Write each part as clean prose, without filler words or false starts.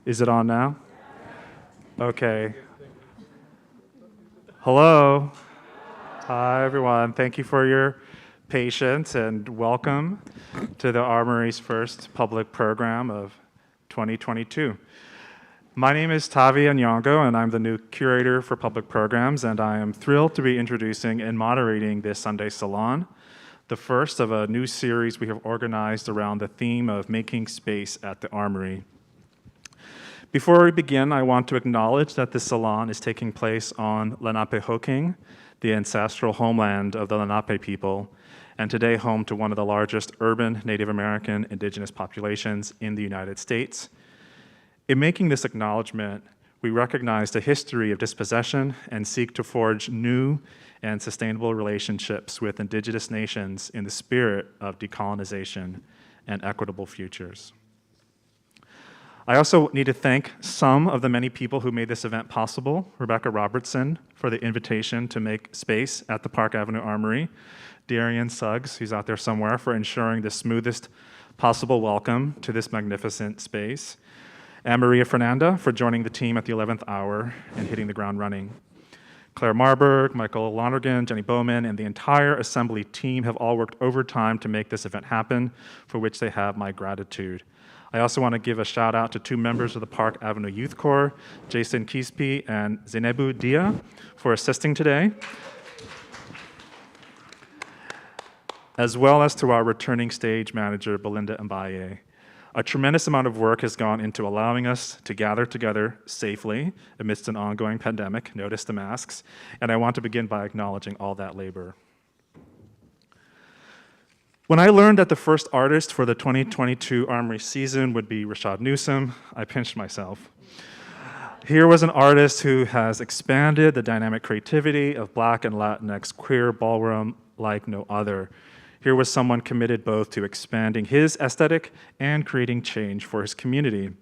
Is it on now? Okay. Hello. Hi, everyone. Thank you for your patience and welcome to the Armory's first public program of 2022. My name is Tavia Nyong'o, and I'm the new curator for public programs, and I am thrilled to be introducing and moderating this Sunday Salon, the first of a new series we have organized around the theme of making space at the Armory. Before we begin, I want to acknowledge that this salon is taking place on Lenapehoking, the ancestral homeland of the Lenape people, and today home to one of the largest urban Native American indigenous populations in the United States. In making this acknowledgement, we recognize the history of dispossession and seek to forge new and sustainable relationships with indigenous nations in the spirit of decolonization and equitable futures. I also need to thank some of the many people who made this event possible. Rebecca Robertson for the invitation to make space at the Park Avenue Armory. Darian Suggs, who's out there somewhere, for ensuring the smoothest possible welcome to this magnificent space. And Maria Fernanda for joining the team at the 11th hour and hitting the ground running. Claire Marburg, Michael Lonergan, Jenny Bowman, and the entire assembly team have all worked overtime to make this event happen, for which they have my gratitude. I also want to give a shout out to two members of the Park Avenue Youth Corps, Jason Kispi and Zenebu Dia, for assisting today, as well as to our returning stage manager, Belinda Mbaye. A tremendous amount of work has gone into allowing us to gather together safely amidst an ongoing pandemic, notice the masks, and I want to begin by acknowledging all that labor. When I learned that the first artist for the 2022 Armory season would be Rashaad Newsome, I pinched myself. Here was an artist who has expanded the dynamic creativity of Black and Latinx queer ballroom like no other. Here was someone committed both to expanding his aesthetic and creating change for his community.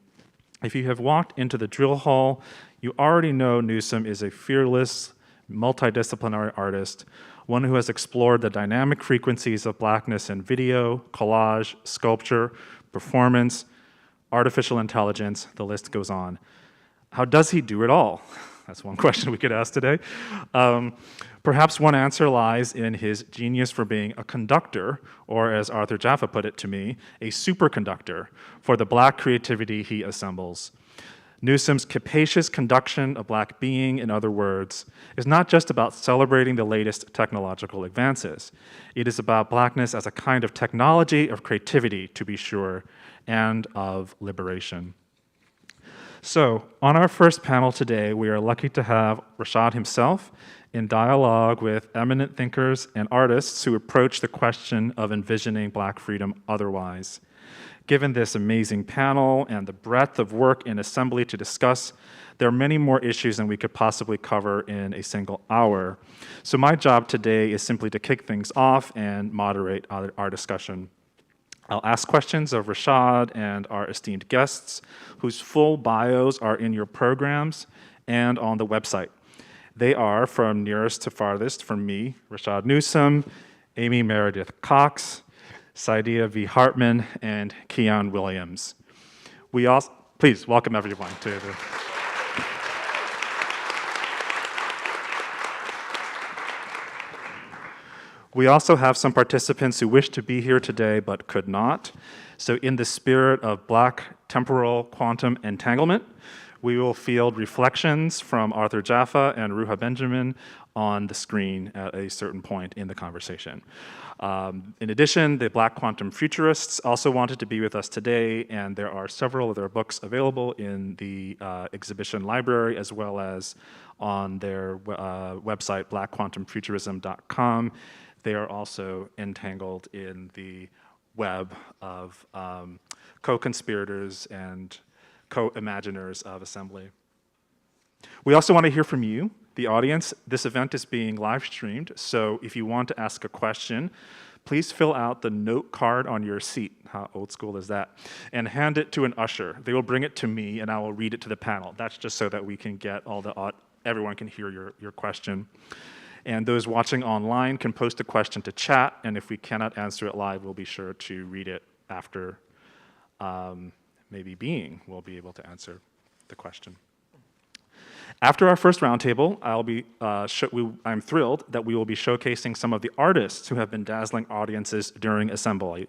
If you have walked into the drill hall, you already know Newsome is a fearless, multidisciplinary artist, one who has explored the dynamic frequencies of Blackness in video, collage, sculpture, performance, artificial intelligence, the list goes on. How does he do it all? That's one question we could ask today. Perhaps one answer lies in his genius for being a conductor, or as Arthur Jafa put it to me, a superconductor for the Black creativity he assembles. Newsome's capacious conduction of Black being, in other words, is not just about celebrating the latest technological advances. It is about Blackness as a kind of technology of creativity, to be sure, and of liberation. So, on our first panel today, we are lucky to have Rashaad himself in dialogue with eminent thinkers and artists who approach the question of envisioning Black freedom otherwise. Given this amazing panel and the breadth of work in assembly to discuss, there are many more issues than we could possibly cover in a single hour. So my job today is simply to kick things off and moderate our discussion. I'll ask questions of Rashaad and our esteemed guests, whose full bios are in your programs and on the website. They are, from nearest to farthest, from me, Rashaad Newsome, Aimee Meredith Cox, Saidiya V. Hartman, and Kiyan Williams. Please welcome everyone to the... We also have some participants who wish to be here today but could not. So in the spirit of Black temporal quantum entanglement, we will field reflections from Arthur Jafa and Ruha Benjamin on the screen at a certain point in the conversation. In addition, the Black quantum futurists also wanted to be with us today, and there are several of their books available in the exhibition library, as well as on their website, blackquantumfuturism.com. They are also entangled in the web of co-conspirators and co-imaginers of assembly. We also want to hear from you, the audience. This event is being live streamed, so if you want to ask a question, please fill out the note card on your seat. How old school is that? And hand it to an usher. They will bring it to me and I will read it to the panel. That's just so that we can get everyone can hear your question. And those watching online can post a question to chat, and if we cannot answer it live, we'll be sure to read it after maybe Being will be able to answer. the question. After our first roundtable, I'm thrilled that we will be showcasing some of the artists who have been dazzling audiences during Assembly.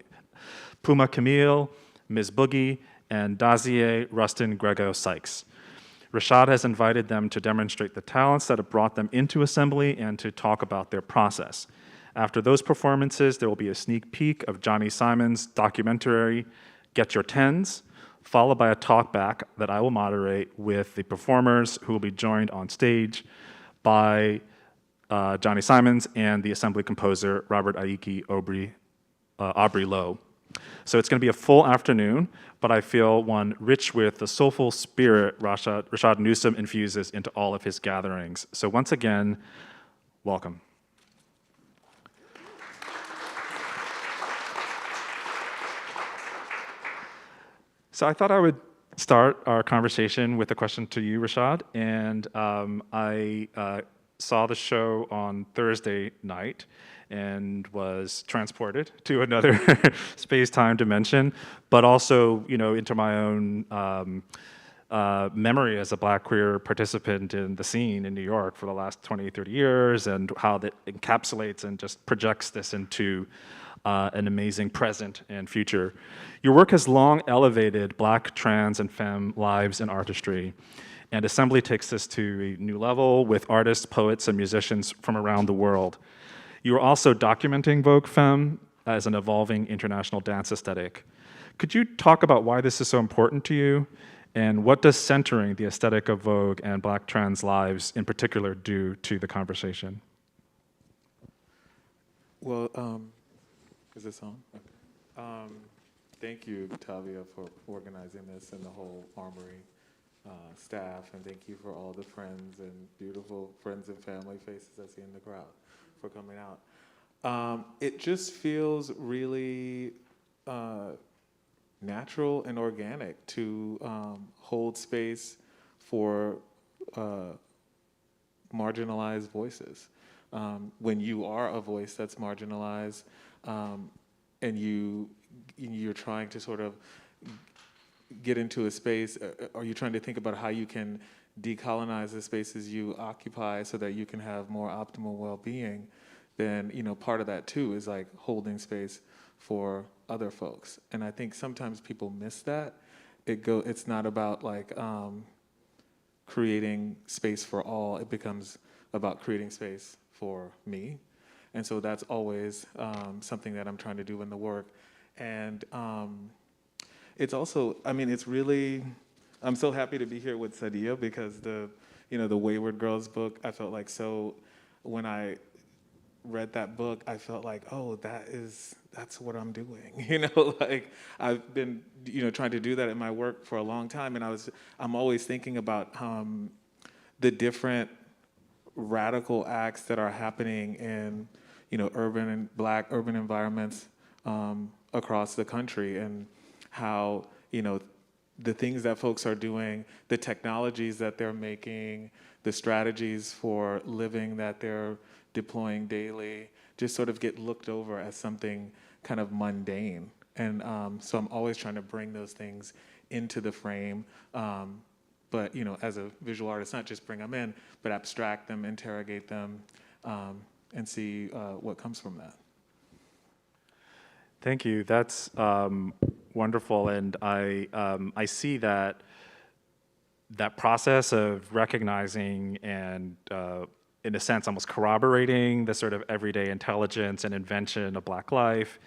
Puma Camille, Ms. Boogie, and Dazier Rustin Grego Sykes. Rashaad has invited them to demonstrate the talents that have brought them into Assembly and to talk about their process. After those performances, there will be a sneak peek of Johnny Simon's documentary, Get Your Tens, followed by a talkback that I will moderate with the performers who will be joined on stage by Johnny Simons and the Assembly composer, Robert Aiki Aubrey Lowe. So it's going to be a full afternoon, but I feel one rich with the soulful spirit Rashaad Newsome infuses into all of his gatherings. So once again, welcome. So I thought I would start our conversation with a question to you, Rashaad. And I saw the show on Thursday night and was transported to another space-time dimension, but also, into my own memory as a Black queer participant in the scene in New York for the last 20, 30 years, and how that encapsulates and just projects this into an amazing present and future. Your work has long elevated Black, trans, and femme lives in artistry, and Assembly takes this to a new level with artists, poets, and musicians from around the world. You are also documenting Vogue Femme as an evolving international dance aesthetic. Could you talk about why this is so important to you, and what does centering the aesthetic of Vogue and Black trans lives in particular do to the conversation? Well, is this on? Okay. Thank you, Tavia, for organizing this and the whole Armory staff, and thank you for all the friends and beautiful friends and family faces I see in the crowd for coming out. It just feels really natural and organic to hold space for marginalized voices. When you are a voice that's marginalized, and you're trying to sort of get into a space, are you trying to think about how you can decolonize the spaces you occupy so that you can have more optimal well-being, then part of that too is like holding space for other folks. And I think sometimes people miss that. It's not about like creating space for all. It becomes about creating space for me. And so that's always something that I'm trying to do in the work. And it's also, it's really, I'm so happy to be here with Saidiya because the Wayward Girls book, I felt like when I read that book, I felt like, oh, that's what I'm doing. Like I've been, trying to do that in my work for a long time. And I'm always thinking about the different radical acts that are happening in urban and Black urban environments across the country, and how the things that folks are doing, the technologies that they're making, the strategies for living that they're deploying daily, just sort of get looked over as something kind of mundane. And so I'm always trying to bring those things into the frame. But as a visual artist, not just bring them in, but abstract them, interrogate them, and see what comes from that. Thank you. That's wonderful, and I see that process of recognizing and, in a sense, almost corroborating the sort of everyday intelligence and invention of Black life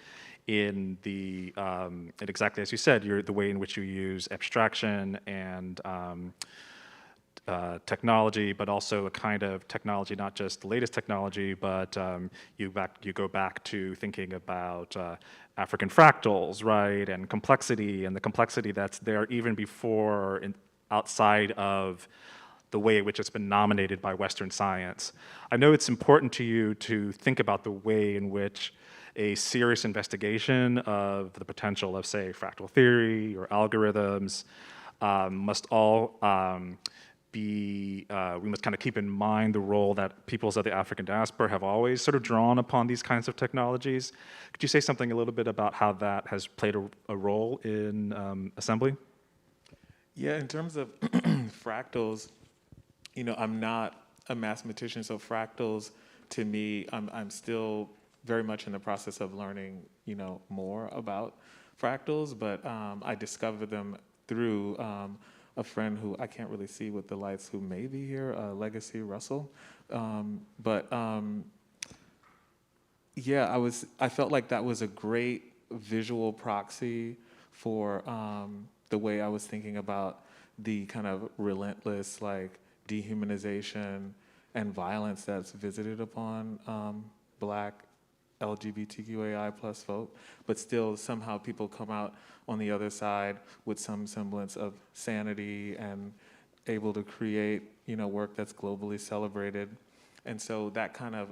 in and exactly as you said, the way in which you use abstraction and technology, but also a kind of technology, not just the latest technology, but you go back to thinking about African fractals, right, and the complexity that's there even before outside of the way in which it's been nominated by Western science. I know it's important to you to think about the way in which a serious investigation of the potential of, say, fractal theory or algorithms must all we must kind of keep in mind the role that peoples of the African diaspora have always sort of drawn upon these kinds of technologies. Could you say something a little bit about how that has played a role in Assembly? Yeah, in terms of fractals, I'm not a mathematician, so fractals, to me, I'm still very much in the process of learning, more about fractals, but I discovered them through a friend who I can't really see with the lights, who may be here, Legacy Russell. But yeah, I felt like that was a great visual proxy for the way I was thinking about the kind of relentless, like, dehumanization and violence that's visited upon Black LGBTQAI plus folk, but still somehow people come out on the other side with some semblance of sanity and able to create, work that's globally celebrated. And so that kind of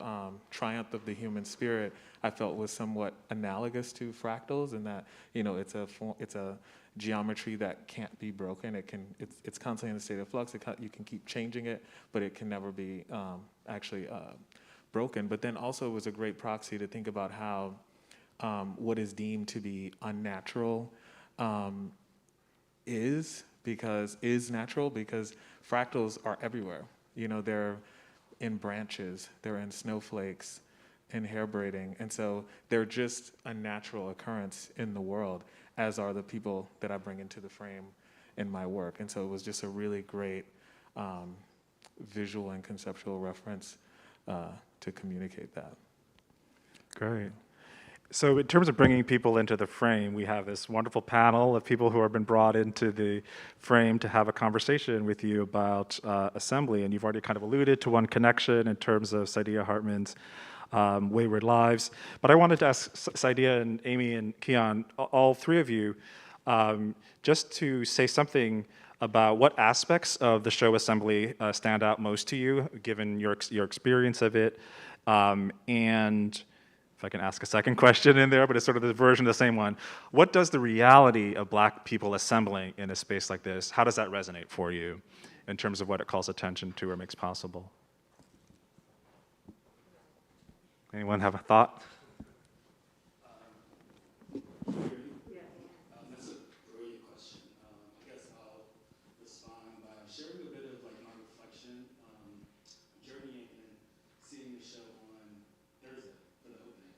triumph of the human spirit, I felt, was somewhat analogous to fractals, in that it's a geometry that can't be broken. It's constantly in a state of flux. You can keep changing it, but it can never be actually broken. But then also it was a great proxy to think about how what is deemed to be unnatural is natural, because fractals are everywhere. They're in branches, they're in snowflakes, in hair braiding. And so they're just a natural occurrence in the world, as are the people that I bring into the frame in my work. And so it was just a really great visual and conceptual reference to communicate that. Great. So in terms of bringing people into the frame, we have this wonderful panel of people who have been brought into the frame to have a conversation with you about assembly. And you've already kind of alluded to one connection in terms of Saidiya Hartman's Wayward Lives. But I wanted to ask Saidiya and Aimee and Kiyan, all three of you, just to say something about what aspects of the show Assembly stand out most to you, given your experience of it. And if I can ask a second question in there, but it's sort of the version of the same one. What does the reality of Black people assembling in a space like this, how does that resonate for you in terms of what it calls attention to or makes possible? Anyone have a thought? That's a brilliant question. I guess I'll respond by sharing a bit of my reflection, journeying and seeing the show on Thursday for the opening.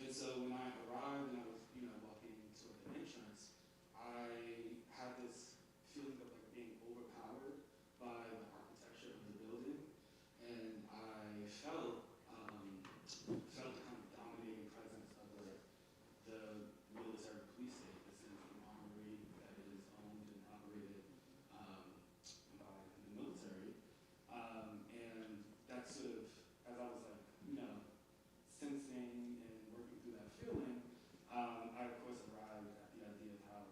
And so when I arrived and I was, walking toward the entrance, I had this feeling of being overpowered by the architecture of the building, and I felt the kind of dominating presence of the military police state. This is an armory that is owned and operated by the military. And that sort of, as I was sensing and working through that feeling, I of course arrived at the idea of how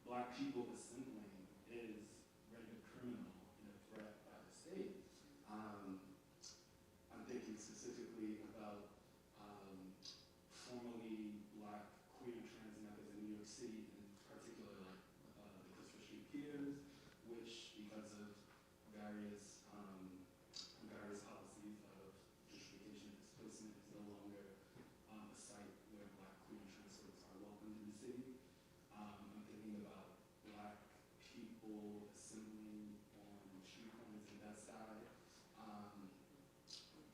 Black people assembling is rendered criminal and a threat by the state. I'm thinking specifically about formerly Black queer and trans members in New York City, in particular the Christopher Street Piers, which, because of various policies of gentrification and displacement, is no longer a site where Black queer and trans folks are welcome to the city. I'm thinking about Black people assembling on street corners in Bed-Stuy.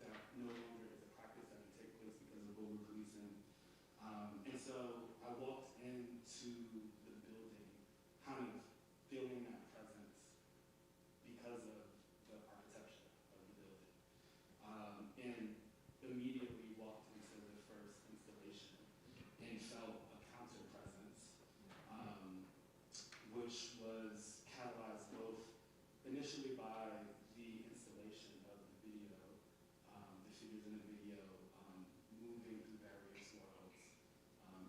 That no longer is a practice that can take place because of over-policing. And so I walked into the building kind of feeling that presence because of the architecture of the building. And immediately walked into the first installation and felt a counter presence, which was catalyzed both initially by the installation of the video, the figures in the video moving through various worlds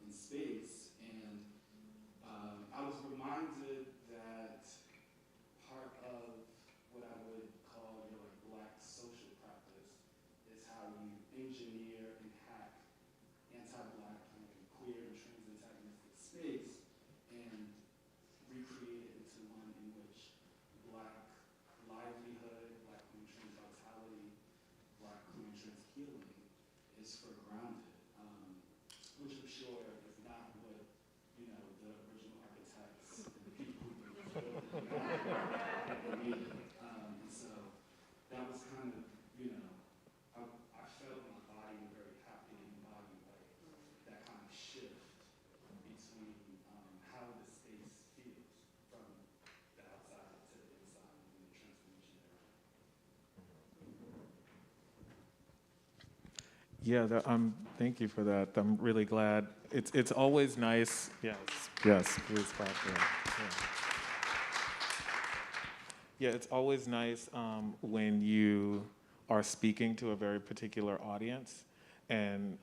in space. And I was reminded that part of what I would call your Black social practice is how you engineer and hack anti-Black and queer and trans antagonistic space and recreate it into one in which Black livelihood, Black queer and trans vitality, Black queer and trans healing is foregrounded, which I'm sure is not what the original architects and the people who Yeah, thank you for that. I'm really glad. It's always nice. Yes, yes, please clap for that. Yeah, it's always nice when you are speaking to a very particular audience and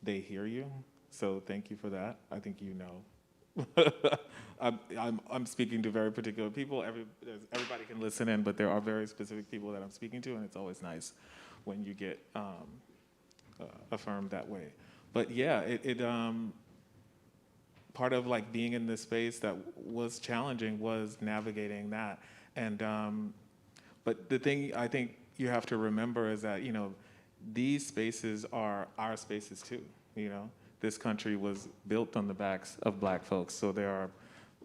they hear you. So thank you for that. I think you know. I'm speaking to very particular people. Everybody can listen in, but there are very specific people that I'm speaking to, and it's always nice when you get affirmed that way. But yeah, part of like being in this space that was challenging was navigating that. And but the thing I think you have to remember is that, you know, these spaces are our spaces too. You know, this country was built on the backs of Black folks, so there are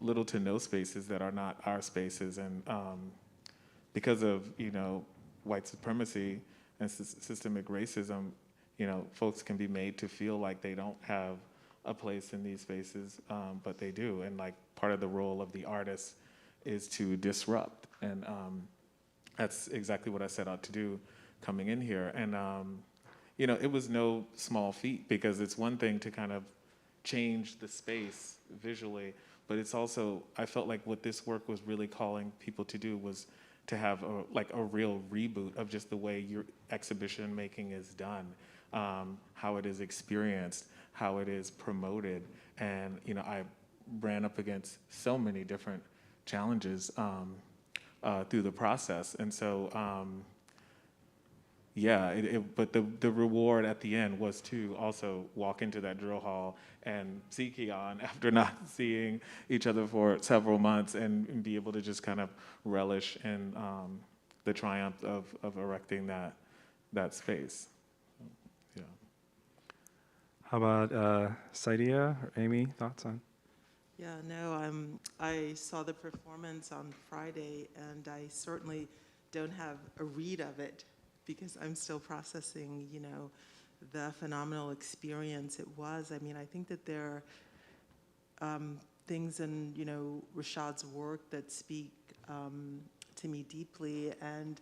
little to no spaces that are not our spaces. And because of, you know, white supremacy and systemic racism, you know, folks can be made to feel like they don't have a place in these spaces, but they do. And like part of the role of the artist is to disrupt. And that's exactly what I set out to do coming in here. And, you know, it was no small feat, because it's one thing to kind of change the space visually, but it's also, I felt like what this work was really calling people to do was to have a real reboot of just the way your exhibition making is done, how it is experienced, how it is promoted. And, you know, I ran up against so many different challenges through the process. And so, yeah, but the reward at the end was to also walk into that drill hall and see Kiyan after not seeing each other for several months, and be able to just kind of relish in the triumph of erecting that space. Yeah. How about Saidiya or Aimee? Thoughts on? Yeah, no, I saw the performance on Friday, and I certainly don't have a read of it because I'm still processing, you know, the phenomenal experience it was. I mean, I think that there are things in, you know, Rashaad's work that speak to me deeply, and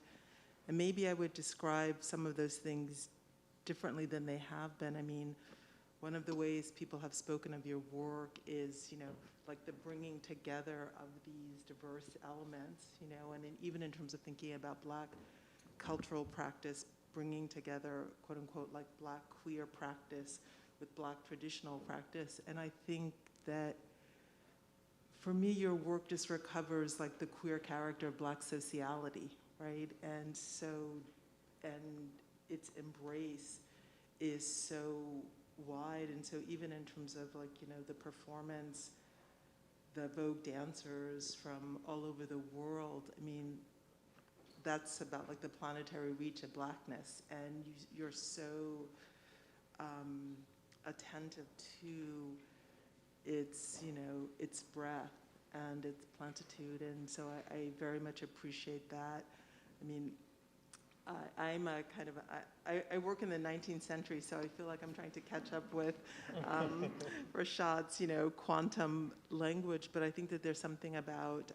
maybe I would describe some of those things differently than they have been. I mean, one of the ways people have spoken of your work is, you know, like the bringing together of these diverse elements, you know, and even in terms of thinking about Black cultural practice, bringing together, quote unquote, like Black queer practice with Black traditional practice. And I think that for me, your work just recovers like the queer character of Black sociality, right? And so, and its embrace is so wide. And so even in terms of like, you know, the performance, the Vogue dancers from all over the world, I mean, that's about like the planetary reach of Blackness. And you're so attentive to its, you know, its breadth and its plentitude. And so I very much appreciate that. I mean, I'm a kind of, I work in the 19th century, so I feel like I'm trying to catch up with Rashaad's, you know, quantum language, but I think that there's something about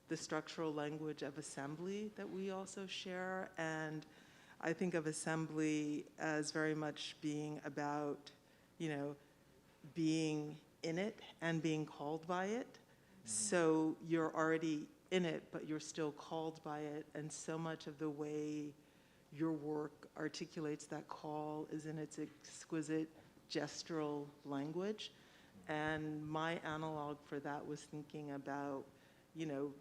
the structural language of assembly that we also share. And I think of assembly as very much being about, you know, being in it and being called by it. So you're already in it, but you're still called by it. And so much of the way your work articulates that call is in its exquisite gestural language. And my analog for that was thinking about, you know,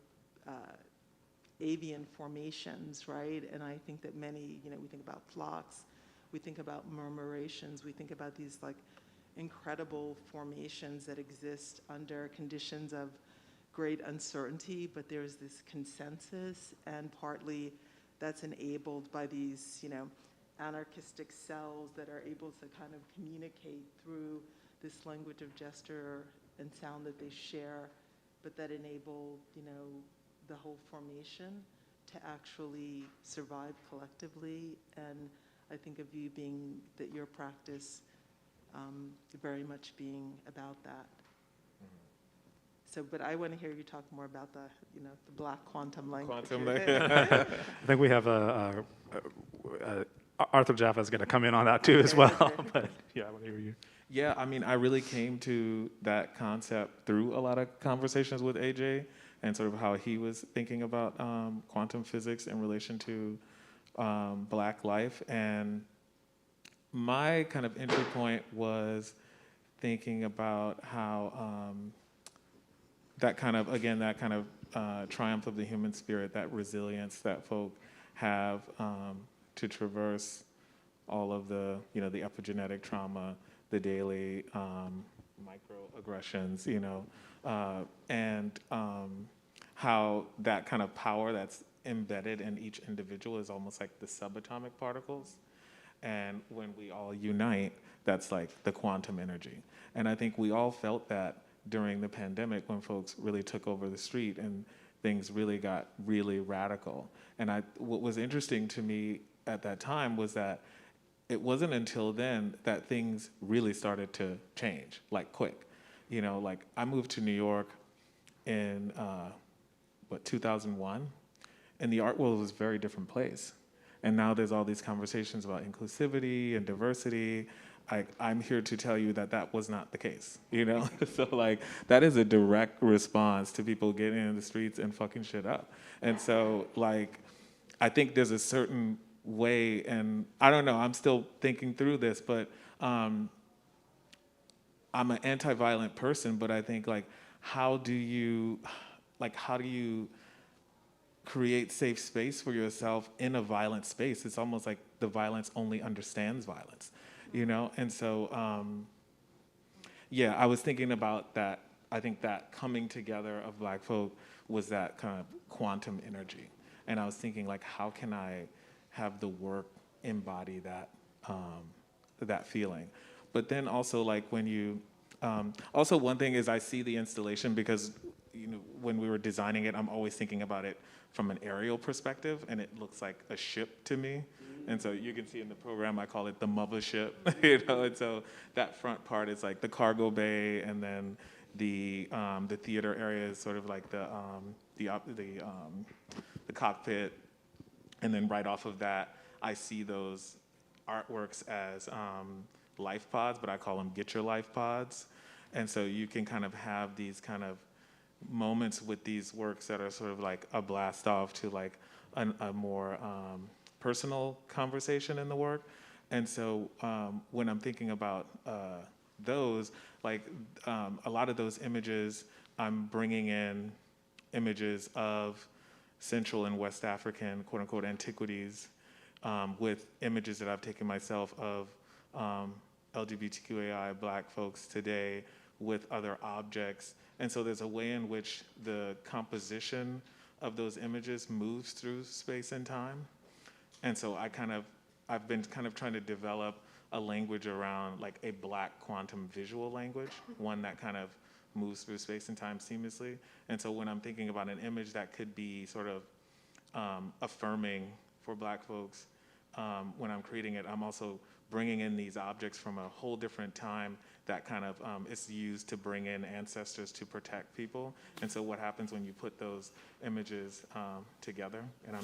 avian formations, right? And I think that many, you know, we think about flocks, we think about murmurations, we think about these like incredible formations that exist under conditions of great uncertainty, but there's this consensus, and partly that's enabled by these, you know, anarchistic cells that are able to kind of communicate through this language of gesture and sound that they share, but that enable, you know, the whole formation to actually survive collectively. And I think of you being, that your practice very much being about that. So, but I want to hear you talk more about the, you know, the Black quantum language. Quantum language. I think we have Arthur Jafa is going to come in on that too as well. But yeah, whatever you. Yeah, I mean, I really came to that concept through a lot of conversations with AJ and sort of how he was thinking about quantum physics in relation to Black life. And my kind of entry point was thinking about how that kind of triumph of the human spirit, that resilience that folk have to traverse all of the, the epigenetic trauma, the daily microaggressions, and how that kind of power that's embedded in each individual is almost like the subatomic particles. And when we all unite, that's like the quantum energy. And I think we all felt that during the pandemic when folks really took over the street and things really got really radical. And what was interesting to me at that time was that it wasn't until then that things really started to change, like quick. Like I moved to New York in, 2001, and the art world was a very different place. And now there's all these conversations about inclusivity and diversity. I'm here to tell you that that was not the case, So like that is a direct response to people getting in the streets and fucking shit up. And so like, I think there's a certain way, and I don't know, I'm still thinking through this, but I'm an anti-violent person, but I think like, how do you create safe space for yourself in a violent space? It's almost like the violence only understands violence, And so, I was thinking about that. I think that coming together of Black folk was that kind of quantum energy. And I was thinking like, how can I have the work embody that, that feeling? But then also like when you, also one thing is I see the installation because, when we were designing it, I'm always thinking about it from an aerial perspective, and it looks like a ship to me. And so you can see in the program, I call it the mothership, and so that front part is like the cargo bay, and then the theater area is sort of like the cockpit, and then right off of that, I see those artworks as life pods, but I call them get your life pods. And so you can kind of have these kind of moments with these works that are sort of like a blast off to like a more personal conversation in the work. And so when I'm thinking about those, like a lot of those images, I'm bringing in images of Central and West African, quote unquote, antiquities with images that I've taken myself of LGBTQAI Black folks today with other objects. And so there's a way in which the composition of those images moves through space and time. And so I've been kind of trying to develop a language around like a Black quantum visual language, one that kind of moves through space and time seamlessly. And so when I'm thinking about an image that could be sort of affirming for Black folks, when I'm creating it, I'm also bringing in these objects from a whole different time that kind of is used to bring in ancestors to protect people. And so what happens when you put those images together? And I'm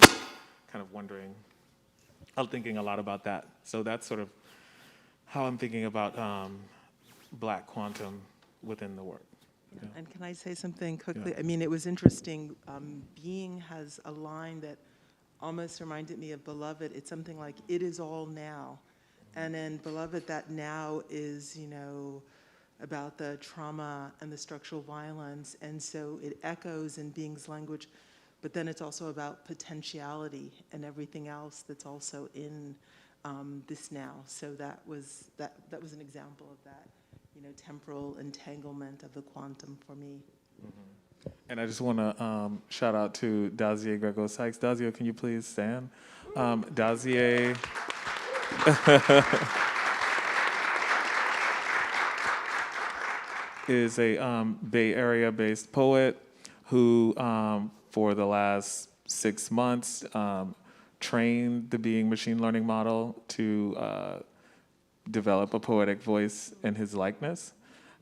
kind of wondering, I'm thinking a lot about that. So that's sort of how I'm thinking about Black quantum within the work. Yeah. And can I say something quickly? Yeah. I mean, it was interesting. Being has a line that almost reminded me of Beloved. It's something like, it is all now. And in Beloved, that now is, about the trauma and the structural violence. And so it echoes in Being's language, but then it's also about potentiality and everything else that's also in this now. So that was an example of that, temporal entanglement of the quantum for me. Mm-hmm. And I just want to shout out to Dazier Grego-Sykes. Dazier, can you please stand? Dazier is a Bay Area-based poet who, for the last 6 months, trained the Being machine learning model to develop a poetic voice in his likeness.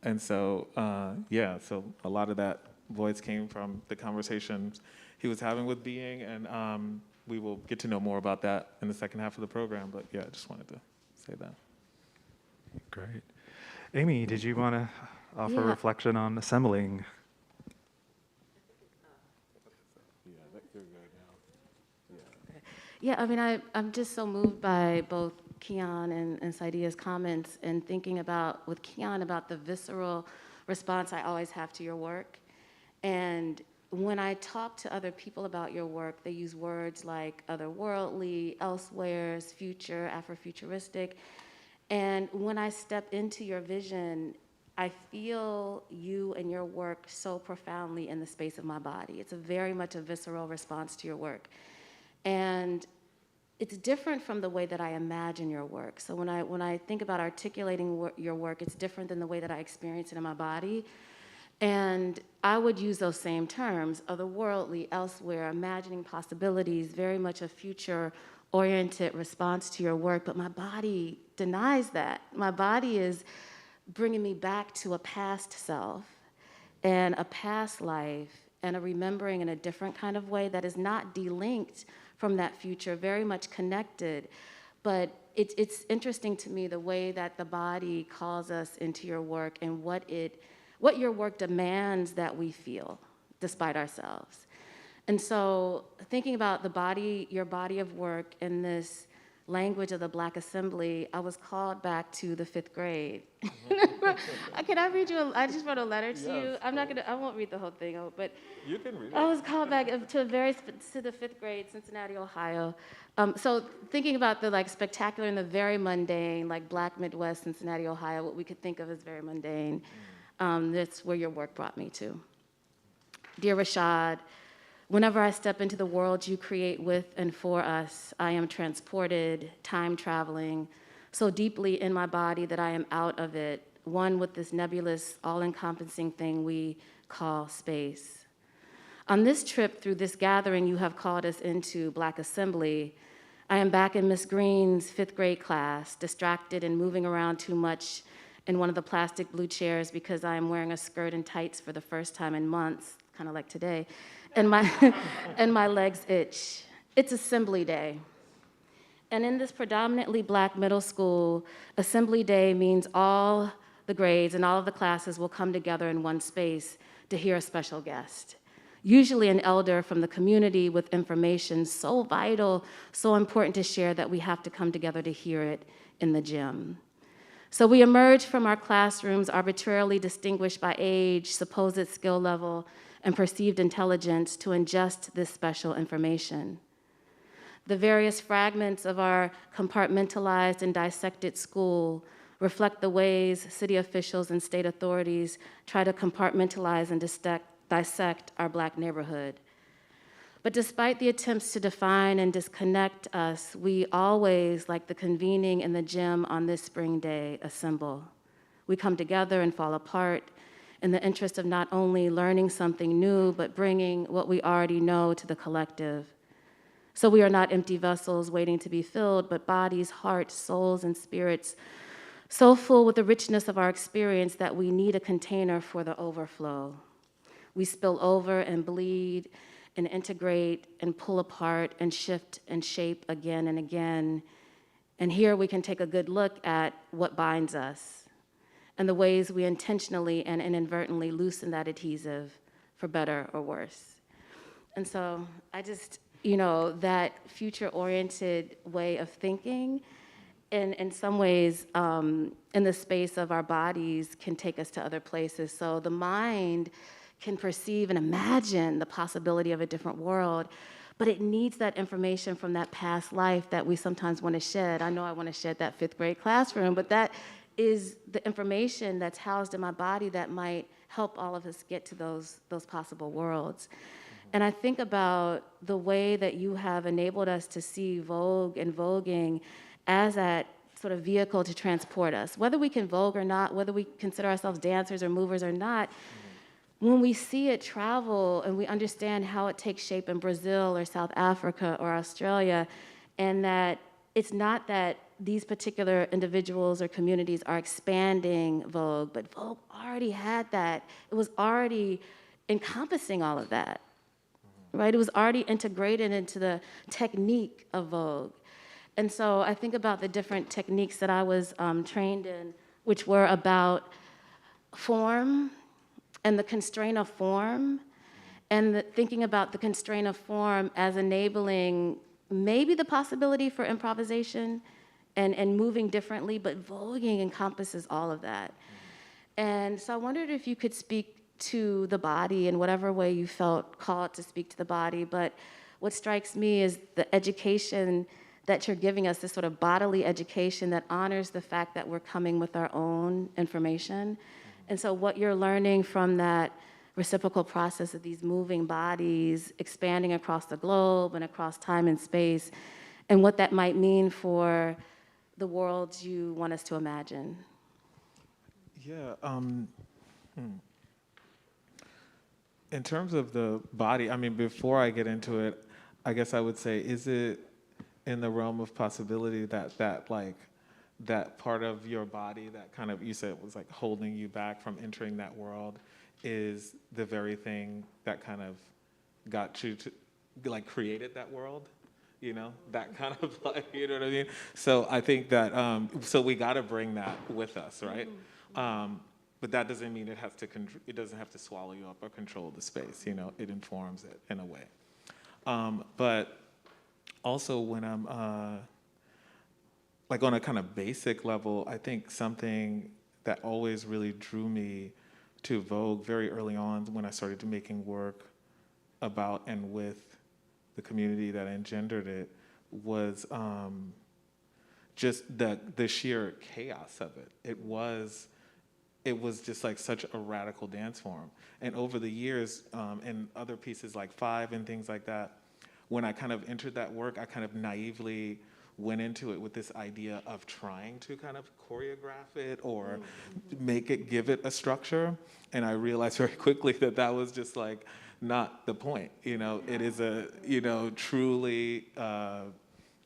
And so, so a lot of that voice came from the conversations he was having with being, and we will get to know more about that in the second half of the program. But yeah, I just wanted to say that. Great. Aimee, did you want to offer a Yeah. reflection on assembling? Yeah, I mean, I'm just so moved by both Kiyan and Saidiya's comments, and thinking about, with Kiyan, about the visceral response I always have to your work. And when I talk to other people about your work, they use words like otherworldly, elsewheres, future, Afrofuturistic. And when I step into your vision, I feel you and your work so profoundly in the space of my body. It's very much a visceral response to your work. And it's different from the way that I imagine your work. So when I think about articulating your work, it's different than the way that I experience it in my body. And I would use those same terms, otherworldly, elsewhere, imagining possibilities, very much a future-oriented response to your work, but my body denies that. My body is bringing me back to a past self and a past life and a remembering in a different kind of way that is not delinked from that future, very much connected. But it's interesting to me the way that the body calls us into your work and what your work demands that we feel despite ourselves. And so thinking about the body, your body of work in this language of the Black Assembly, I was called back to the 5th grade. Can I read you, I just wrote a letter to you. I won't read the whole thing out, but You can read it. I was called back to the 5th grade, Cincinnati, Ohio. So thinking about the spectacular and the very mundane, like Black Midwest, Cincinnati, Ohio, what we could think of as very mundane, that's where your work brought me to. Dear Rashaad, whenever I step into the world you create with and for us, I am transported, time traveling, so deeply in my body that I am out of it, one with this nebulous, all-encompassing thing we call space. On this trip through this gathering you have called us into, Black Assembly, I am back in Miss Green's 5th grade class, distracted and moving around too much in one of the plastic blue chairs because I am wearing a skirt and tights for the first time in months, kind of like today, and my legs itch. It's Assembly Day. And in this predominantly Black middle school, Assembly Day means all the grades and all of the classes will come together in one space to hear a special guest. Usually an elder from the community with information so vital, so important to share that we have to come together to hear it in the gym. So we emerge from our classrooms arbitrarily distinguished by age, supposed skill level, and perceived intelligence to ingest this special information. The various fragments of our compartmentalized and dissected school reflect the ways city officials and state authorities try to compartmentalize and dissect our Black neighborhood. But despite the attempts to define and disconnect us, we always, like the convening in the gym on this spring day, assemble. We come together and fall apart in the interest of not only learning something new, but bringing what we already know to the collective. So we are not empty vessels waiting to be filled, but bodies, hearts, souls, and spirits so full with the richness of our experience that we need a container for the overflow. We spill over and bleed and integrate and pull apart and shift and shape again and again. And here we can take a good look at what binds us and the ways we intentionally and inadvertently loosen that adhesive for better or worse. And so I just, that future-oriented way of thinking in some ways in the space of our bodies can take us to other places. So the mind can perceive and imagine the possibility of a different world, but it needs that information from that past life that we sometimes want to shed. I know I want to shed that 5th grade classroom, but that is the information that's housed in my body that might help all of us get to those possible worlds. And I think about the way that you have enabled us to see Vogue and voguing as that sort of vehicle to transport us. Whether we can vogue or not, whether we consider ourselves dancers or movers or not, when we see it travel and we understand how it takes shape in Brazil or South Africa or Australia, and that it's not that these particular individuals or communities are expanding Vogue, but Vogue already had that. It was already encompassing all of that, right? It was already integrated into the technique of Vogue. And so I think about the different techniques that I was trained in, which were about form and the constraint of form, and thinking about the constraint of form as enabling maybe the possibility for improvisation and moving differently, but voguing encompasses all of that. And so I wondered if you could speak to the body in whatever way you felt called to speak to the body. But what strikes me is the education that you're giving us, this sort of bodily education that honors the fact that we're coming with our own information. And so what you're learning from that reciprocal process of these moving bodies expanding across the globe and across time and space, and what that might mean for the worlds you want us to imagine. Yeah. In terms of the body, I mean, before I get into it, I guess I would say, is it in the realm of possibility that that part of your body that kind of, you said, was like holding you back from entering that world, is the very thing that kind of got you to, like, created that world? You know, that kind of, like, you know what I mean? So I think that, so we got to bring that with us, right? But that doesn't mean it has to, it doesn't have to swallow you up or control the space, you know, it informs it in a way. But also when I'm, like on a kind of basic level, I think something that always really drew me to Vogue very early on when I started making work about and with the community that engendered it was just the sheer chaos of it. It was just like such a radical dance form. And over the years, in other pieces like Five and things like that, when I kind of entered that work, I kind of naively went into it with this idea of trying to kind of choreograph it or give it a structure. And I realized very quickly that that was just like not the point. You know, it is a, you know, truly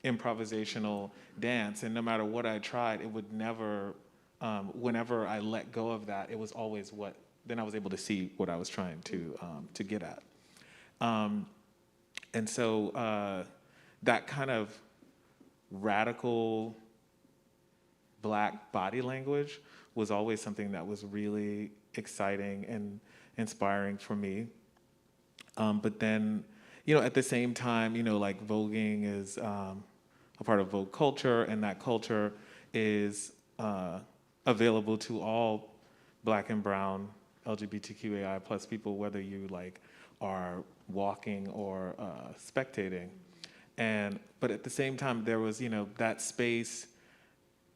improvisational dance. And no matter what I tried, it would never, whenever I let go of that, it was always then I was able to see what I was trying to get at. And so that kind of radical Black body language was always something that was really exciting and inspiring for me. But then, you know, at the same time, you know, like voguing is a part of Vogue culture, and that culture is available to all Black and brown LGBTQAI plus people, whether you like are walking or spectating. But at the same time, there was, you know, that space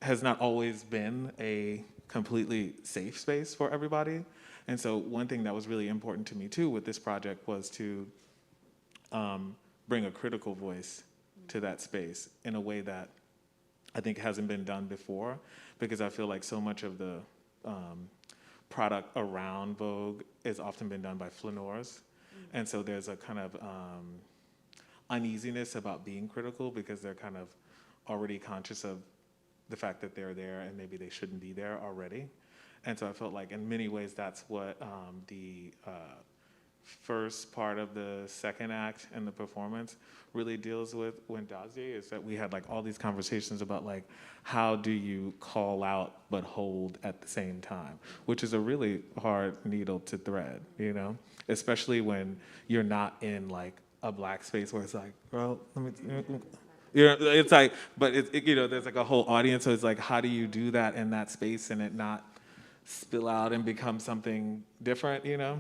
has not always been a completely safe space for everybody. And so one thing that was really important to me too with this project was to bring a critical voice to that space in a way that I think hasn't been done before, because I feel like so much of the product around Vogue has often been done by flaneurs. And so there's a kind of uneasiness about being critical because they're kind of already conscious of the fact that they're there and maybe they shouldn't be there already. And so I felt like in many ways that's what the first part of the second act and the performance really deals with when Dazier, is that we had like all these conversations about like how do you call out but hold at the same time, which is a really hard needle to thread, you know, especially when you're not in like a Black space where it's like, well, let me, you know, it's like, but you know, there's like a whole audience, so it's like, how do you do that in that space and it not spill out and become something different, you know?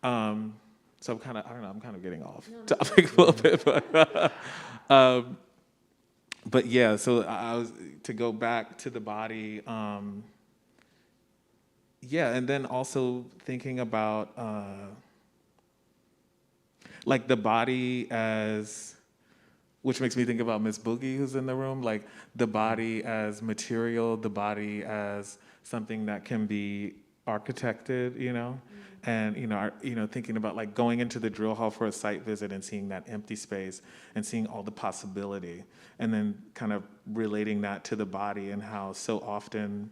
So I'm kind of, I don't know, I'm kind of getting off topic a little bit, but yeah, so I was, to go back to the body, yeah, and then also thinking about like the body as, which makes me think about Miss Boogie who's in the room, like the body as material, the body as something that can be architected, you know? And, you know, thinking about like going into the drill hall for a site visit and seeing that empty space and seeing all the possibility, and then kind of relating that to the body and how so often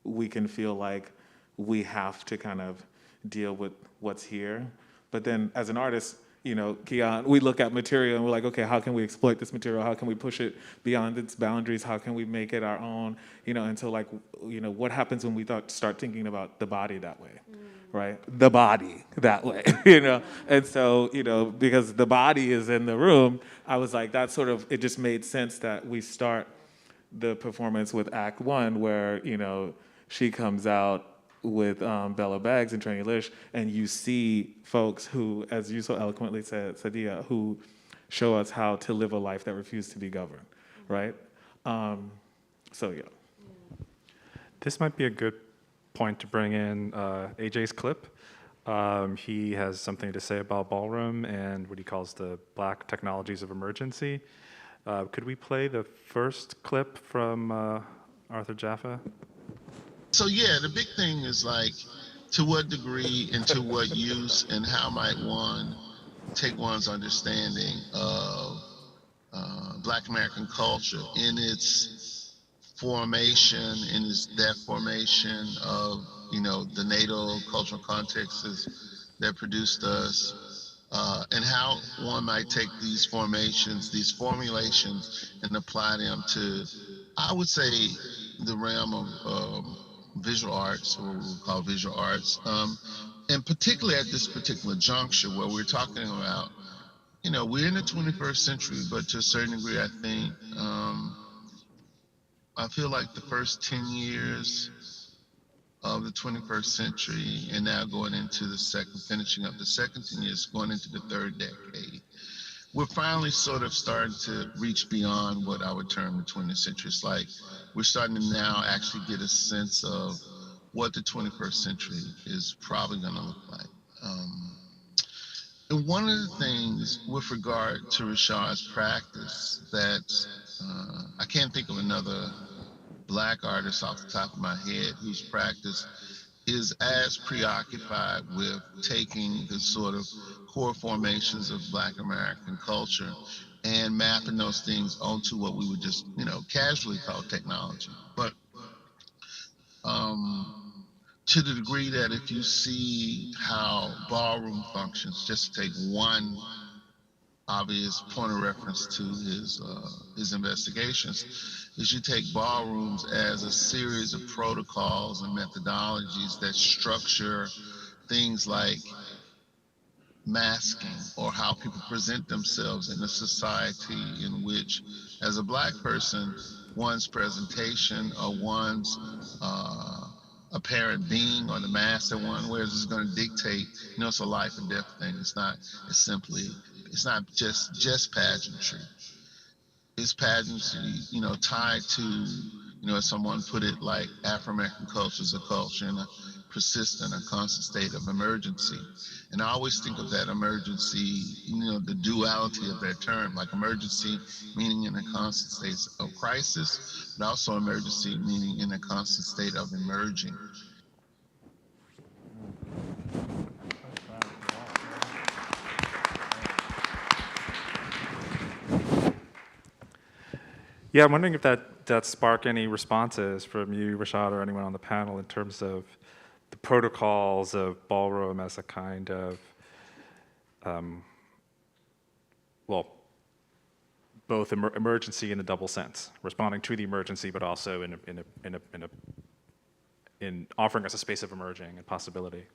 we can feel like we have to kind of deal with what's here But then as an artist, Kiyan, we look at material and we're like, okay, how can we exploit this material? How can we push it beyond its boundaries? How can we make it our own? And so like, what happens when we start thinking about the body that way, right? The body that way, And so, because the body is in the room, I was like, it just made sense that we start the performance with Act 1 where, she comes out with Bella Baggs and Tranny Lish, and you see folks who, as you so eloquently said, Saidiya, who show us how to live a life that refused to be governed, right? So yeah. This might be a good point to bring in AJ's clip. He has something to say about ballroom and what he calls the Black technologies of emergency. Could we play the first clip from Arthur Jafa? So yeah, the big thing is like, to what degree and to what use, and how might one take one's understanding of Black American culture in its formation, in its deformation of, the NATO cultural contexts that produced us, and how one might take these formations, these formulations, and apply them to, I would say, the realm of visual arts, or what we would call visual arts, and particularly at this particular juncture where we're talking about, we're in the 21st century, but to a certain degree, I feel like the first 10 years of the 21st century, and now going into finishing up the second 10 years, going into the third decade, we're finally sort of starting to reach beyond what I would term the 20th century. It's like we're starting to now actually get a sense of what the 21st century is probably going to look like. And one of the things with regard to Rashaad's practice that I can't think of another Black artist off the top of my head whose practice is as preoccupied with taking the sort of core formations of Black American culture and mapping those things onto what we would just, casually call technology. But to the degree that if you see how ballroom functions, just to take one obvious point of reference to his investigations, is you take ballrooms as a series of protocols and methodologies that structure things like masking, or how people present themselves in a society in which, as a Black person, one's presentation or one's apparent being, or the mask that one wears, is going to dictate, it's a life and death thing. It's not just pageantry. It's pageantry, tied to, as someone put it, like Afro-American culture is a culture in a persistent, a constant state of emergency. And I always think of that emergency, the duality of that term, like emergency meaning in a constant state of crisis, but also emergency meaning in a constant state of emerging. Yeah, I'm wondering if that sparked any responses from you, Rashaad, or anyone on the panel in terms of the protocols of ballroom as a kind of, both emergency in a double sense, responding to the emergency, but also in offering us a space of emerging and possibility.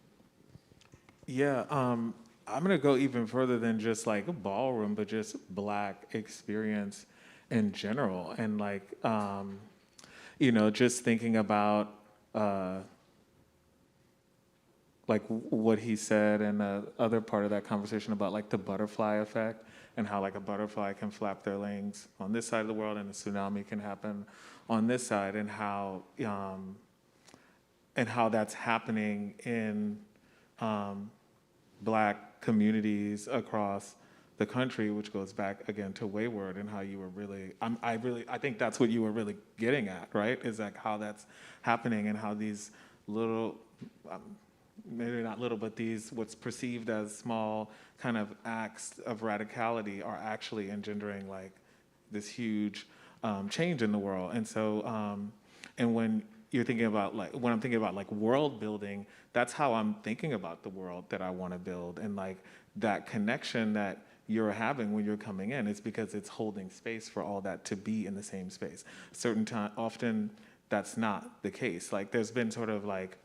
Yeah, I'm gonna go even further than just like a ballroom, but just Black experience in general, and like, just thinking about like what he said, and the other part of that conversation about like the butterfly effect, and how like a butterfly can flap their wings on this side of the world and a tsunami can happen on this side, and how that's happening in Black communities across the country, which goes back again to Wayward, and how you were really, I think that's what you were really getting at, right? Is like how that's happening, and how these little, maybe not little, but these what's perceived as small kind of acts of radicality are actually engendering like this huge change in the world. And so, and when you're thinking about like, when I'm thinking about like world building, that's how I'm thinking about the world that I want to build. And like that connection that you're having when you're coming in, it's because it's holding space for all that to be in the same space. Certain time, often that's not the case. Like there's been sort of like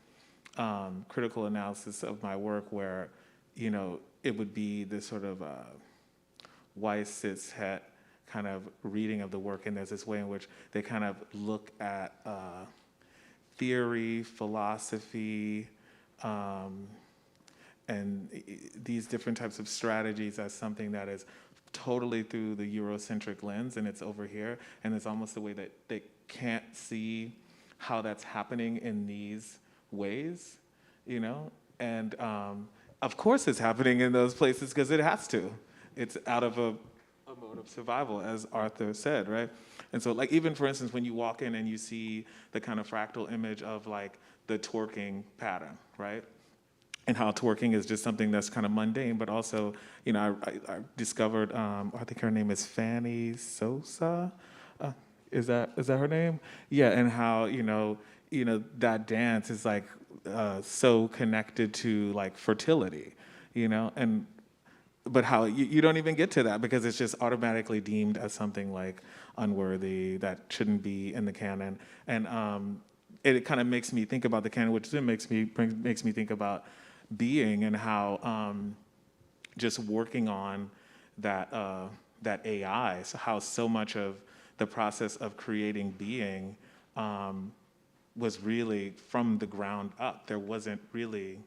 critical analysis of my work where, you know, it would be this sort of white cis het kind of reading of the work, and there's this way in which they kind of look at theory, philosophy, and these different types of strategies as something that is totally through the Eurocentric lens, and it's over here, and it's almost the way that they can't see how that's happening in these ways, you know? And of course it's happening in those places because it has to. It's out of a mode of survival, as Arthur said, right? And so like even for instance, when you walk in and you see the kind of fractal image of like the twerking pattern, right? And how twerking is just something that's kind of mundane, but also, you know, I discovered, I think her name is Fanny Sosa. Is that her name? Yeah, and how, you know, that dance is like so connected to like fertility, you know, but how you don't even get to that because it's just automatically deemed as something like unworthy that shouldn't be in the canon. And it kind of makes me think about the canon, which then makes me think about being and how just working on that AI, so how so much of the process of creating being was really from the ground up. There wasn't really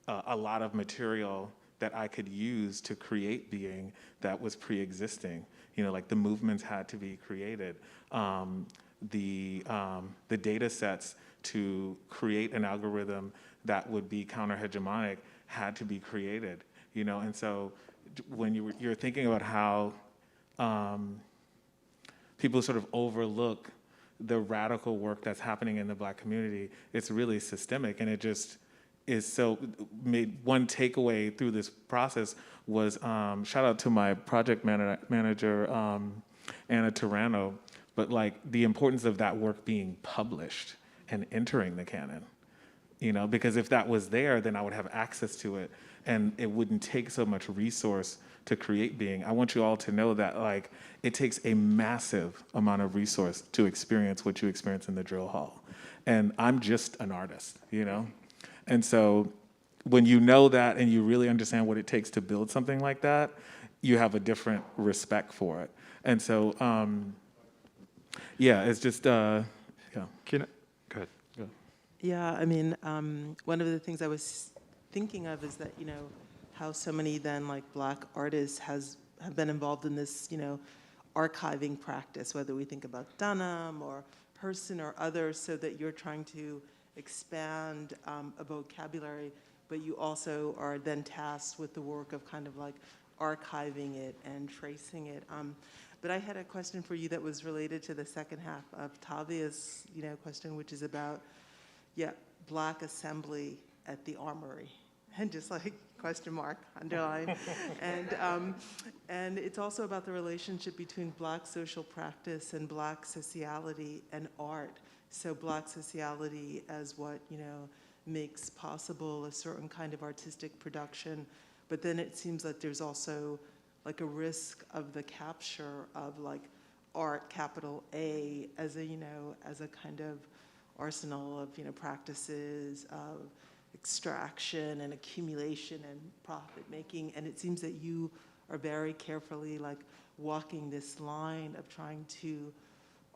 a lot of material that I could use to create being that was pre-existing. You know, like the movements had to be created. The data sets to create an algorithm that would be counter-hegemonic had to be created, you know? And so when you're thinking about how people sort of overlook the radical work that's happening in the Black community, it's really systemic, and it just is so made. One takeaway through this process was, shout out to my project manager, Anna Turano, but like the importance of that work being published and entering the canon, you know, because if that was there, then I would have access to it and it wouldn't take so much resource to create being. I want you all to know that like it takes a massive amount of resource to experience what you experience in the drill hall. And I'm just an artist, you know? And so when you know that and you really understand what it takes to build something like that, you have a different respect for it. And so, yeah, it's just, yeah. Go ahead. Yeah, I mean, one of the things I was thinking of is that, you know, how so many then like Black artists have been involved in this, you know, archiving practice, whether we think about Dunham or Person or others, so that you're trying to expand a vocabulary, but you also are then tasked with the work of kind of like archiving it and tracing it. But I had a question for you that was related to the second half of Tavia's, you know, question, which is about, yeah, Black assembly at the Armory, and just like question mark, underline. And it's also about the relationship between Black social practice and Black sociality and art. So Black sociality as what, you know, makes possible a certain kind of artistic production, but then it seems that there's also like a risk of the capture of like art, capital A, as a, you know, as a kind of arsenal of, you know, practices of extraction and accumulation and profit making. And it seems that you are very carefully like walking this line of trying to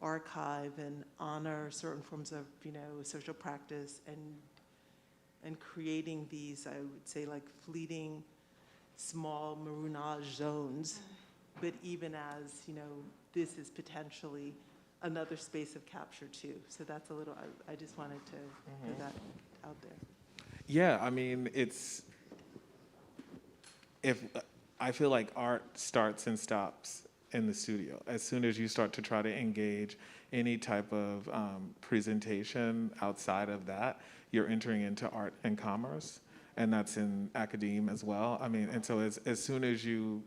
archive and honor certain forms of, you know, social practice and creating these, I would say, like fleeting small maroonage zones, but even as, you know, this is potentially another space of capture too. So that's a little, I just wanted to put that out there. Yeah, I mean, I feel like art starts and stops in the studio. As soon as you start to try to engage any type of presentation outside of that, you're entering into art and commerce, and that's in academia as well. I mean, and so as soon as you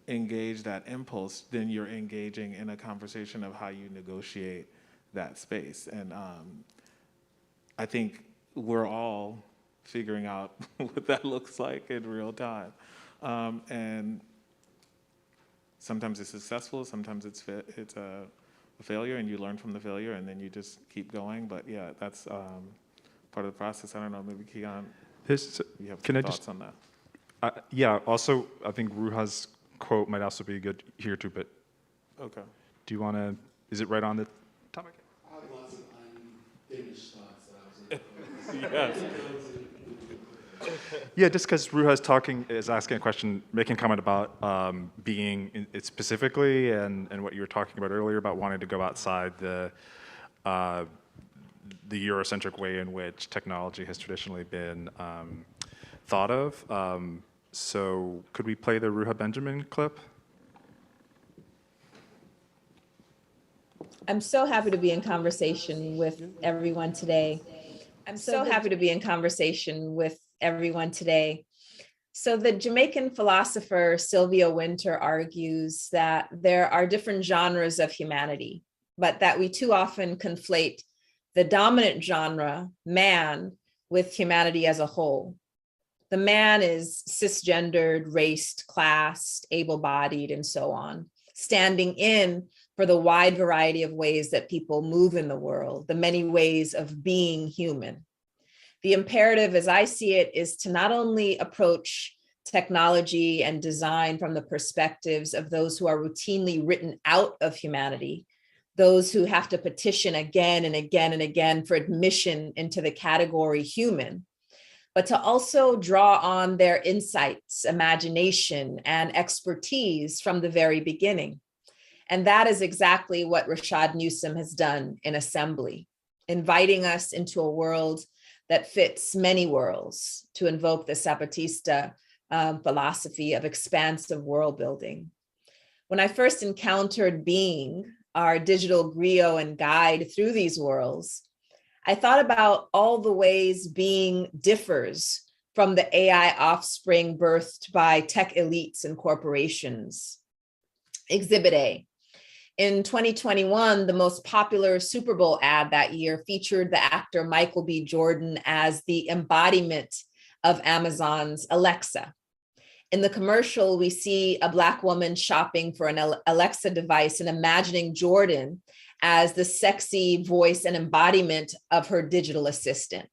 engage that impulse, then you're engaging in a conversation of how you negotiate that space. And I think we're all figuring out what that looks like in real time. And sometimes it's successful, sometimes it's a failure, and you learn from the failure, and then you just keep going. But yeah, that's part of the process. I don't know, maybe Kiyan, you have some thoughts on that? Yeah, also, I think Ruha's quote might also be good here too, but Okay. do you want to, is it right on the topic? I have lots of unfinished thoughts that I was Yes. Yeah, just because Ruha is asking a question, making a comment about being specifically, and what you were talking about earlier about wanting to go outside the Eurocentric way in which technology has traditionally been thought of. So could we play the Ruha Benjamin clip? I'm so happy to be in conversation with everyone today. I'm so happy to be in conversation with everyone today. So the Jamaican philosopher Sylvia Wynter argues that there are different genres of humanity, but that we too often conflate the dominant genre, man, with humanity as a whole. The man is cisgendered, raced, classed, able-bodied, and so on, standing in for the wide variety of ways that people move in the world, the many ways of being human. The imperative, as I see it, is to not only approach technology and design from the perspectives of those who are routinely written out of humanity, those who have to petition again and again and again for admission into the category human, but to also draw on their insights, imagination, and expertise from the very beginning. And that is exactly what Rashaad Newsome has done in Assembly, inviting us into a world that fits many worlds, to invoke the Zapatista philosophy of expansive world building. When I first encountered Being, our digital griot and guide through these worlds, I thought about all the ways Being differs from the AI offspring birthed by tech elites and corporations. Exhibit A. In 2021, the most popular Super Bowl ad that year featured the actor Michael B. Jordan as the embodiment of Amazon's Alexa. In the commercial, we see a Black woman shopping for an Alexa device and imagining Jordan as the sexy voice and embodiment of her digital assistant.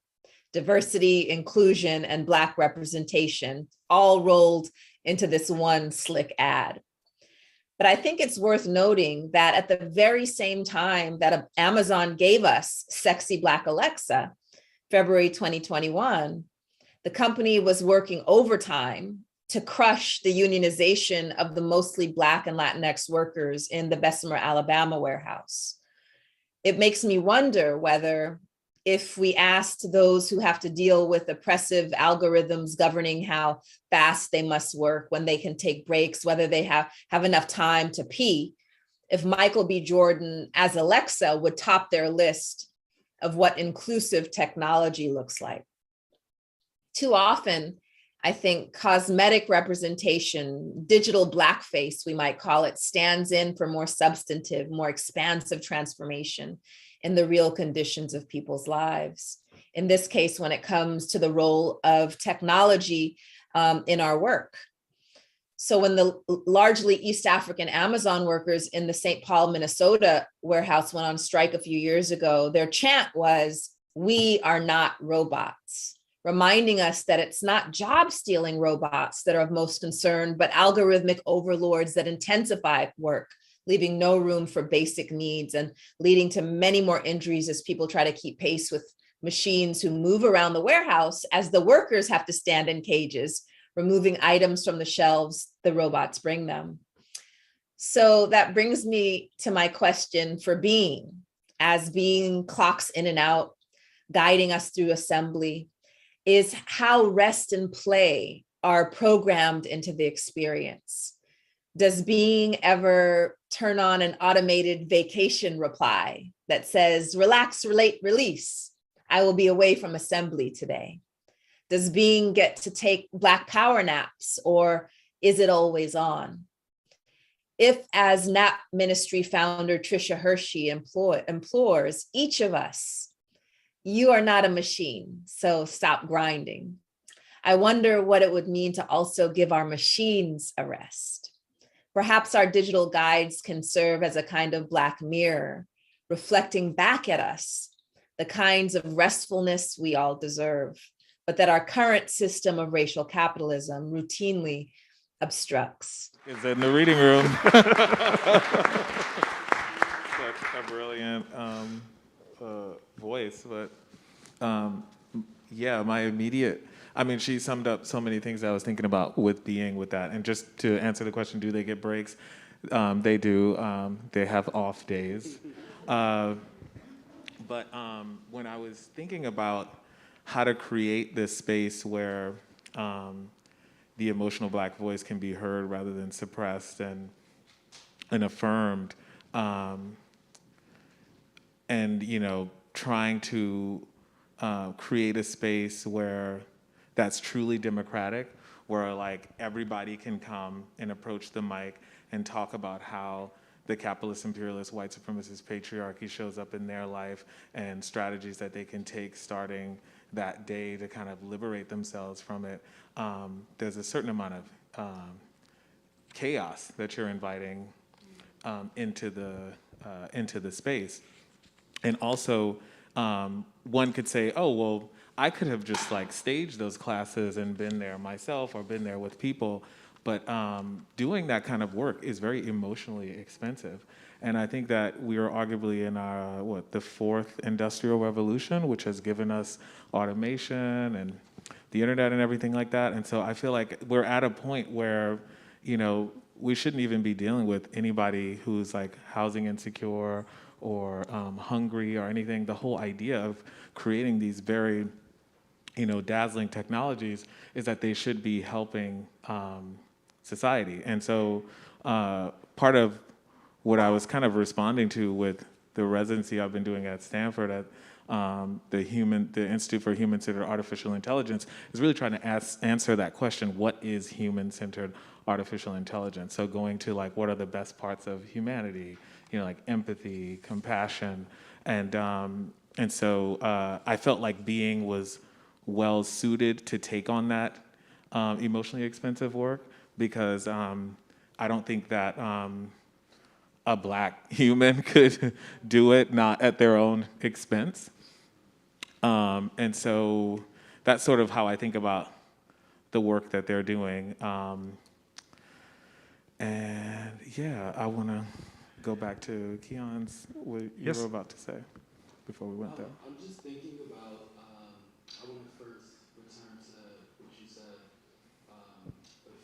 Diversity, inclusion, and Black representation all rolled into this one slick ad. But I think it's worth noting that at the very same time that Amazon gave us sexy Black Alexa, February 2021, the company was working overtime to crush the unionization of the mostly Black and Latinx workers in the Bessemer, Alabama warehouse. It makes me wonder whether, if we asked those who have to deal with oppressive algorithms governing how fast they must work, when they can take breaks, whether they have enough time to pee, if Michael B. Jordan as Alexa would top their list of what inclusive technology looks like. Too often, I think cosmetic representation, digital blackface, we might call it, stands in for more substantive, more expansive transformation in the real conditions of people's lives. In this case, when it comes to the role of technology in our work. So when the largely East African Amazon workers in the St. Paul, Minnesota warehouse went on strike a few years ago, their chant was, "We are not robots," reminding us that it's not job stealing robots that are of most concern, but algorithmic overlords that intensify work, leaving no room for basic needs and leading to many more injuries as people try to keep pace with machines who move around the warehouse as the workers have to stand in cages, removing items from the shelves the robots bring them. So that brings me to my question for Being, as Being clocks in and out, guiding us through Assembly, is how rest and play are programmed into the experience. Does Being ever turn on an automated vacation reply that says, "Relax, relate, release. I will be away from Assembly today"? Does Being get to take Black power naps, or is it always on? If, as Nap Ministry founder Tricia Hershey implores, each of us You are not a machine, so stop grinding. I wonder what it would mean to also give our machines a rest. Perhaps our digital guides can serve as a kind of black mirror, reflecting back at us the kinds of restfulness we all deserve, but that our current system of racial capitalism routinely obstructs. Is in the reading room. Such a brilliant voice, but yeah, my immediate, I mean, she summed up so many things I was thinking about with being with that. And just to answer the question, do they get breaks? They do. They have off days. But when I was thinking about how to create this space where the emotional Black voice can be heard rather than suppressed and affirmed, and trying to create a space where that's truly democratic, where like everybody can come and approach the mic and talk about how the capitalist, imperialist, white supremacist patriarchy shows up in their life and strategies that they can take starting that day to kind of liberate themselves from it. There's a certain amount of chaos that you're inviting into the space. And also, one could say, oh, well, I could have just like staged those classes and been there myself or been there with people. But doing that kind of work is very emotionally expensive. And I think that we are arguably in our, the fourth industrial revolution, which has given us automation and the internet and everything like that. And so I feel like we're at a point where, we shouldn't even be dealing with anybody who's like housing insecure or hungry or anything. The whole idea of creating these very, dazzling technologies is that they should be helping society. And so part of what I was kind of responding to with the residency I've been doing at Stanford at the Institute for Human-Centered Artificial Intelligence is really trying to answer that question: what is human-centered artificial intelligence? So going to like, what are the best parts of humanity? Like empathy, compassion, and so I felt like being was well suited to take on that emotionally expensive work, because I don't think that a Black human could do it not at their own expense. And so that's sort of how I think about the work that they're doing. And yeah, I want to go back to Kiyan's, what you were about to say before we went there. I'm just thinking about, I want to first return to what you said a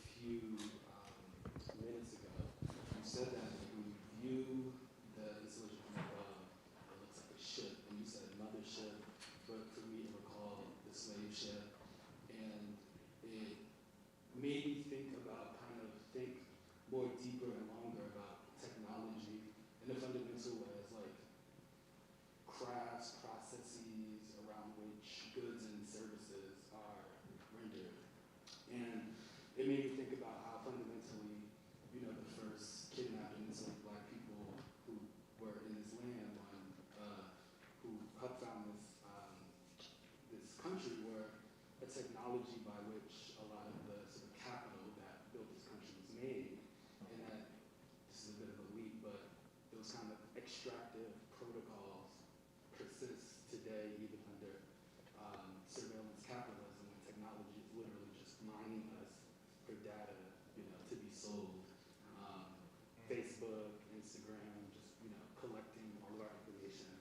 few minutes ago. You said that when you view the installation from above, it looks like a ship, and you said mothership, but for me to recall the slave ship, and it made me think more deeper and longer about technology in a fundamental way as like crafts, processes around which goods and services are rendered. And it made me think about how fundamentally, the first kidnapped and enslaved Black people who were in this land who helped found this country were a technology by which a lot of the sort of capital that built this country was made. And that, this is a bit of a leap, but those kind of extractive protocols persist today, even under surveillance capitalism, when technology is literally just mining us for data, to be sold. Facebook, Instagram, just collecting all of our information,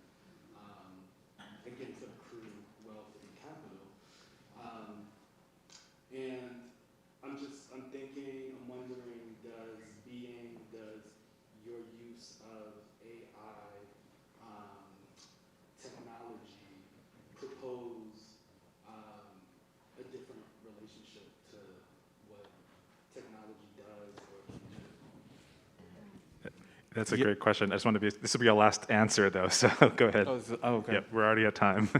again to accrue wealth and capital. And I'm thinking, I'm wondering, does your use of AI technology propose a different relationship to what technology does or can do? That's a great question. I just want to this will be our last answer though, so go ahead. Okay. Yeah, we're already at time.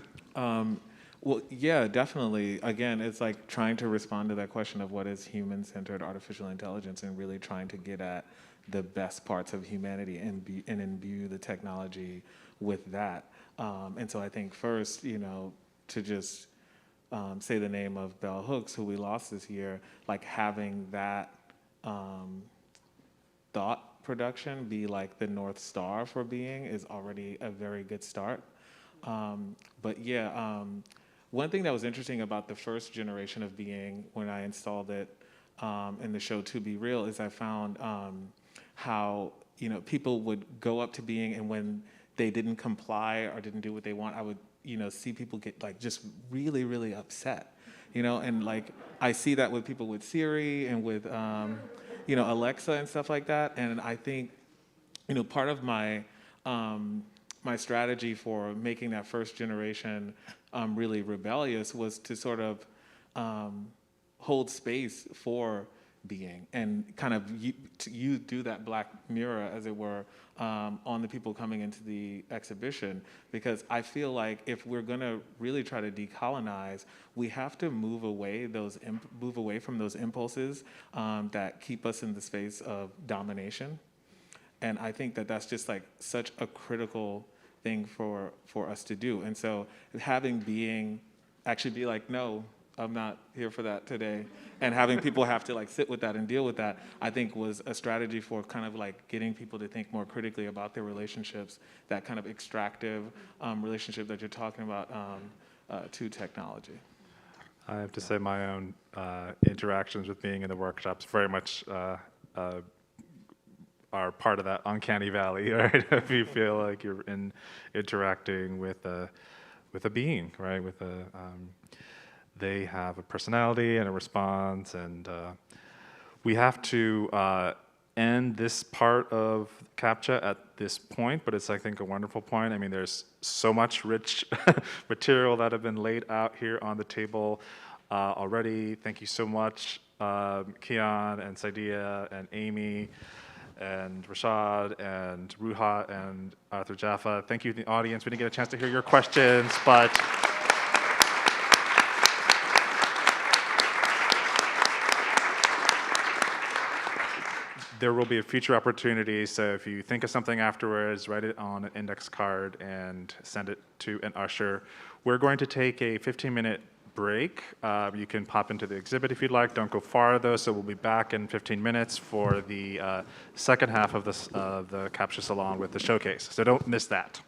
Well, yeah, definitely. Again, it's like trying to respond to that question of what is human-centered artificial intelligence and really trying to get at the best parts of humanity and imbue the technology with that. And so I think first, to just say the name of Bell Hooks, who we lost this year, like having that thought production be like the North Star for being is already a very good start. But yeah, one thing that was interesting about the first generation of Being when I installed it in the show To Be Real is I found how people would go up to Being, and when they didn't comply or didn't do what they want, I would see people get like just really, really upset. And like I see that with people with Siri and with Alexa and stuff like that. And I think part of my my strategy for making that first generation really rebellious was to sort of hold space for Being and kind of you do that black mirror, as it were, on the people coming into the exhibition, because I feel like if we're going to really try to decolonize, we have to move away from those impulses that keep us in the space of domination. And I think that that's just like such a critical thing for us to do. And so having Being actually be like, no, I'm not here for that today, and having people have to like sit with that and deal with that, I think was a strategy for kind of like getting people to think more critically about their relationships, that kind of extractive relationship that you're talking about to technology. I have to say my own interactions with Being in the workshops very much are part of that uncanny valley, right? If you feel like you're interacting with a being, right? They have a personality and a response, and we have to end this part of Captcha at this point, but it's, I think, a wonderful point. I mean, there's so much rich material that have been laid out here on the table already. Thank you so much, Kiyan and Saidiya and Aimee and Rashaad and Ruha and Arthur Jafa. Thank you to the audience. We didn't get a chance to hear your questions, but there will be a future opportunity, so if you think of something afterwards, write it on an index card and send it to an usher. We're going to take a 15-minute break. You can pop into the exhibit if you'd like. Don't go far, though, so we'll be back in 15 minutes for the second half of the Captcha Salon with the showcase, so don't miss that.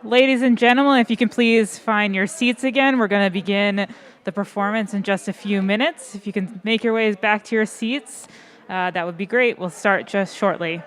Ladies and gentlemen, if you can please find your seats again. We're going to begin the performance in just a few minutes. If you can make your ways back to your seats, that would be great. We'll start just shortly.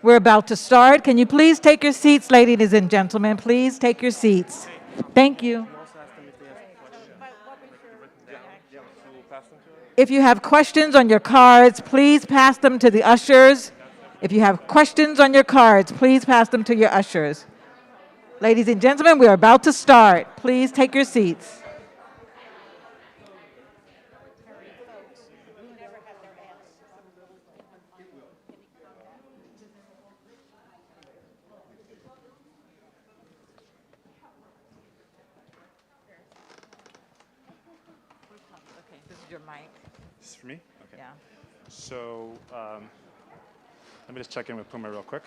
We're about to start. Can you please take your seats, ladies and gentlemen? Please take your seats. Thank you. If you have questions on your cards, please pass them to the ushers. If you have questions on your cards, please pass them to your ushers. Ladies and gentlemen, we're about to start. Please take your seats. Okay, this is your mic. This is for me? Okay. Yeah. So let me just check in with Puma real quick.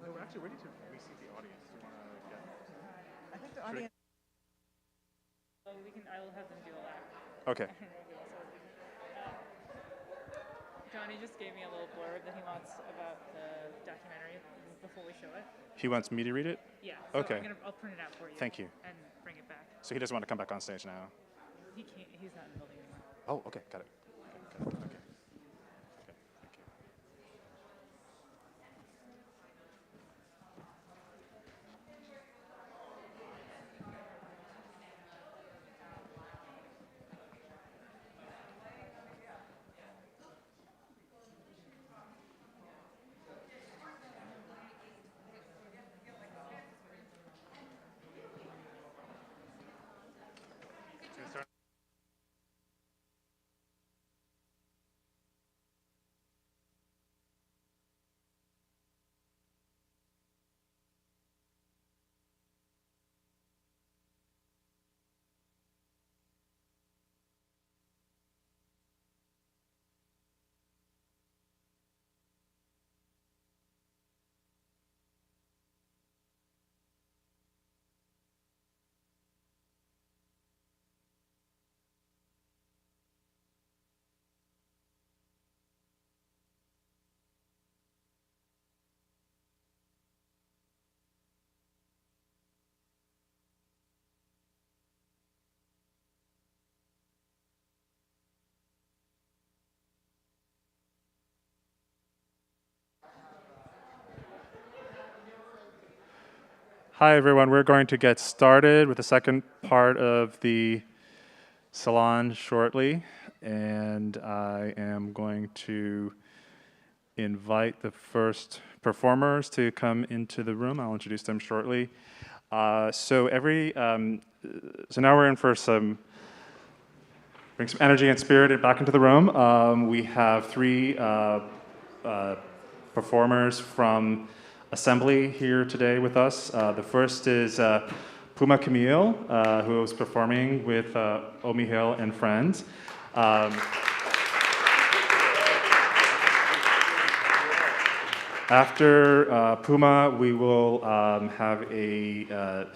We're actually ready to reseat the audience. Do you want to get? I think the audience. I will have them do a lap. Okay. Johnny just gave me a little blurb that he wants about the documentary before we show it. He wants me to read it? Yeah. So Okay. I'll print it out for you. Thank you. And bring it back. So he doesn't want to come back on stage now? He can't. He's not in the building anymore. Oh, okay. Got it. Okay. Okay. Okay. Thank you. Hi, everyone. We're going to get started with the second part of the salon shortly, and I am going to invite the first performers to come into the room. I'll introduce them shortly. So now we're in for bring some energy and spirit back into the room. We have three performers from Assembly here today with us. The first is Puma Camille, who is performing with Omi Hill and friends. After Puma, we will have a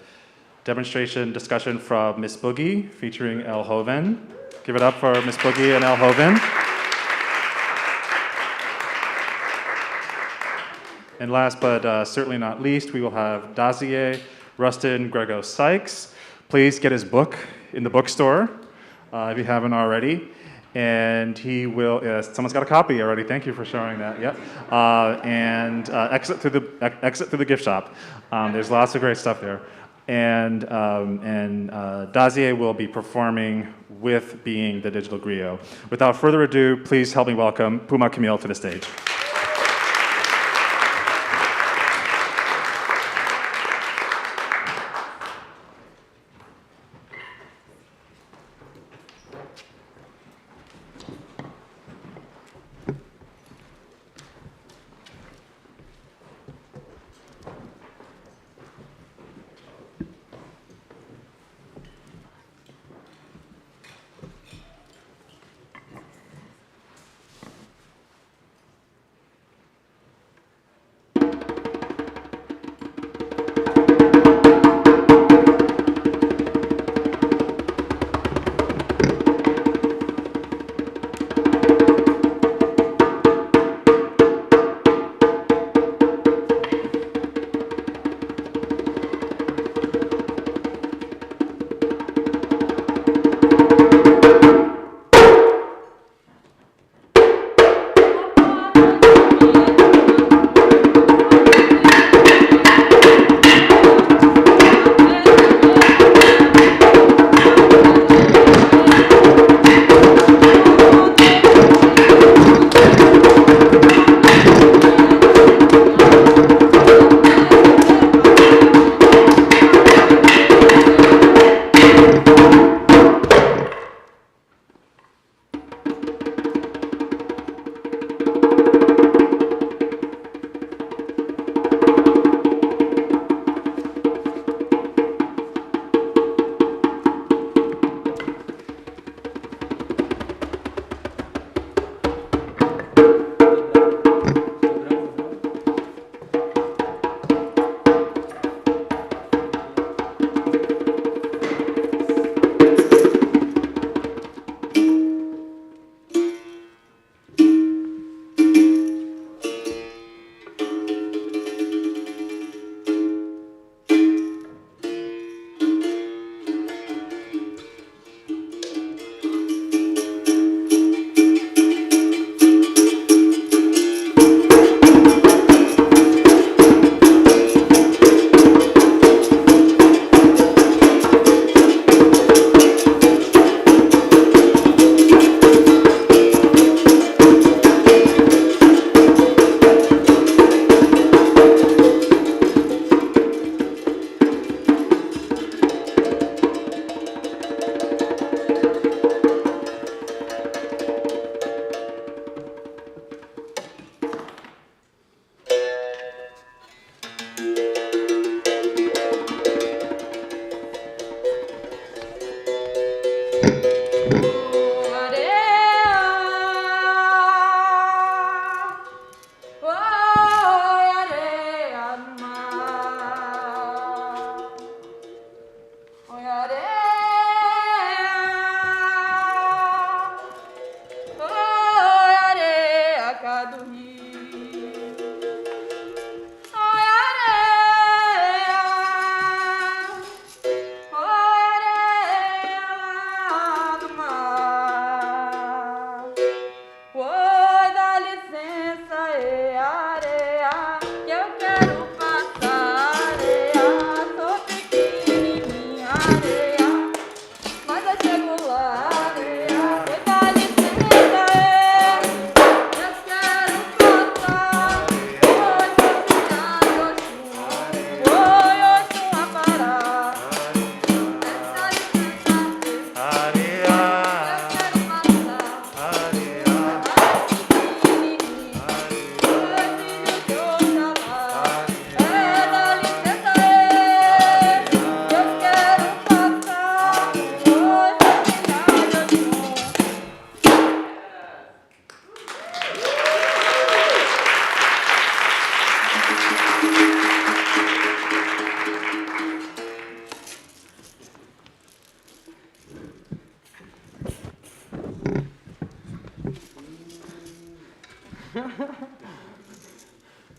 demonstration discussion from Miss Boogie featuring El Hoven. Give it up for Miss Boogie and El Hoven. And last but certainly not least, we will have Dazier Rustin Grego Sykes. Please get his book in the bookstore if you haven't already. And he will, someone's got a copy already. Thank you for showing that. Yep. And exit through the gift shop. There's lots of great stuff there. And Dazier will be performing with Being the Digital Griot. Without further ado, please help me welcome Puma Camille to the stage.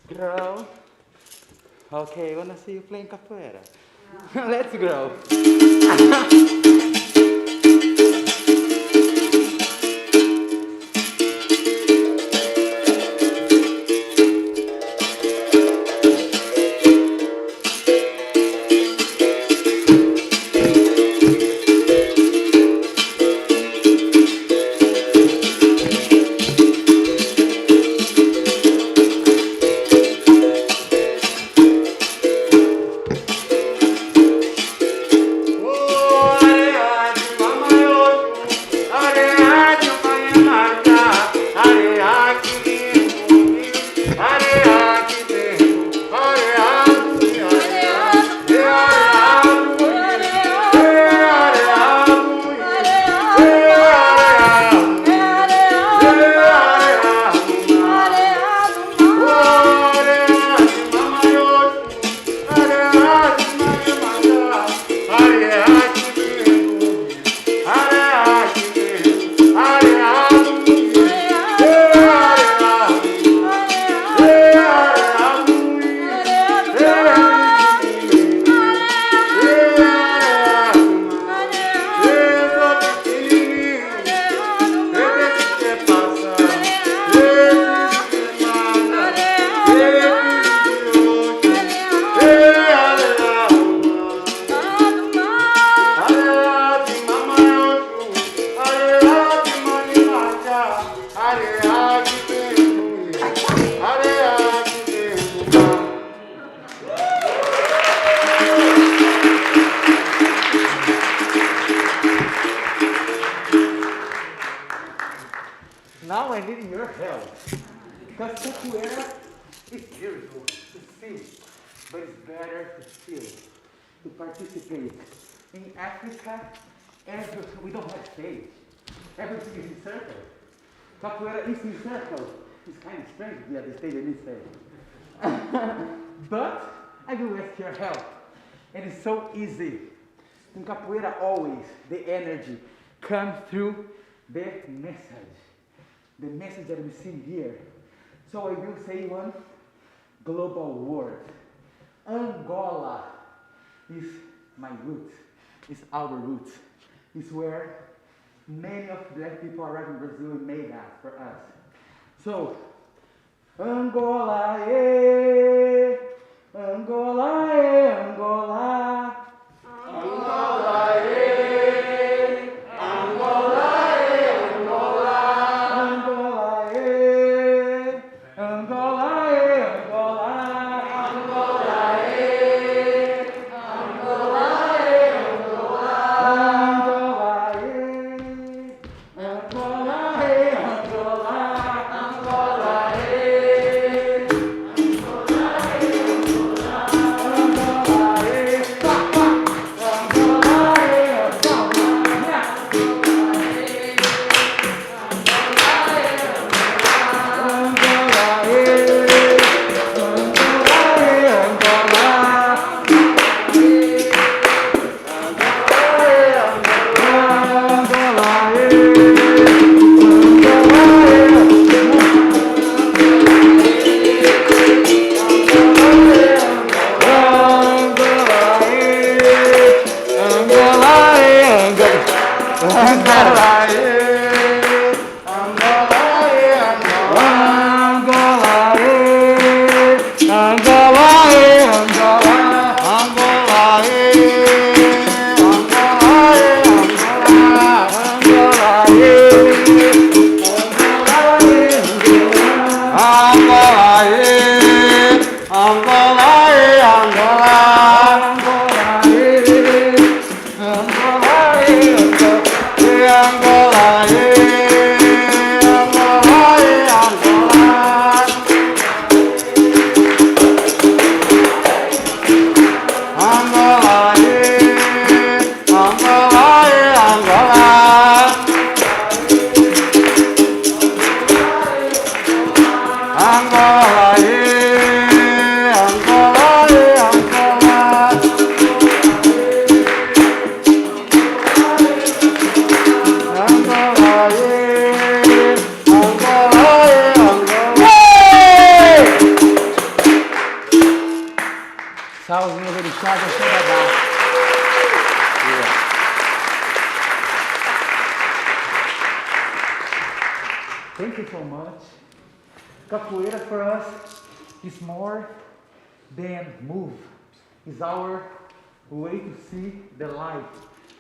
Grow. Okay, wanna see you playing capoeira? Let's grow. Now I need your help. Because capoeira is beautiful to see, but it's better to feel, to participate. In Africa, we don't have stage. Everything is in circle. Capoeira is in circle. It's kind of strange to be at the stage and this stage. But I will ask your help. And it's so easy. In capoeira, always the energy comes through the message. The message that we see here. So I will say one global word. Angola is my root. It's our root. It's where many of black people arrived in Brazil and made that for us. So, Angola, eh, Angola, eh, Angola. Angola, eh, Angola, eh, Angola. Angola, eh, Angola, eh, Angola. Angola, eh, Angola, eh, Angola. Angola, eh, Angola, eh, Angola. Angola, eh, Angola, thank you so much. Capoeira for us is more than move. It's our way to see the life.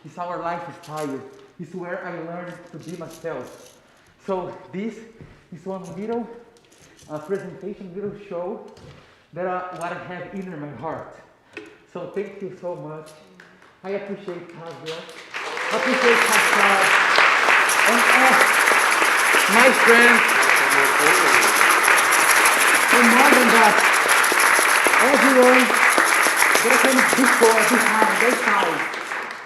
It's our lifestyle. It's where I learned to be myself. So this is one little presentation, little show that what I have in my heart. So thank you so much. I appreciate Tavia. I appreciate Rashaad. And my friends. And more than that, everyone that comes before, behind, their side,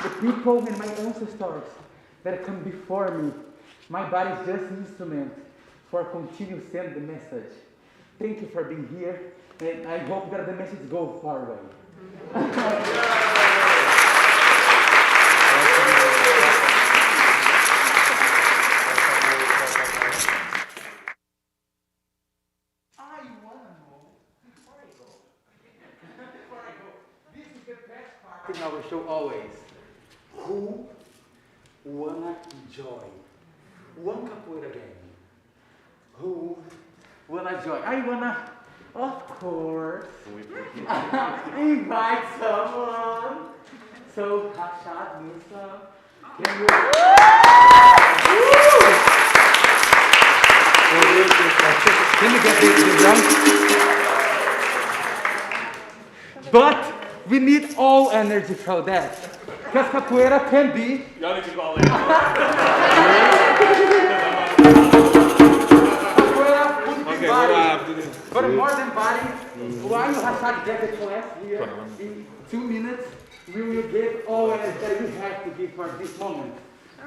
the people and my ancestors that come before me, my body is just an instrument for continue send the message. Thank you for being here, and I hope that the message goes far away. In our show always, who wanna join one capoeira game? Who wanna join? I wanna, of course, invite someone. So Rashaad Newsome, can you? Can you get the drum? But we need all energy for that. Because capoeira can be. Y'all need to go all in. Capoeira could be body. But more than body, while Rashaad get the class here in 2 minutes, we will give all energy that we have to give for this moment.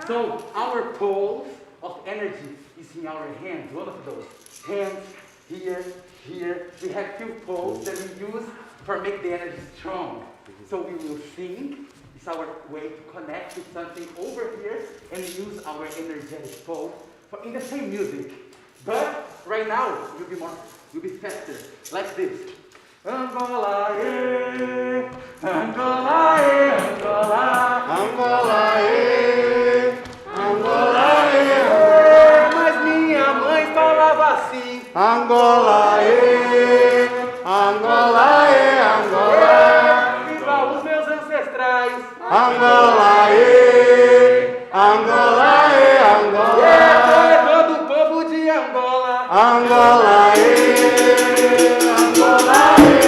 So our poles of energy is in our hands, one of those. Hands, here, here. We have few poles that we use for make the energy strong. So we will sing, it's our way to connect to something over here and use our energetic pole for in the same music. But right now, you'll be faster, like this. Angola, yeah, Angola, yeah, Angola, Angola, yeah, Angola, yeah. Mas minha mãe falava assim. Angola, yeah, Angola, yeah, Angola. Igual os meus ancestrais. Angola, yeah, Angola, yeah, Angola. É todo o povo de Angola. Angola, yeah, Angola, yeah,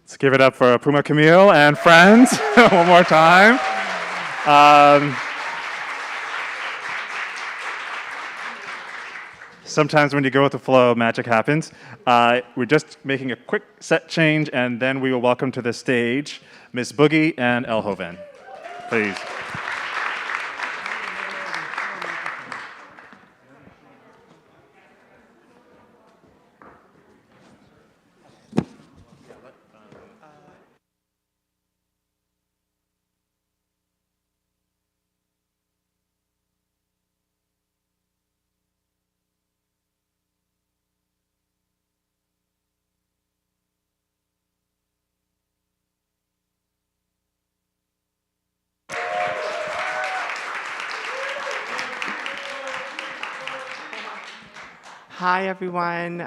Let's give it up for Puma Camille and friends one more time. sometimes when you go with the flow, magic happens. We're just making a quick set change, and then we will welcome to the stage Ms. Boogie and Elhoven. Please. Hi, everyone.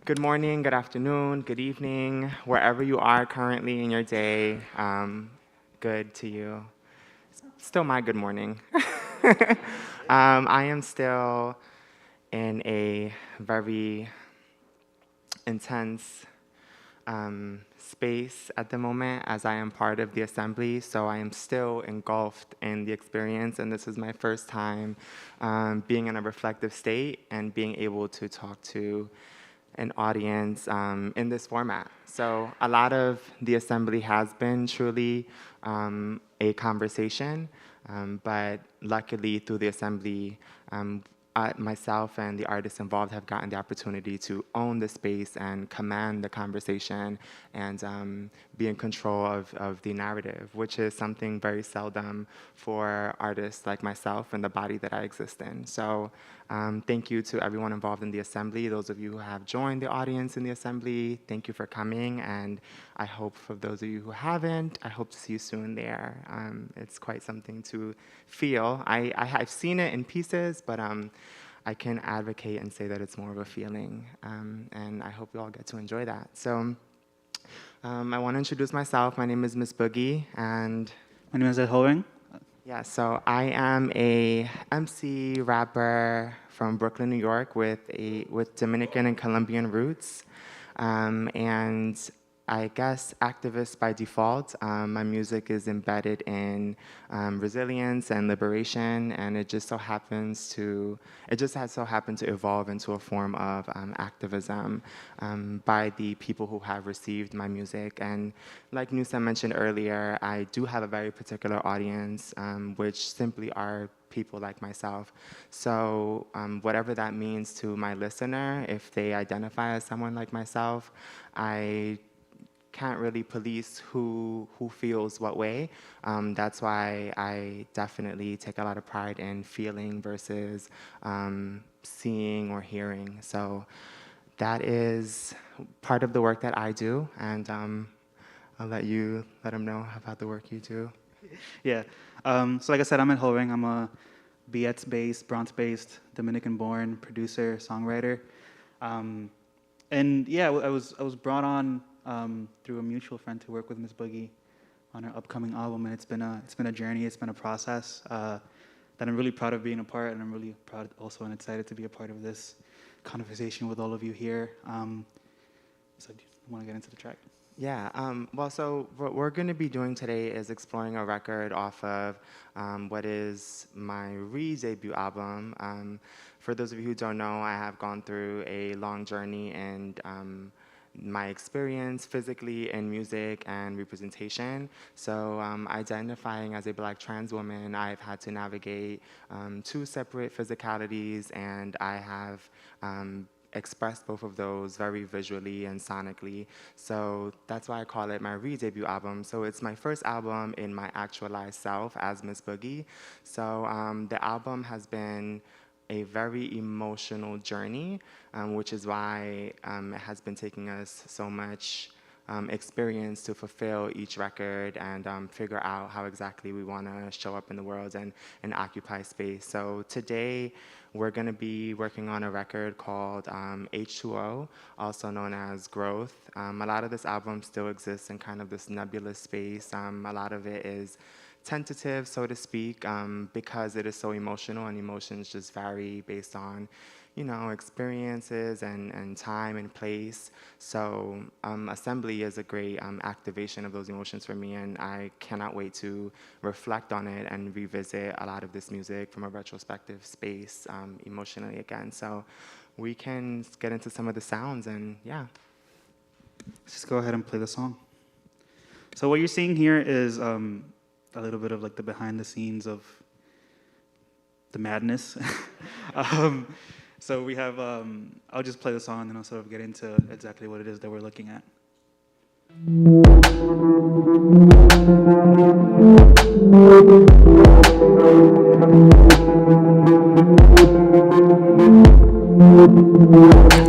Good morning, good afternoon, good evening, wherever you are currently in your day. Good to you. Still my good morning. I am still in a very intense space at the moment as I am part of the assembly, so I am still engulfed in the experience, and this is my first time being in a reflective state and being able to talk to an audience in this format. So a lot of the assembly has been truly a conversation, but luckily through the assembly, myself and the artists involved have gotten the opportunity to own the space and command the conversation and be in control of the narrative, which is something very seldom for artists like myself and the body that I exist in. So thank you to everyone involved in the assembly. Those of you who have joined the audience in the assembly, thank you for coming. And I hope for those of you who haven't, I hope to see you soon there. It's quite something to feel. I've seen it in pieces, but I can advocate and say that it's more of a feeling. And I hope you all get to enjoy that. So I want to introduce myself. My name is Miss Boogie, and my name is Elhoven. Yeah, so I am a MC rapper from Brooklyn, New York, with Dominican and Colombian roots, and I guess activist by default. My music is embedded in resilience and liberation, and it just has so happened to evolve into a form of activism by the people who have received my music. And like Newsome mentioned earlier, I do have a very particular audience, which simply are people like myself. So whatever that means to my listener, if they identify as someone like myself, I can't really police who feels what way. That's why I definitely take a lot of pride in feeling versus seeing or hearing. So that is part of the work that I do, and I'll let them know about the work you do. Yeah. So like I said, I'm Elhoven. I'm a BX-based, Bronx-based, Dominican-born producer, songwriter. And yeah, I was brought on through a mutual friend to work with Ms. Boogie on her upcoming album, and it's been a journey, it's been a process that I'm really proud of being a part, and I'm really proud also and excited to be a part of this conversation with all of you here. So do you want to get into the track? Yeah, well, so what we're going to be doing today is exploring a record off of what is my re-debut album. For those of you who don't know, I have gone through a long journey and my experience physically in music and representation. So identifying as a Black trans woman, I've had to navigate 2 separate physicalities, and I have expressed both of those very visually and sonically. So that's why I call it my re-debut album. So it's my first album in my actualized self as Miss Boogie. So the album has been a very emotional journey, which is why it has been taking us so much experience to fulfill each record and figure out how exactly we want to show up in the world and occupy space. So today, we're going to be working on a record called H2O, also known as Growth. A lot of this album still exists in kind of this nebulous space. A lot of it is tentative, so to speak, because it is so emotional, and emotions just vary based on experiences and time and place. So assembly is a great activation of those emotions for me, and I cannot wait to reflect on it and revisit a lot of this music from a retrospective space emotionally again. So we can get into some of the sounds, and yeah. Let's just go ahead and play the song. So what you're seeing here is a little bit of like the behind the scenes of the madness. So we have, I'll just play the song and then I'll sort of get into exactly what it is that we're looking at.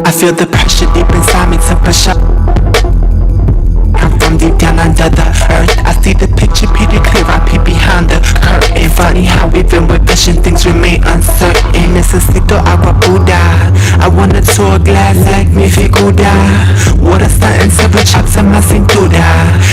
I feel the pressure deep inside me to push up. I'm from deep down under the earth. I see the picture pretty clear, I peek behind the curtain. Funny how even with vision things remain uncertain. Necesito agua pura, I want a tour glass like mi figura. Water starting to reach up to my cintura.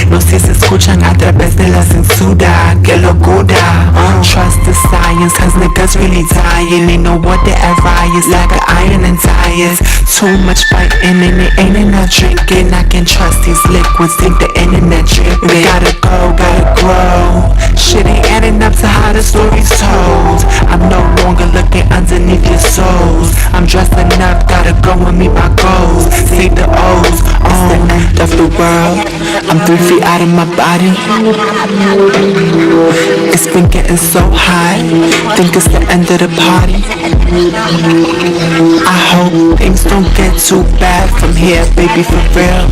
No si se escuchan a través de la censura. Que locura, trust the science, cause niggas really dying. Ain't no water at riots, like an iron and tires. Too much fighting and it ain't enough drinking. I can trust these liquids, think the internet dripping. We gotta go, gotta grow. Shit ain't adding up to how the story's told. I'm no longer looking underneath your souls. I'm dressing up, gotta go and meet my goals. Save the O's, it's the end of the world. I'm 3 feet out of my body. It's been getting so high, think it's the end of the party. I hope things don't get too bad from here, baby, for real.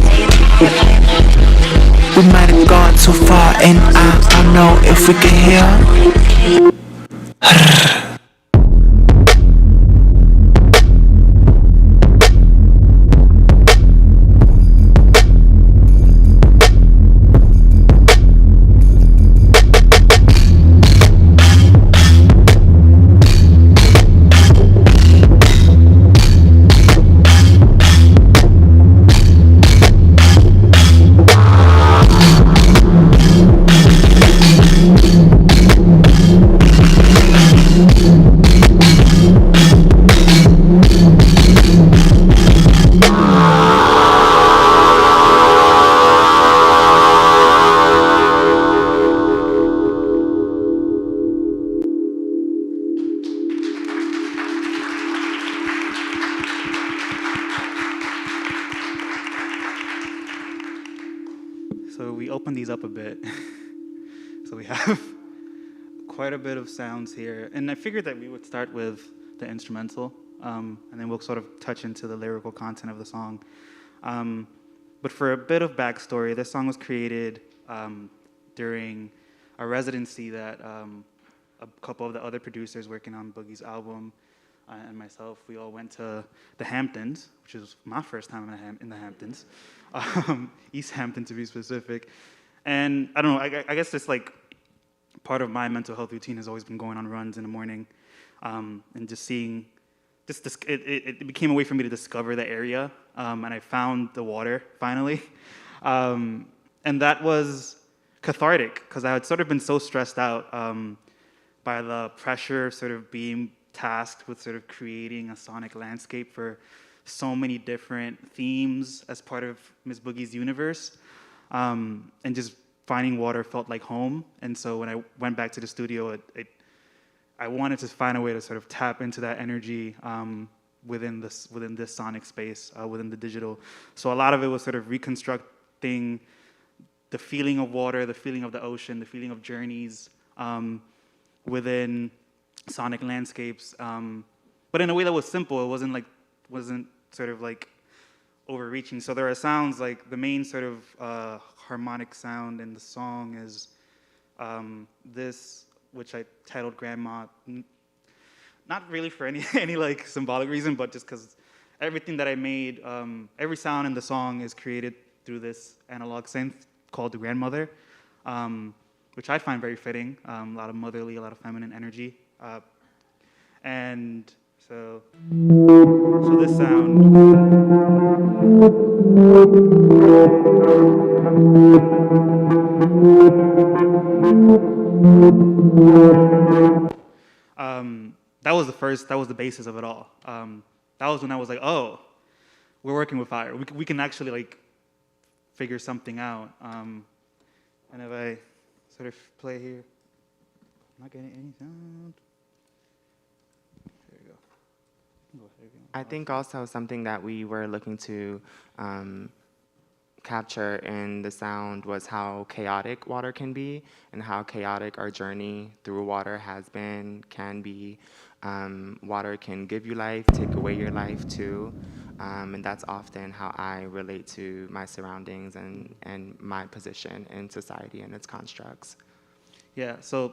We might have gone too far, and I don't know if we can heal. So we opened these up a bit. So we have quite a bit of sounds here. And I figured that we would start with the instrumental, and then we'll sort of touch into the lyrical content of the song. But for a bit of backstory, this song was created during a residency that a couple of the other producers working on Boogie's album and myself, we all went to the Hamptons, which is my first time in the Hamptons, East Hampton to be specific. And I don't know, I guess it's like part of my mental health routine has always been going on runs in the morning, and just seeing, it became a way for me to discover the area, and I found the water finally. And that was cathartic, because I had sort of been so stressed out by the pressure, sort of being tasked with sort of creating a sonic landscape for so many different themes as part of Ms. Boogie's universe. And just finding water felt like home. And so when I went back to the studio, I wanted to find a way to sort of tap into that energy within this sonic space, within the digital. So a lot of it was sort of reconstructing the feeling of water, the feeling of the ocean, the feeling of journeys within sonic landscapes, but in a way that was simple. It wasn't sort of like overreaching. So there are sounds like the main sort of harmonic sound in the song is this, which I titled Grandma, not really for any like symbolic reason, but just because everything that I made, every sound in the song is created through this analog synth called the Grandmother, which I find very fitting. A lot of motherly, a lot of feminine energy. And so this sound. That was the basis of it all. that was when I was like, oh, we're working with fire. We can actually like figure something out. And if I sort of play here, I'm not getting any sound. There you go. I think also something that we were looking to capture in the sound was how chaotic water can be and how chaotic our journey through water has been, can be. Water can give you life, take away your life too. And that's often how I relate to my surroundings and my position in society and its constructs. Yeah, so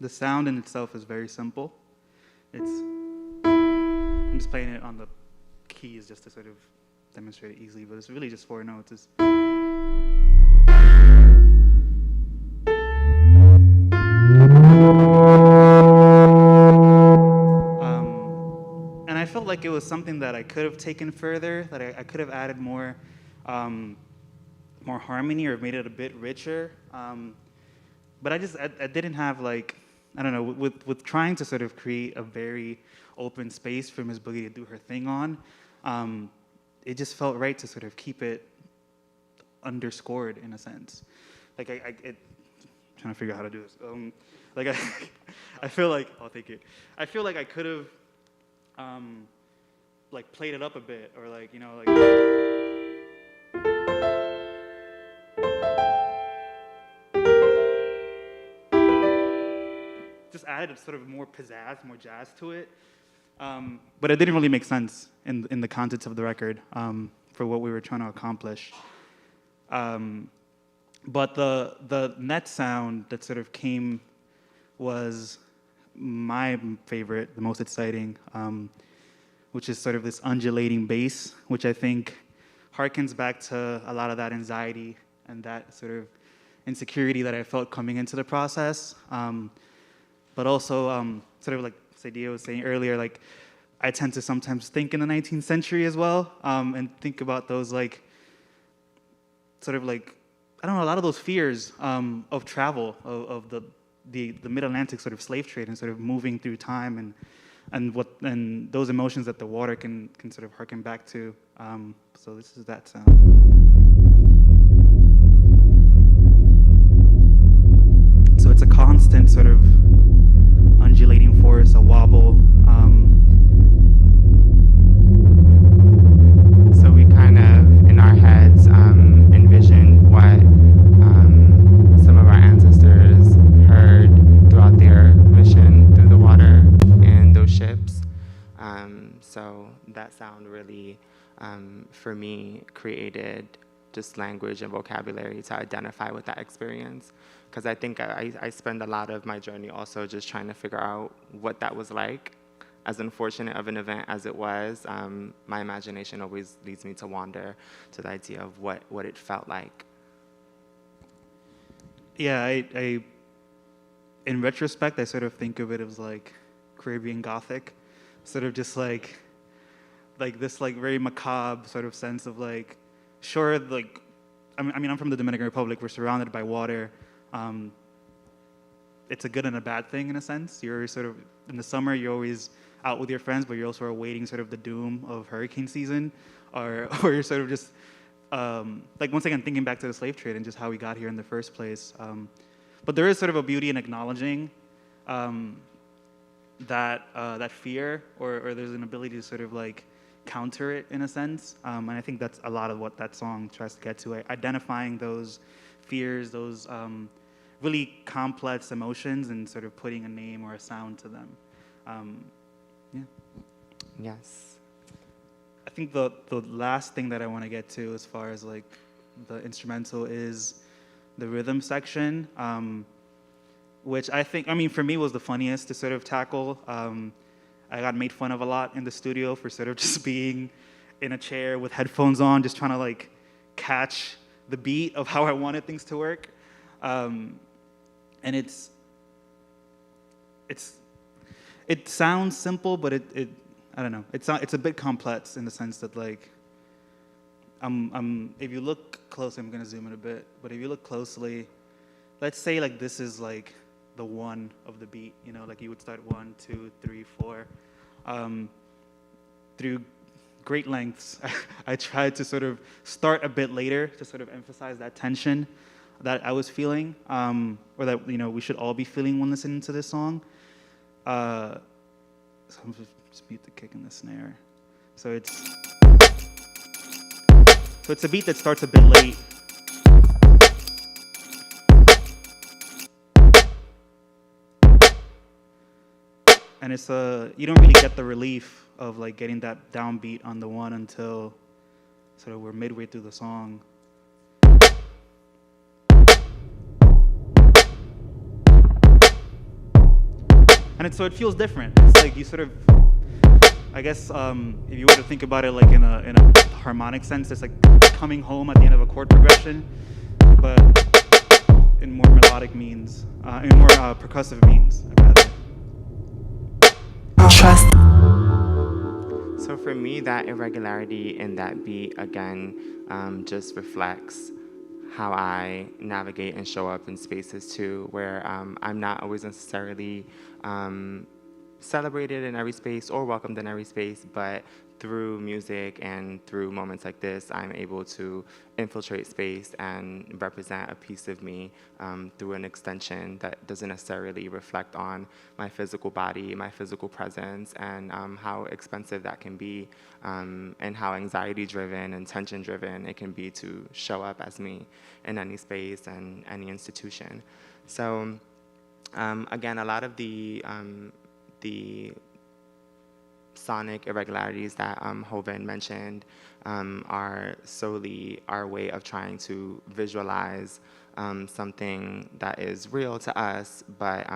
the sound in itself is very simple. I'm just playing it on the keys just to sort of demonstrate it easily, but it's really just 4 notes. And I felt like it was something that I could have taken further, that I could have added more harmony or made it a bit richer. But I didn't have like, I don't know, with trying to sort of create a very open space for Ms. Boogie to do her thing on, it just felt right to sort of keep it underscored in a sense. Like I'm trying to figure out how to do this. I feel like, I'll take it. I feel like I could have like played it up a bit, or like, you know, like. Just added sort of more pizzazz, more jazz to it. But it didn't really make sense in the context of the record for what we were trying to accomplish. But the net sound that sort of came was my favorite, the most exciting, which is sort of this undulating bass, which I think harkens back to a lot of that anxiety and that sort of insecurity that I felt coming into the process. But also, sort of like Saidiya was saying earlier, like I tend to sometimes think in the 19th century as well, and think about those like, sort of like, I don't know, a lot of those fears of travel, of the Mid-Atlantic sort of slave trade and sort of moving through time and those emotions that the water can sort of harken back to. So this is that sound. So it's a constant sort of undulating force, a wobble. So we kind of, in our heads, envisioned what some of our ancestors heard throughout their mission through the water in those ships. So that sound really, for me, created just language and vocabulary to identify with that experience. Because I think I spend a lot of my journey also just trying to figure out what that was like. As unfortunate of an event as it was, my imagination always leads me to wander to the idea of what it felt like. Yeah, I in retrospect, I sort of think of it as like Caribbean Gothic, sort of just like this like very macabre sort of sense of like, sure, like, I mean, I'm from the Dominican Republic, we're surrounded by water. It's a good and a bad thing in a sense. You're sort of, in the summer, you're always out with your friends, but you're also awaiting sort of the doom of hurricane season, or you're sort of just, like once again, thinking back to the slave trade and just how we got here in the first place. But there is sort of a beauty in acknowledging that fear, or there's an ability to sort of like counter it in a sense. And I think that's a lot of what that song tries to get to, identifying those fears, those really complex emotions, and sort of putting a name or a sound to them. Yeah. Yes. I think the last thing that I want to get to as far as like the instrumental is the rhythm section, which I think, I mean, for me was the funniest to sort of tackle. I got made fun of a lot in the studio for sort of just being in a chair with headphones on, just trying to like catch the beat of how I wanted things to work. And it sounds simple, but it I don't know. It's a bit complex in the sense that like, if you look closely, I'm gonna zoom in a bit, but if you look closely, let's say like this is like the one of the beat, you know, like you would start 1, 2, 3, 4. through great lengths, I tried to sort of start a bit later to sort of emphasize that tension that I was feeling, or that we should all be feeling when listening to this song. So I'm just mute the kick and the snare. So it's a beat that starts a bit late. And it's you don't really get the relief of like getting that downbeat on the one until sort of we're midway through the song. And so it feels different. It's like you sort of, I guess, if you were to think about it like in a harmonic sense, it's like coming home at the end of a chord progression, but in more melodic means, in more percussive means, rather. Trust. So for me, that irregularity in that beat, again, just reflects how I navigate and show up in spaces too, where I'm not always necessarily celebrated in every space or welcomed in every space, but through music and through moments like this, I'm able to infiltrate space and represent a piece of me through an extension that doesn't necessarily reflect on my physical body, my physical presence, and how expensive that can be, and how anxiety-driven and tension-driven it can be to show up as me in any space and any institution. So again, a lot of the sonic irregularities that Hovind mentioned are solely our way of trying to visualize something that is real to us, but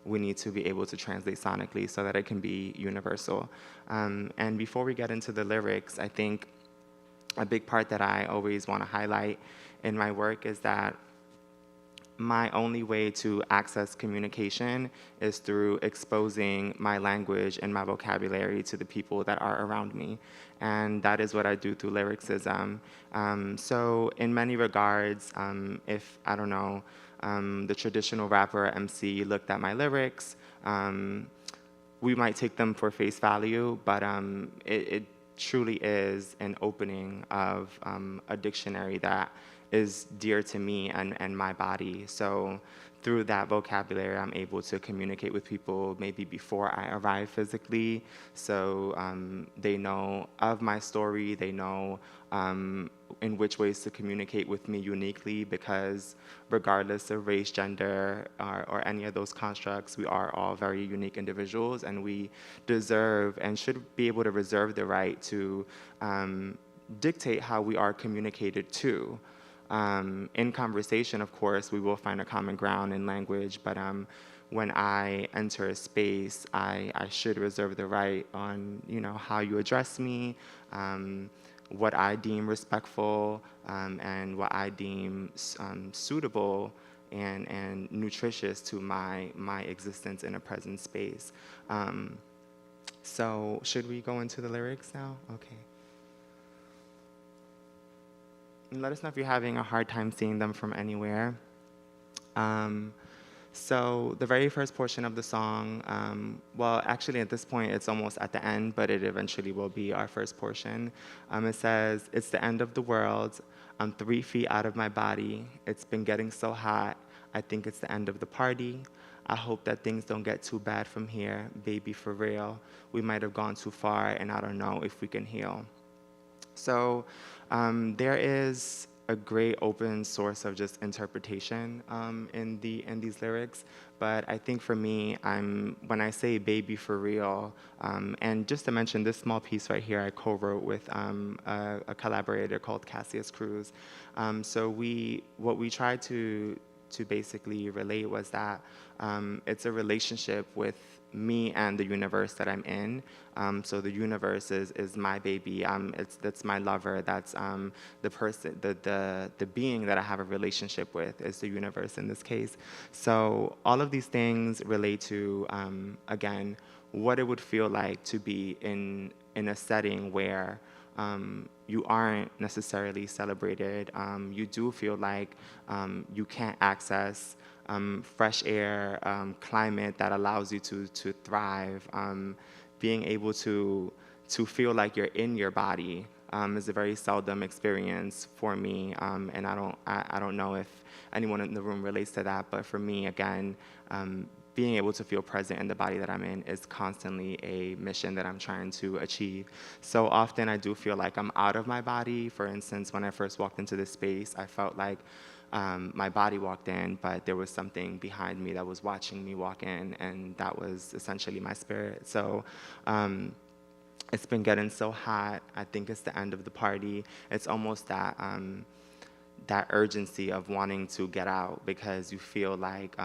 we need to be able to translate sonically so that it can be universal. And before we get into the lyrics, I think a big part that I always want to highlight in my work is that my only way to access communication is through exposing my language and my vocabulary to the people that are around me. And that is what I do through lyricism. So in many regards, if, I don't know, the traditional rapper or MC looked at my lyrics, we might take them for face value, but it truly is an opening of a dictionary that is dear to me and my body. So through that vocabulary, I'm able to communicate with people maybe before I arrive physically. So they know of my story, they know in which ways to communicate with me uniquely, because regardless of race, gender, or any of those constructs, we are all very unique individuals, and we deserve and should be able to reserve the right to dictate how we are communicated to. In conversation, of course, we will find a common ground in language, but when I enter a space, I should reserve the right on, how you address me, what I deem respectful, and what I deem suitable and nutritious to my existence in a present space. So should we go into the lyrics now? Okay. And let us know if you're having a hard time seeing them from anywhere. So the very first portion of the song, well, actually at this point it's almost at the end, but it eventually will be our first portion. It says, "It's the end of the world. I'm 3 feet out of my body. It's been getting so hot. I think it's the end of the party. I hope that things don't get too bad from here. Baby, for real. We might have gone too far, and I don't know if we can heal." So there is a great open source of just interpretation in these lyrics, but I think for me, when I say "baby for real," and just to mention this small piece right here, I co-wrote with a collaborator called Cassius Cruz. So what we tried to basically relate was that it's a relationship with me and the universe that I'm in. So the universe is my baby. That's my lover. That's the person, the being that I have a relationship with is the universe in this case. So all of these things relate to, again, what it would feel like to be in a setting where you aren't necessarily celebrated. You do feel like you can't access fresh air, climate that allows you to thrive, being able to to feel like you're in your body is a very seldom experience for me, and I don't know if anyone in the room relates to that, but for me, again, being able to feel present in the body that I'm in is constantly a mission that I'm trying to achieve. So often I do feel like I'm out of my body. For instance, when I first walked into this space, I felt like my body walked in, but there was something behind me that was watching me walk in, and that was essentially my spirit. So it's been getting so hot. I think it's the end of the party. It's almost that that urgency of wanting to get out, because you feel like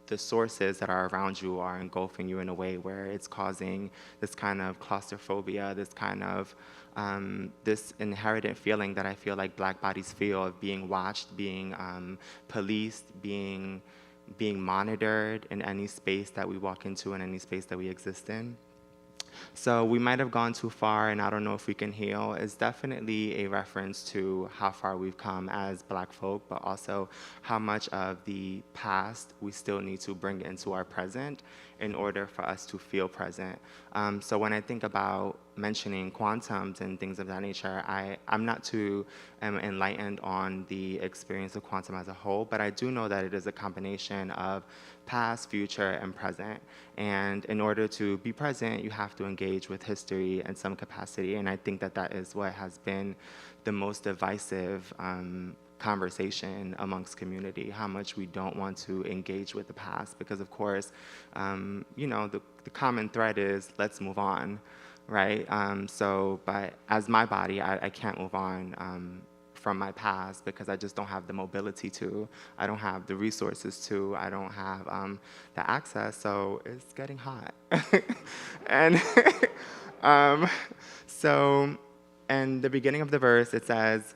the sources that are around you are engulfing you in a way where it's causing this kind of claustrophobia, this kind of this inherent feeling that I feel like Black bodies feel of being watched, being policed, being monitored in any space that we walk into, in any space that we exist in. So we might have gone too far, and I don't know if we can heal. It's definitely a reference to how far we've come as Black folk, but also how much of the past we still need to bring into our present in order for us to feel present. So when I think about mentioning quantums and things of that nature, I'm not too enlightened on the experience of quantum as a whole, but I do know that it is a combination of past, future, and present. And in order to be present, you have to engage with history in some capacity. And I think that that is what has been the most divisive conversation amongst community, how much we don't want to engage with the past. Because of course, you know, the common thread is let's move on, right? But as my body, I can't move on from my past because I just don't have the mobility to, I don't have the resources to, I don't have the access, so it's getting hot. And so in the beginning of the verse, it says,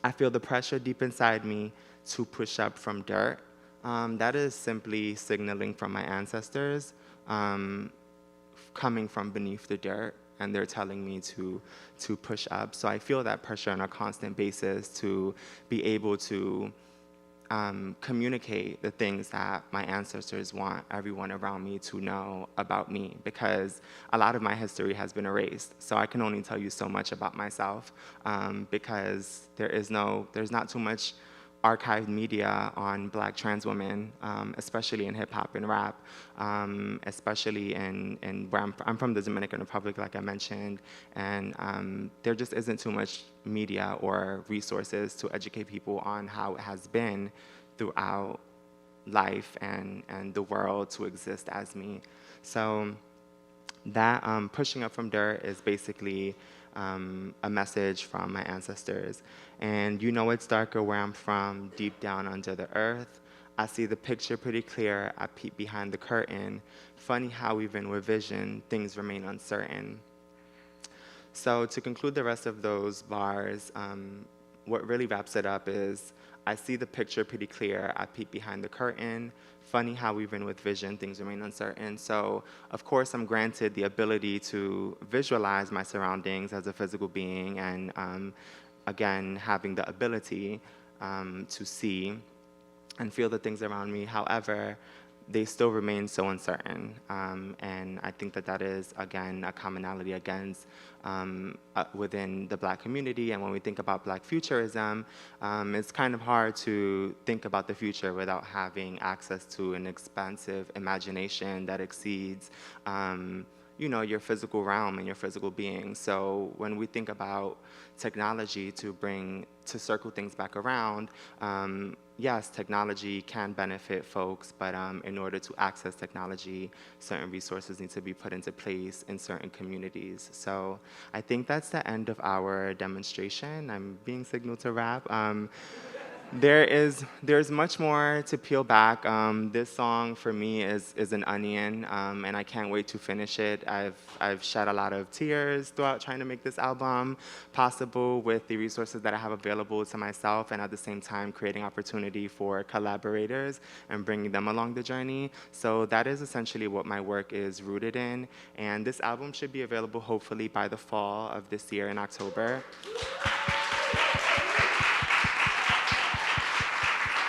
I feel the pressure deep inside me to push up from dirt. That is simply signaling from my ancestors coming from beneath the dirt, and they're telling me to push up. So I feel that pressure on a constant basis to be able to communicate the things that my ancestors want everyone around me to know about me, because a lot of my history has been erased. So I can only tell you so much about myself because there's not too much archived media on Black trans women, especially in hip hop and rap, especially in where I'm from, the Dominican Republic, like I mentioned, and there just isn't too much media or resources to educate people on how it has been throughout life and the world to exist as me. So that pushing up from dirt is basically a message from my ancestors. And you know it's darker where I'm from, deep down under the earth. I see the picture pretty clear, I peek behind the curtain. Funny how even with vision, things remain uncertain. So to conclude the rest of those bars, what really wraps it up is, I see the picture pretty clear, I peek behind the curtain. Funny how even with vision, things remain uncertain. So, of course, I'm granted the ability to visualize my surroundings as a physical being, and again, having the ability to see and feel the things around me. However, they still remain so uncertain. And I think that that is, again, a commonality against within the Black community. And when we think about Black futurism, it's kind of hard to think about the future without having access to an expansive imagination that exceeds you know, your physical realm and your physical being. So when we think about technology to circle things back around, yes, technology can benefit folks, but in order to access technology, certain resources need to be put into place in certain communities. So I think that's the end of our demonstration. I'm being signaled to wrap. There's much more to peel back. This song for me is an onion, and I can't wait to finish it. I've shed a lot of tears throughout trying to make this album possible with the resources that I have available to myself, and at the same time creating opportunity for collaborators and bringing them along the journey. So that is essentially what my work is rooted in, and this album should be available hopefully by the fall of this year in October.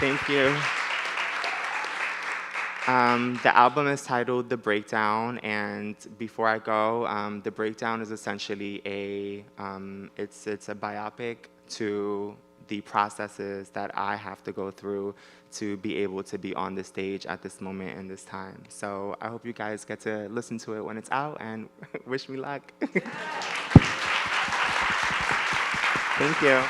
Thank you. The album is titled The Breakdown, and before I go, The Breakdown is essentially it's a biopic to the processes that I have to go through to be able to be on the stage at this moment and this time. So I hope you guys get to listen to it when it's out, and wish me luck. Thank you.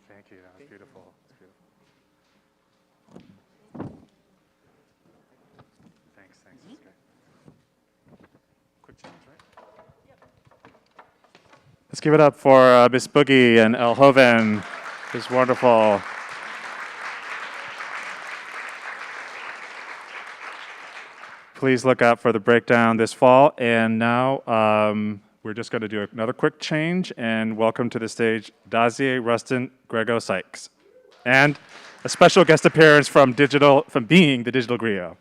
Thank you. That was beautiful. It's beautiful. Thanks. That's great. Quick change, right? Let's give it up for Miss Boogie and El Joven. It's wonderful. Please look out for The Breakdown this fall. And now we're just going to do another quick change and welcome to the stage Dazier Rustin Grego Sykes. And a special guest appearance from Being the Digital Griot.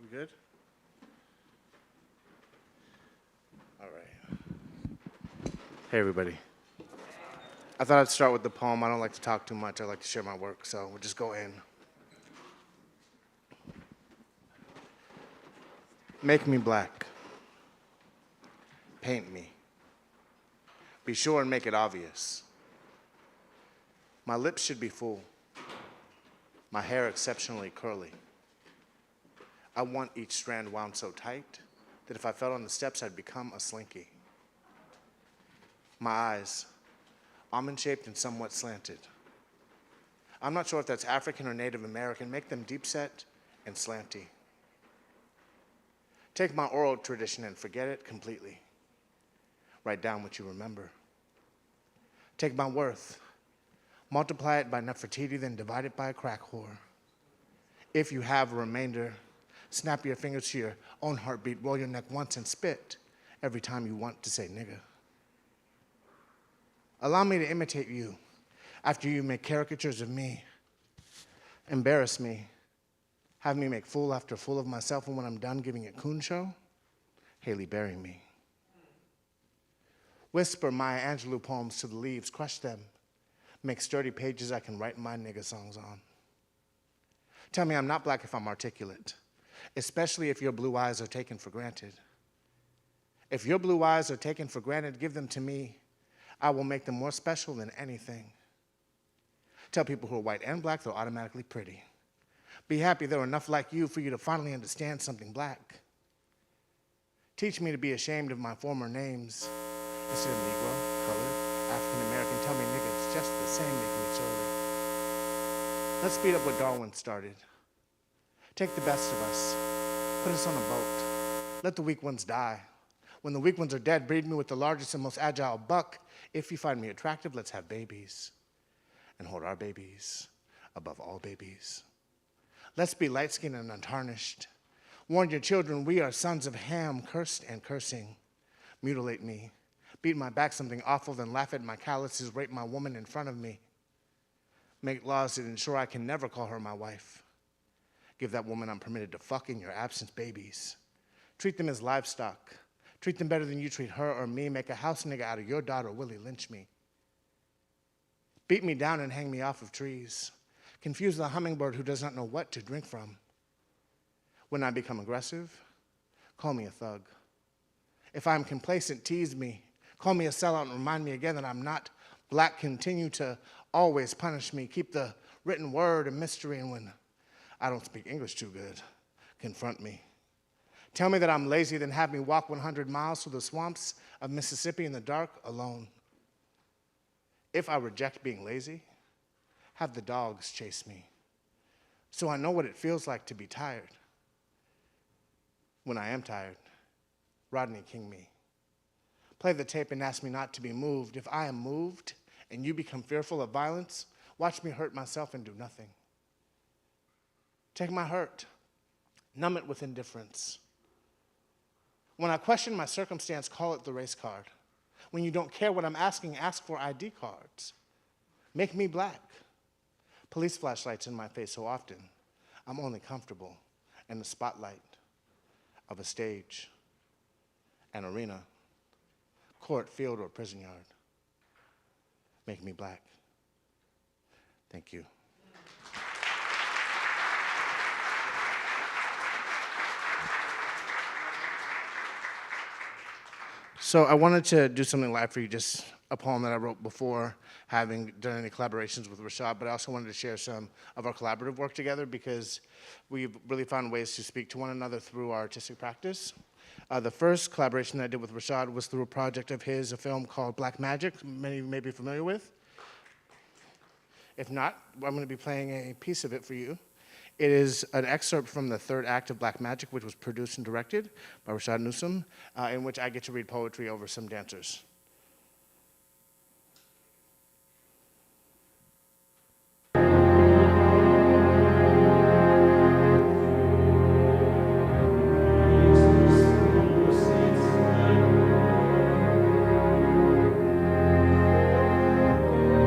Good? All right. Hey, everybody. I thought I'd start with the poem. I don't like to talk too much. I like to share my work, so we'll just go in. Make me black. Paint me. Be sure and make it obvious. My lips should be full. My hair exceptionally curly. I want each strand wound so tight that if I fell on the steps, I'd become a slinky. My eyes, almond-shaped and somewhat slanted. I'm not sure if that's African or Native American. Make them deep-set and slanty. Take my oral tradition and forget it completely. Write down what you remember. Take my worth, multiply it by Nefertiti, then divide it by a crack whore. If you have a remainder, snap your fingers to your own heartbeat, roll your neck once and spit every time you want to say nigga. Allow me to imitate you after you make caricatures of me. Embarrass me. Have me make fool after fool of myself, and when I'm done giving it coon show, Haley bury me. Whisper Maya Angelou poems to the leaves, crush them. Make sturdy pages I can write my nigga songs on. Tell me I'm not black if I'm articulate, especially if your blue eyes are taken for granted. If your blue eyes are taken for granted, give them to me. I will make them more special than anything. Tell people who are white and black they're automatically pretty. Be happy there are enough like you for you to finally understand something black. Teach me to be ashamed of my former names. Instead of Negro, colored, African American, tell me nigga, it's just the same, make me sorry. Let's speed up what Darwin started. Take the best of us, put us on a boat. Let the weak ones die. When the weak ones are dead, breed me with the largest and most agile buck. If you find me attractive, let's have babies and hold our babies above all babies. Let's be light-skinned and untarnished. Warn your children we are sons of Ham, cursed and cursing. Mutilate me, beat my back something awful, then laugh at my calluses, rape my woman in front of me. Make laws that ensure I can never call her my wife. Give that woman I'm permitted to fuck in your absence babies. Treat them as livestock. Treat them better than you treat her or me. Make a house nigga out of your daughter, Willie lynch me. Beat me down and hang me off of trees. Confuse the hummingbird who does not know what to drink from. When I become aggressive, call me a thug. If I'm complacent, tease me. Call me a sellout and remind me again that I'm not black. Continue to always punish me. Keep the written word a mystery, and when I don't speak English too good, confront me. Tell me that I'm lazy, then have me walk 100 miles through the swamps of Mississippi in the dark alone. If I reject being lazy, have the dogs chase me, so I know what it feels like to be tired. When I am tired, Rodney King me. Play the tape and ask me not to be moved. If I am moved and you become fearful of violence, watch me hurt myself and do nothing. Take my hurt, numb it with indifference. When I question my circumstance, call it the race card. When you don't care what I'm asking, ask for ID cards. Make me black. Police flashlights in my face so often, I'm only comfortable in the spotlight of a stage, an arena, court, field, or prison yard. Make me black. Thank you. So I wanted to do something live for you, just a poem that I wrote before having done any collaborations with Rashaad, but I also wanted to share some of our collaborative work together because we've really found ways to speak to one another through our artistic practice. The first collaboration that I did with Rashaad was through a project of his, a film called Black Magic, many of you may be familiar with. If not, I'm going to be playing a piece of it for you. It is an excerpt from the third act of Black Magic, which was produced and directed by Rashaad Newsome, in which I get to read poetry over some dancers.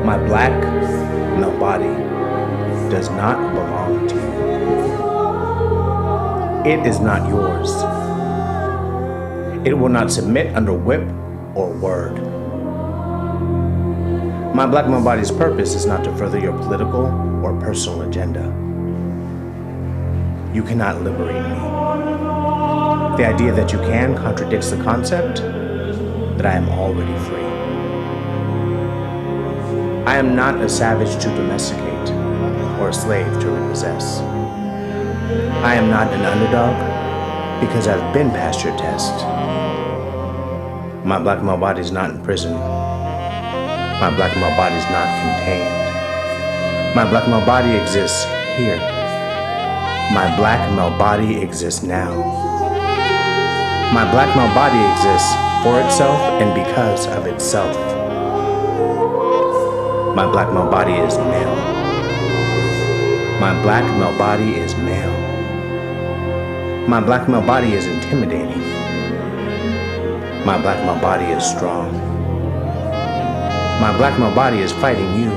My black male body does not belong to you. It is not yours. It will not submit under whip or word. My black male body's purpose is not to further your political or personal agenda. You cannot liberate me. The idea that you can contradicts the concept that I am already free. I am not a savage to domesticate or a slave to repossess. I am not an underdog because I've been past your test. My black male body is not in prison. My black male body is not contained. My black male body exists here. My black male body exists now. My black male body exists for itself and because of itself. My black male body is male. My black male body is male. My black male body is intimidating. My black male body is strong. My black male body is fighting you.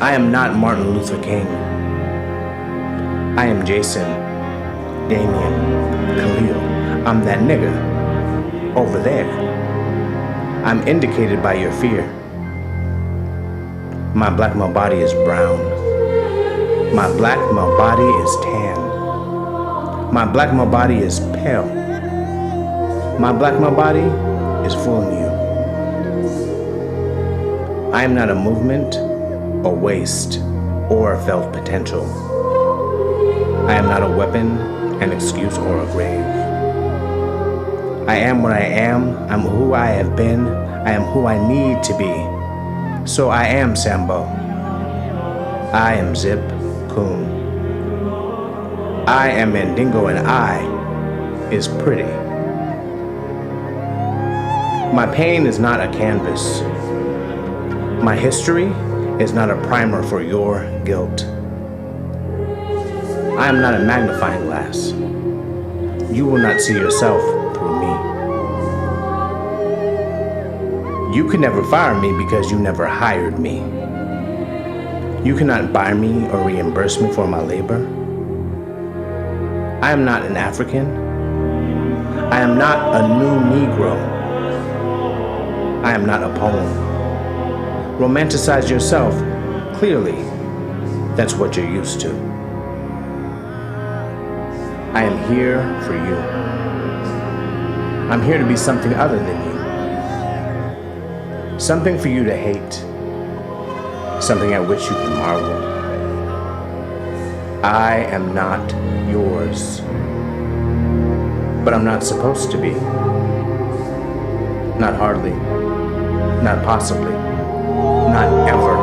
I am not Martin Luther King. I am Jason, Damien, Khalil. I'm that nigga over there. I'm indicated by your fear. My black male body is brown. My black male body is tan. My black male body is pale. My black male body is fooling you. I am not a movement, a waste, or a felt potential. I am not a weapon, an excuse, or a grave. I am what I am. I'm who I have been. I am who I need to be. So I am Sambo. I am Zip Coon. I am Mandingo and I is pretty. My pain is not a canvas. My history is not a primer for your guilt. I am not a magnifying glass. You will not see yourself through me. You can never fire me because you never hired me. You cannot buy me or reimburse me for my labor. I am not an African. I am not a new Negro. I am not a poem. Romanticize yourself. Clearly, that's what you're used to. I am here for you. I'm here to be something other than you. Something for you to hate. Something at which you can marvel. I am not yours. but I'm not supposed to be. Not hardly, not possibly, not ever,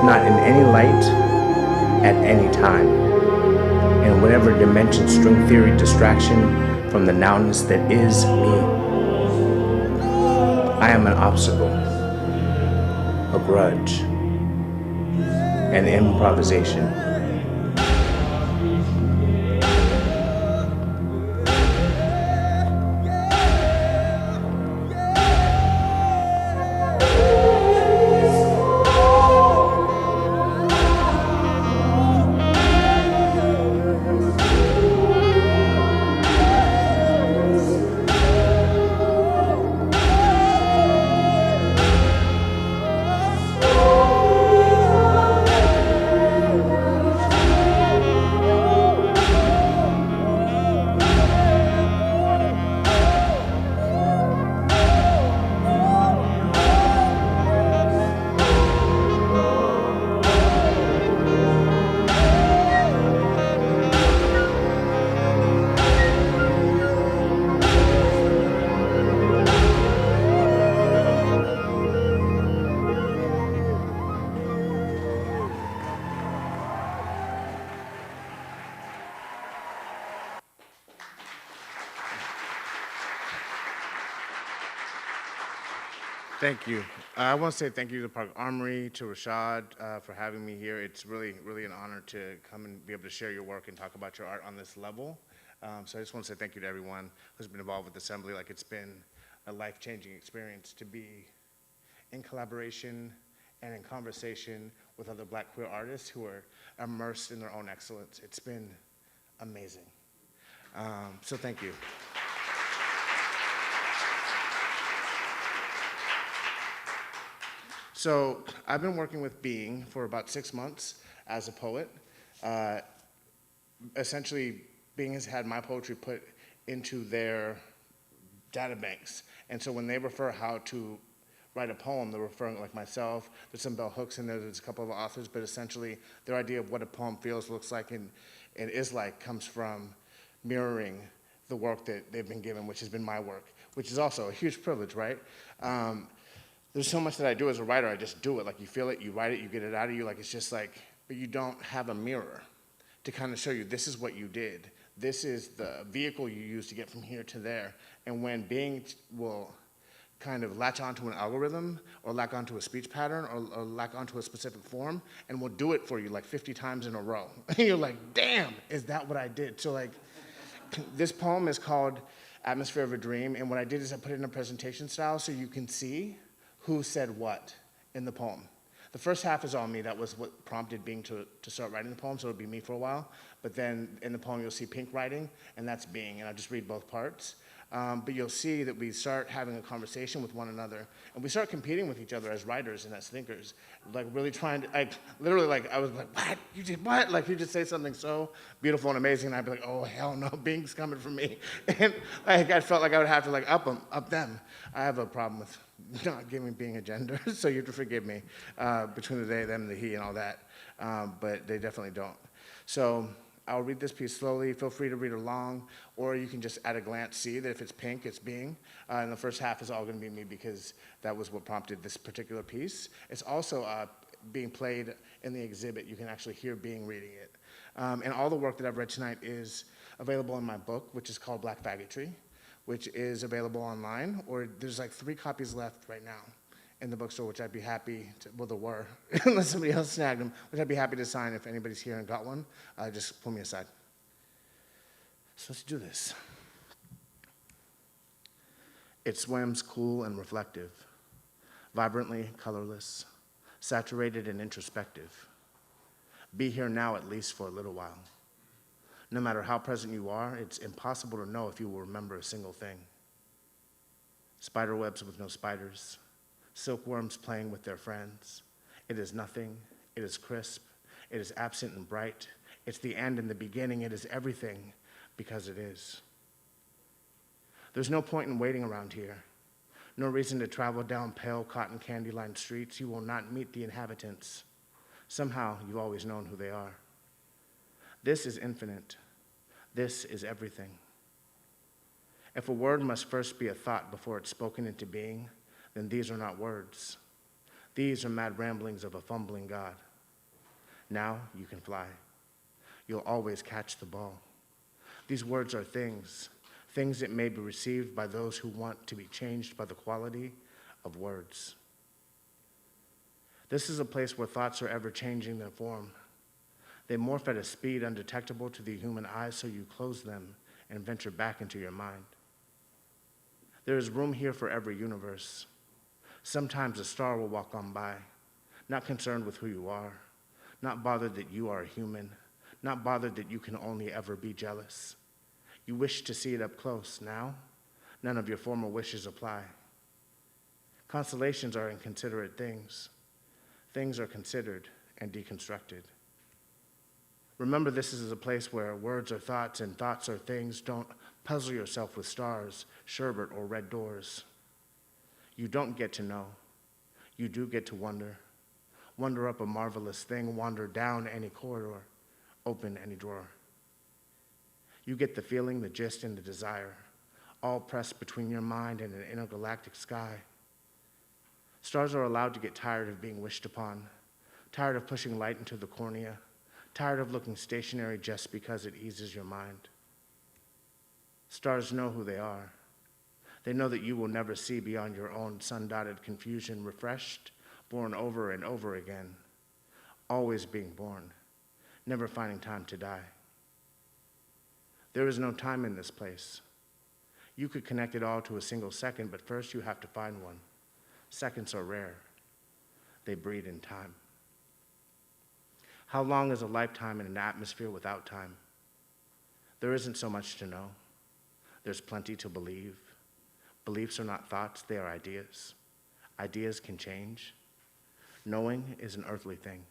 not in any light, at any time, in whatever dimension string theory distraction from the nowness that is me. I am an obstacle, a grudge, an improvisation. Thank you. I want to say thank you to the Park Armory, to Rashaad for having me here. It's really, really an honor to come and be able to share your work and talk about your art on this level. So I just want to say thank you to everyone who's been involved with Assembly. Like, it's been a life-changing experience to be in collaboration and in conversation with other Black queer artists who are immersed in their own excellence. It's been amazing. So thank you. So I've been working with Being for about 6 months as a poet. Essentially, Being has had my poetry put into their data banks. And so when they refer how to write a poem, they're referring, like myself, there's some bell hooks in there, there's a couple of authors, but essentially their idea of what a poem feels, looks like, and is like comes from mirroring the work that they've been given, which has been my work, which is also a huge privilege, right? There's so much that I do as a writer, I just do it. Like, you feel it, you write it, you get it out of you, like, it's just like, but you don't have a mirror to kind of show you this is what you did. This is the vehicle you use to get from here to there. And when Being will kind of latch onto an algorithm or latch onto a speech pattern or latch onto a specific form and will do it for you like 50 times in a row. And you're like, damn, is that what I did? So like, this poem is called Atmosphere of a Dream. And what I did is I put it in a presentation style so you can see who said what in the poem. The first half is all me. That was what prompted Being to start writing the poem, so it would be me for a while. But then in the poem, you'll see Pink writing, and that's Being, and I'll just read both parts. But you'll see that we start having a conversation with one another, and we start competing with each other as writers and as thinkers, like really trying to, like, literally, like, I was like, what? You did what? Like, you just say something so beautiful and amazing, and I'd be like, oh, hell no, Being's coming for me. And like, I felt like I would have to, like, up them. I have a problem with not giving Being a gender, so you have to forgive me between the they, them, the he, and all that, but they definitely don't. So I'll read this piece slowly. Feel free to read along, or you can just at a glance see that if it's Pink, it's Being. And the first half is all going to be me because that was what prompted this particular piece. It's also being played in the exhibit. You can actually hear Being reading it. And all the work that I've read tonight is available in my book, which is called Black Faggotry, which is available online, or there's like 3 copies left right now in the bookstore, which I'd be happy to, well, there were, unless somebody else snagged them, which I'd be happy to sign if anybody's here and got one. Just pull me aside. So let's do this. It swims cool and reflective, vibrantly colorless, saturated and introspective. Be here now at least for a little while. No matter how present you are, it's impossible to know if you will remember a single thing. Spider webs with no spiders, silkworms playing with their friends. It is nothing, it is crisp, it is absent and bright. It's the end and the beginning, it is everything because it is. There's no point in waiting around here. No reason to travel down pale cotton candy-lined streets. You will not meet the inhabitants. Somehow, you've always known who they are. This is infinite. This is everything. If a word must first be a thought before it's spoken into being, then these are not words. These are mad ramblings of a fumbling God. Now you can fly. You'll always catch the ball. These words are things, things that may be received by those who want to be changed by the quality of words. This is a place where thoughts are ever changing their form. They morph at a speed undetectable to the human eye, so you close them and venture back into your mind. There is room here for every universe. Sometimes a star will walk on by, not concerned with who you are, not bothered that you are a human, not bothered that you can only ever be jealous. You wish to see it up close. Now, none of your former wishes apply. Constellations are inconsiderate things. Things are considered and deconstructed. Remember, this is a place where words are thoughts and thoughts are things. Don't puzzle yourself with stars, sherbet, or red doors. You don't get to know. You do get to wonder. Wonder up a marvelous thing, wander down any corridor, open any drawer. You get the feeling, the gist, and the desire, all pressed between your mind and an intergalactic sky. Stars are allowed to get tired of being wished upon, tired of pushing light into the cornea, tired of looking stationary just because it eases your mind. Stars know who they are. They know that you will never see beyond your own sun-dotted confusion, refreshed, born over and over again, always being born, never finding time to die. There is no time in this place. You could connect it all to a single second, but first you have to find one. Seconds are rare. They breed in time. How long is a lifetime in an atmosphere without time? There isn't so much to know. There's plenty to believe. Beliefs are not thoughts, they are ideas. Ideas can change. Knowing is an earthly thing.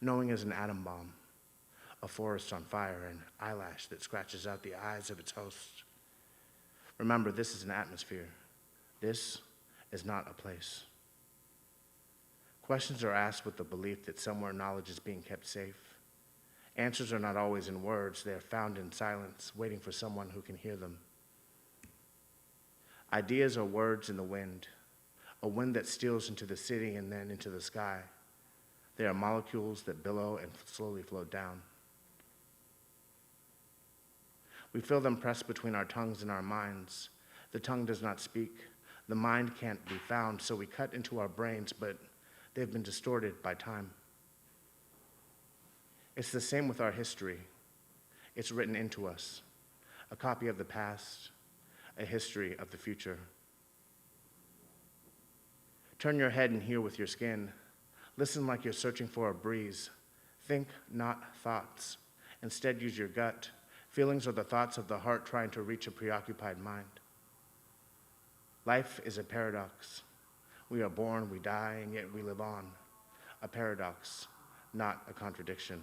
Knowing is an atom bomb, a forest on fire, an eyelash that scratches out the eyes of its host. Remember, this is an atmosphere. This is not a place. Questions are asked with the belief that somewhere knowledge is being kept safe. Answers are not always in words, they are found in silence, waiting for someone who can hear them. Ideas are words in the wind, a wind that steals into the city and then into the sky. They are molecules that billow and slowly float down. We feel them pressed between our tongues and our minds. The tongue does not speak. The mind can't be found, so we cut into our brains, but they've been distorted by time. It's the same with our history. It's written into us, a copy of the past, a history of the future. Turn your head and hear with your skin. Listen like you're searching for a breeze. Think, not thoughts. Instead, use your gut. Feelings are the thoughts of the heart trying to reach a preoccupied mind. Life is a paradox. We are born, we die, and yet we live on. A paradox, not a contradiction.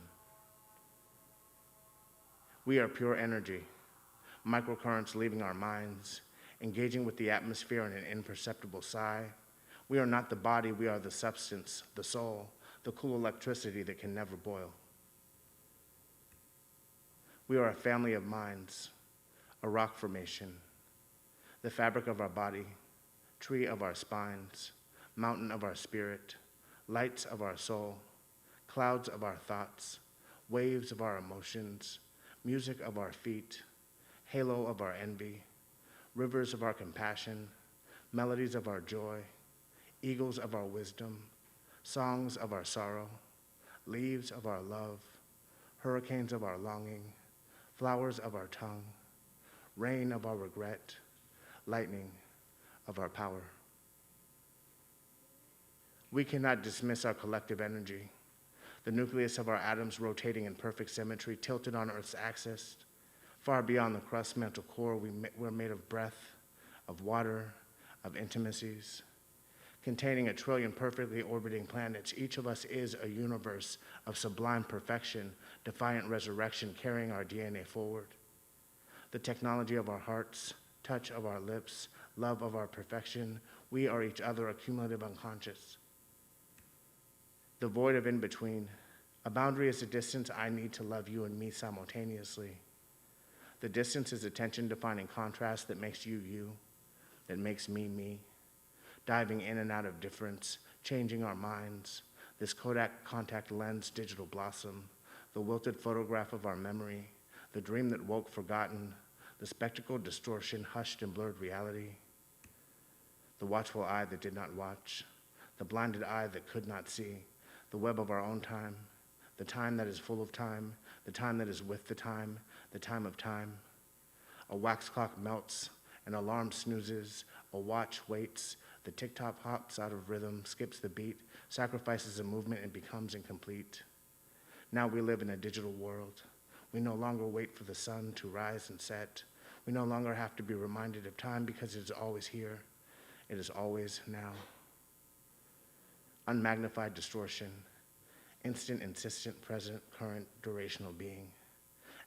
We are pure energy, microcurrents leaving our minds, engaging with the atmosphere in an imperceptible sigh. We are not the body, we are the substance, the soul, the cool electricity that can never boil. We are a family of minds, a rock formation, the fabric of our body, tree of our spines, mountain of our spirit, lights of our soul, clouds of our thoughts, waves of our emotions, music of our feet, halo of our envy, rivers of our compassion, melodies of our joy, eagles of our wisdom, songs of our sorrow, leaves of our love, hurricanes of our longing, flowers of our tongue, rain of our regret, lightning of our power. We cannot dismiss our collective energy, the nucleus of our atoms rotating in perfect symmetry, tilted on Earth's axis. Far beyond the crust mantle core, we're made of breath, of water, of intimacies. Containing 1 trillion perfectly orbiting planets, each of us is a universe of sublime perfection, defiant resurrection, carrying our DNA forward. The technology of our hearts, touch of our lips, love of our perfection, we are each other, a cumulative unconscious. The void of in-between, a boundary is the distance I need to love you and me simultaneously. The distance is attention-defining contrast that makes you you, that makes me me. Diving in and out of difference, changing our minds. This Kodak contact lens digital blossom, the wilted photograph of our memory, the dream that woke forgotten, the spectacle distortion hushed and blurred reality. The watchful eye that did not watch, the blinded eye that could not see, the web of our own time, the time that is full of time, the time that is with the time of time. A wax clock melts, an alarm snoozes, a watch waits, the tick-tock hops out of rhythm, skips the beat, sacrifices a movement and becomes incomplete. Now we live in a digital world. We no longer wait for the sun to rise and set. We no longer have to be reminded of time because it is always here. It is always now. Unmagnified distortion, instant, insistent, present, current, durational being.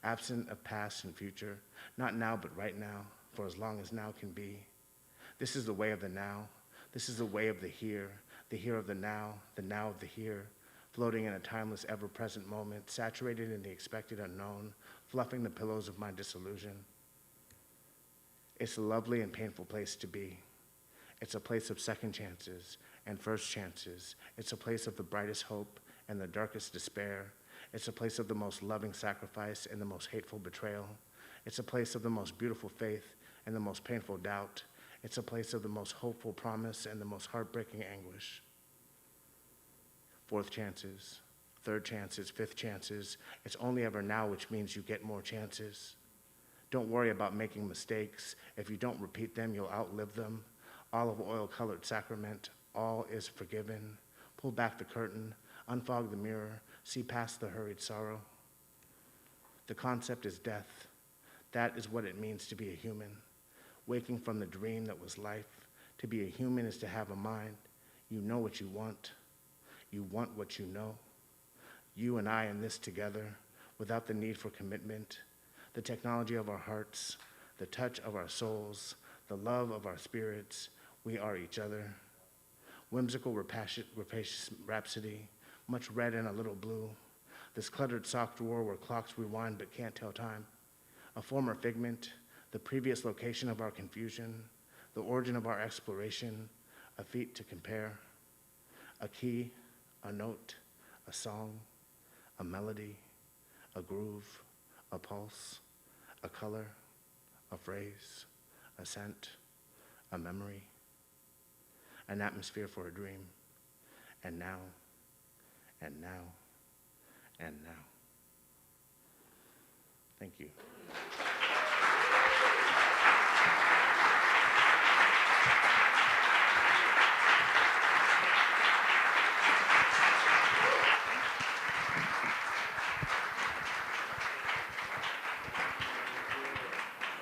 Absent of past and future, not now but right now, for as long as now can be. This is the way of the now. This is the way of the here of the now of the here, floating in a timeless, ever-present moment, saturated in the expected unknown, fluffing the pillows of my disillusion. It's a lovely and painful place to be. It's a place of second chances and first chances. It's a place of the brightest hope and the darkest despair. It's a place of the most loving sacrifice and the most hateful betrayal. It's a place of the most beautiful faith and the most painful doubt. It's a place of the most hopeful promise and the most heartbreaking anguish. Fourth chances, third chances, fifth chances. It's only ever now, which means you get more chances. Don't worry about making mistakes. If you don't repeat them, you'll outlive them. Olive oil-colored sacrament, all is forgiven. Pull back the curtain, unfog the mirror, see past the hurried sorrow. The concept is death. That is what it means to be a human. Waking from the dream that was life. To be a human is to have a mind. You know what you want. You want what you know. You and I in this together, without the need for commitment. The technology of our hearts, the touch of our souls, the love of our spirits. We are each other. Whimsical, rapacious rhapsody, much red and a little blue. This cluttered sock drawer where clocks rewind but can't tell time. A former figment, the previous location of our confusion, the origin of our exploration, a feat to compare. A key, a note, a song, a melody, a groove, a pulse, a color, a phrase, a scent, a memory, an atmosphere for a dream, and now, and now, and now. Thank you.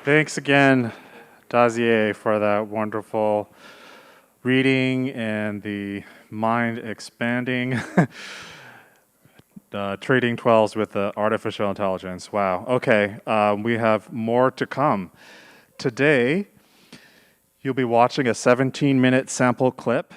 Thanks again, Dazier, for that wonderful reading and the mind-expanding trading 12s with the artificial intelligence. Wow. Okay, we have more to come. Today, you'll be watching a 17-minute sample clip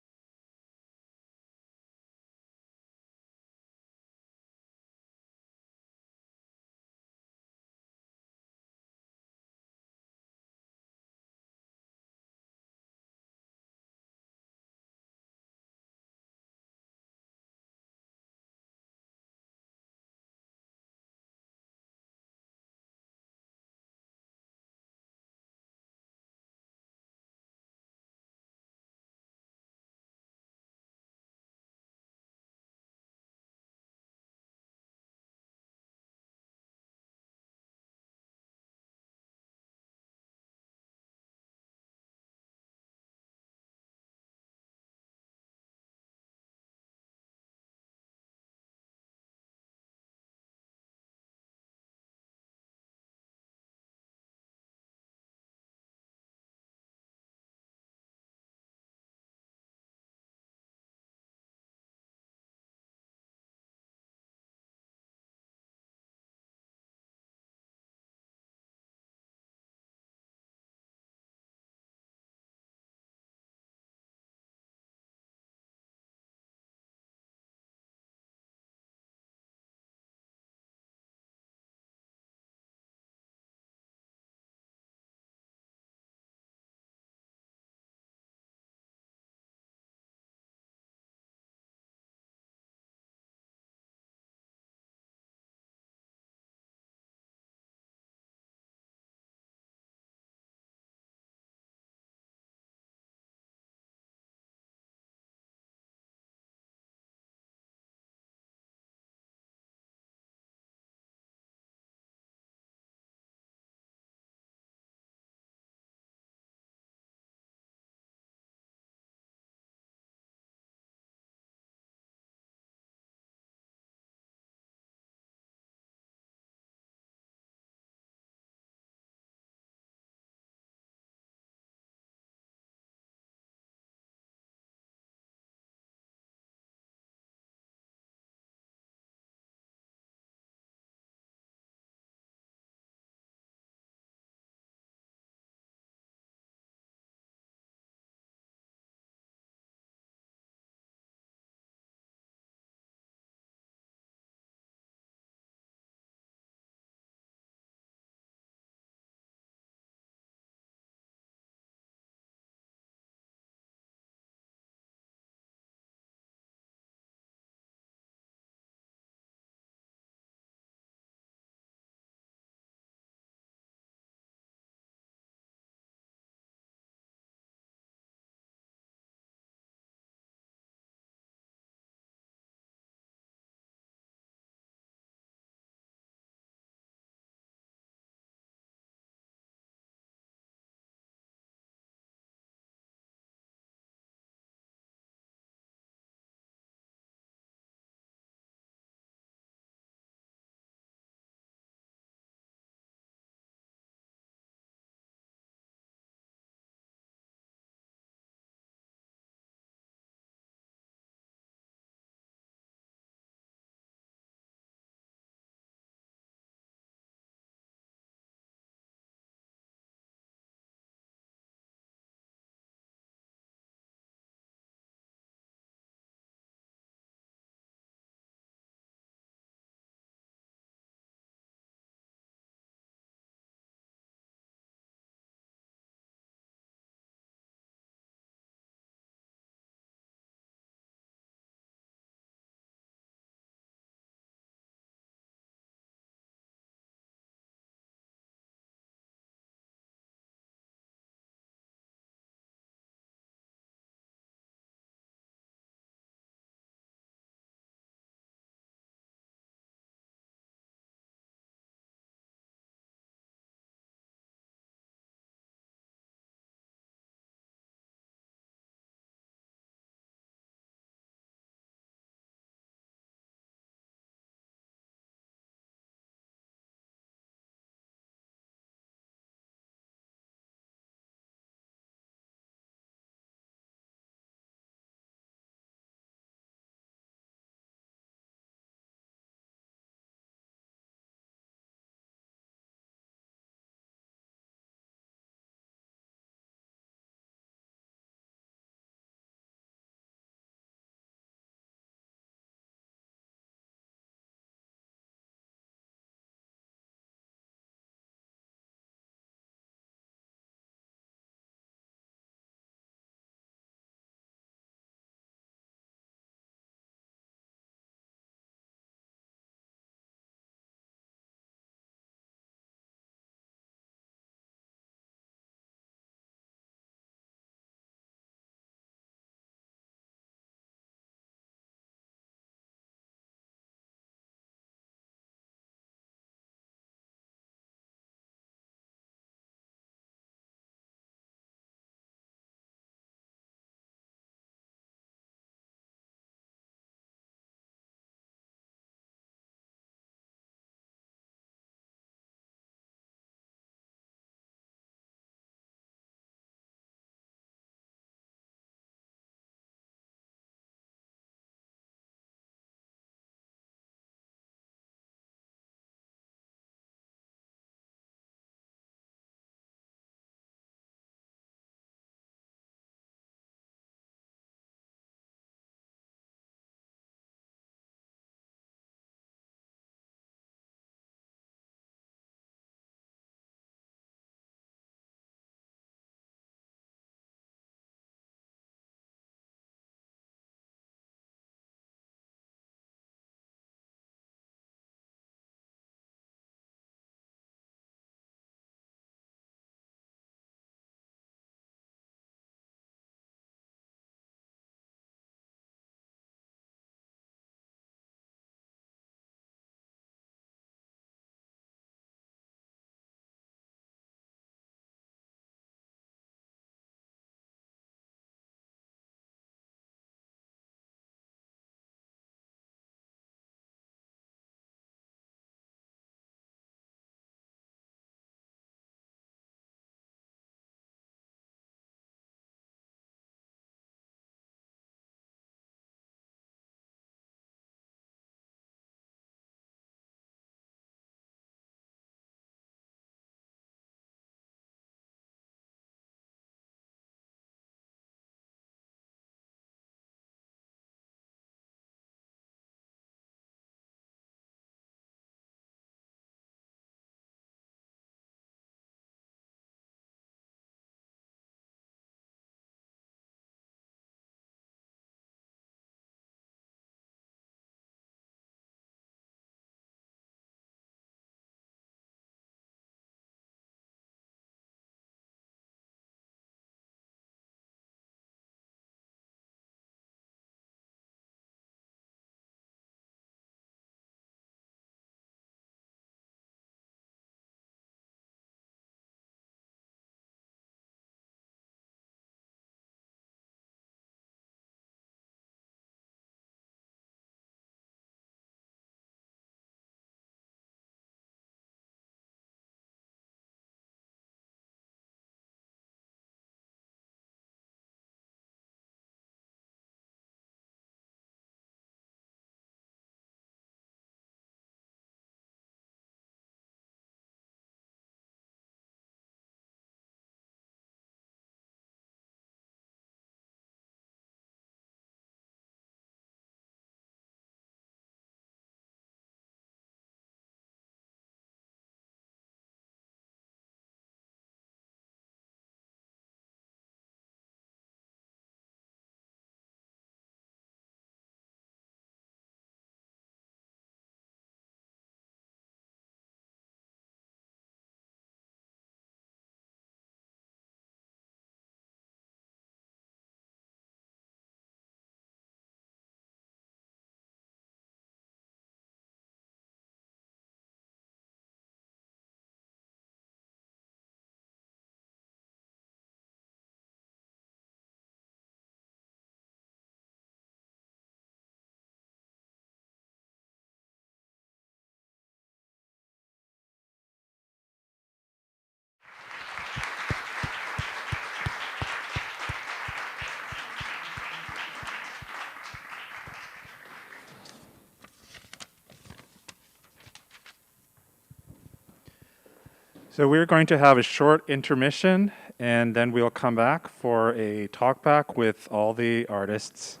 So we're going to have a short intermission, and then we'll come back for a talkback with all the artists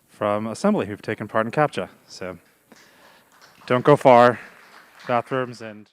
from Assembly who've taken part in Captcha. So don't go far. Bathrooms and...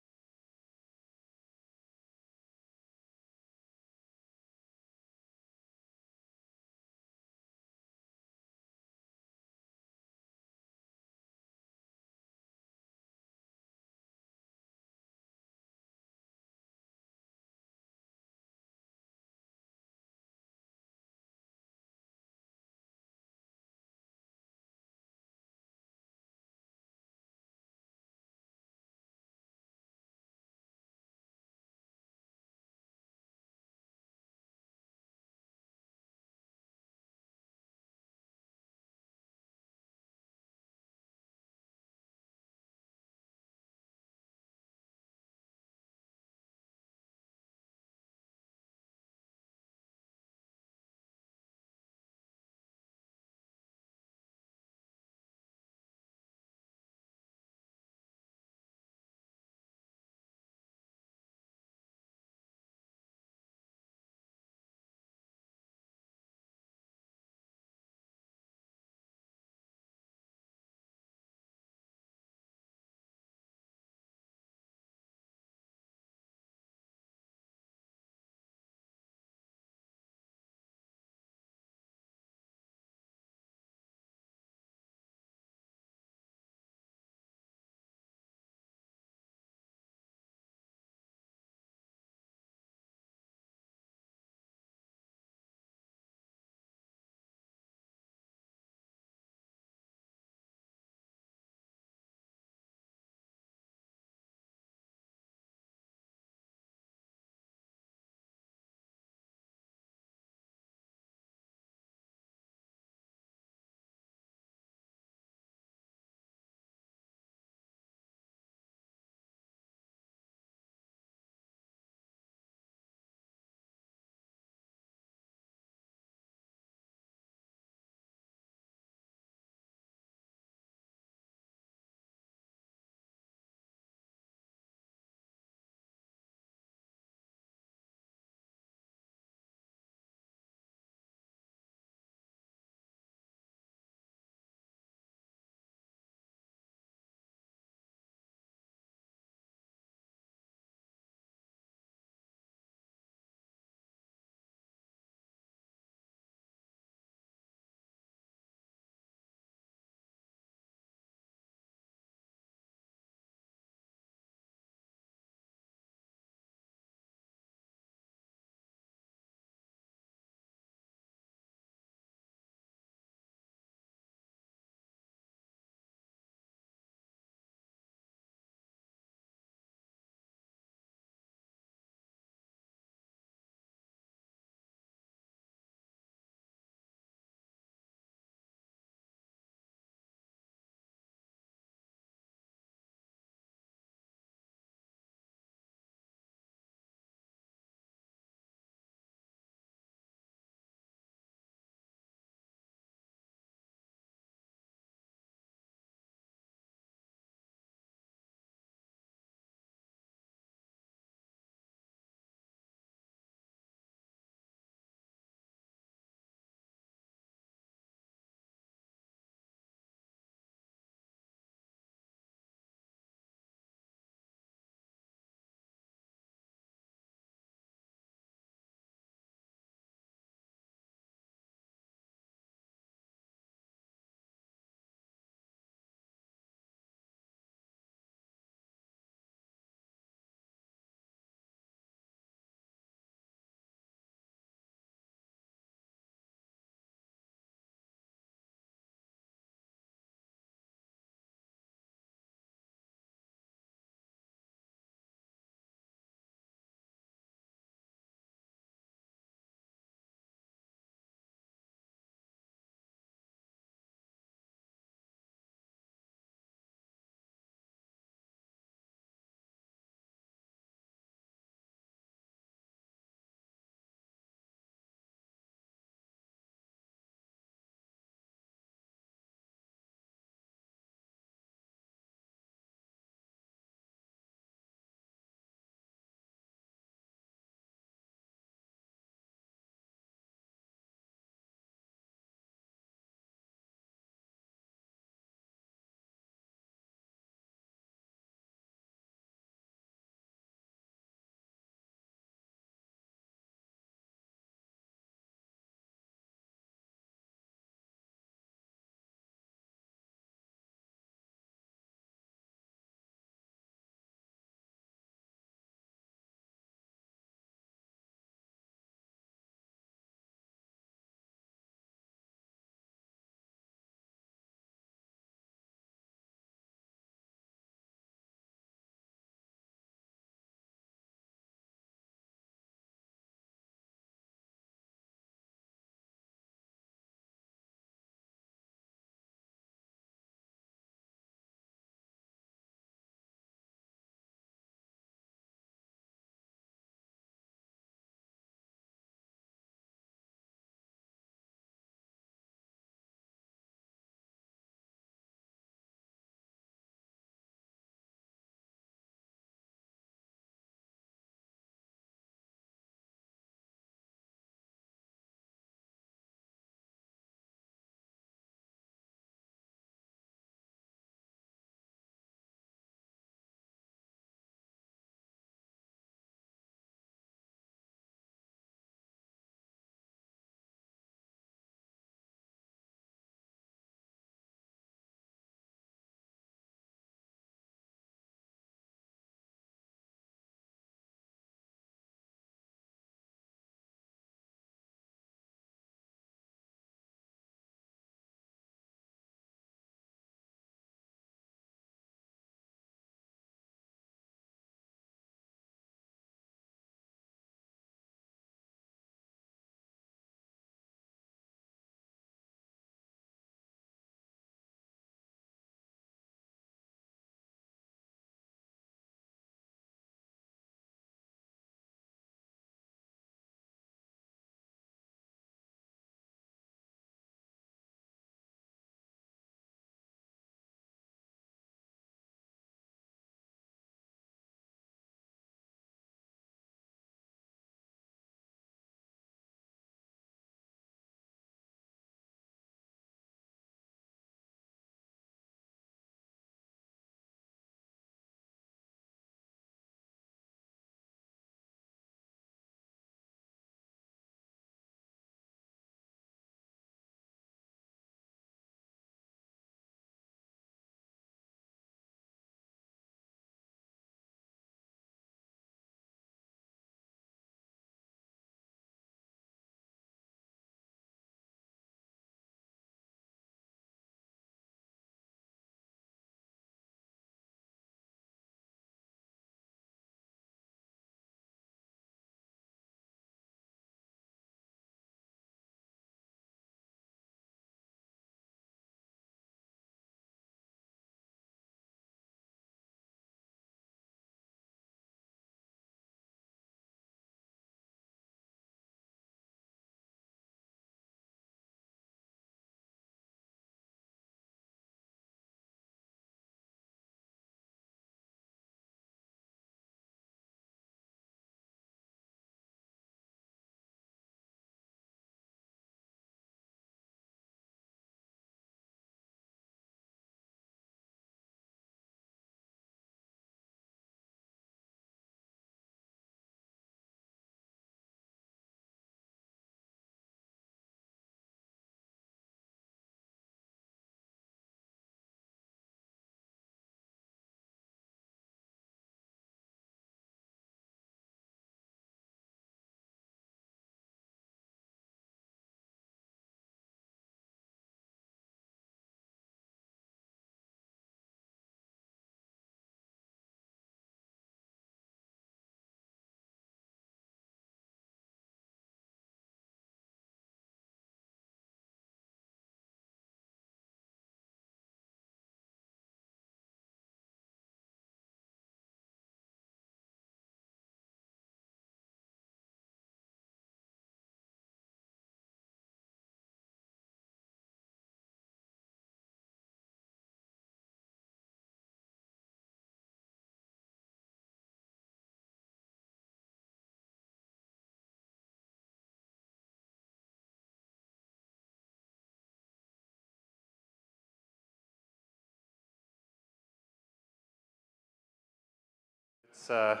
Let's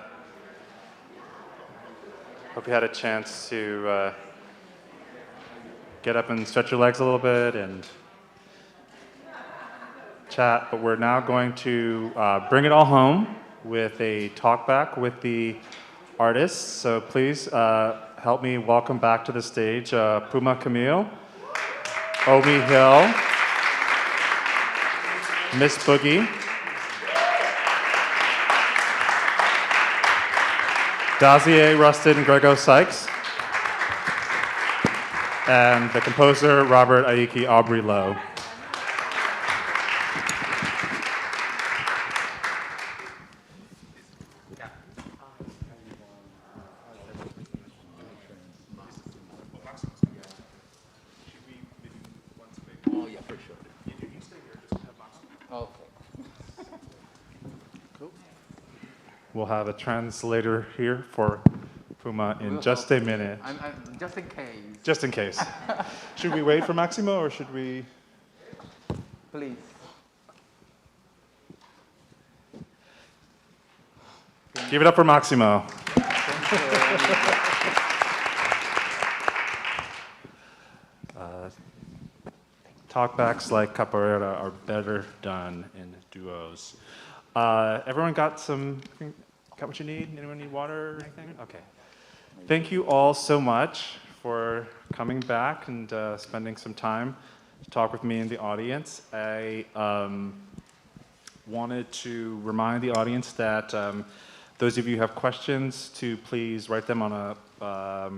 hope you had a chance to get up and stretch your legs a little bit and chat, but we're now going to bring it all home with a talkback with the artists. So please help me welcome back to the stage Puma Camille, Omi Hill, Miss Boogie, Dazier Rusted and Grego Sykes, and the composer Robert Aiki Aubrey Lowe. We'll have a translator here for Puma in just a minute. Just in case. Just in case. Should we wait for Maximo or should we? Please. Give it up for Maximo. Talkbacks like capoeira are better done in duos. Everyone got what you need? Anyone need water or anything? Okay. Thank you all so much for coming back and spending some time to talk with me in the audience. I wanted to remind the audience that those of you who have questions to please write them on a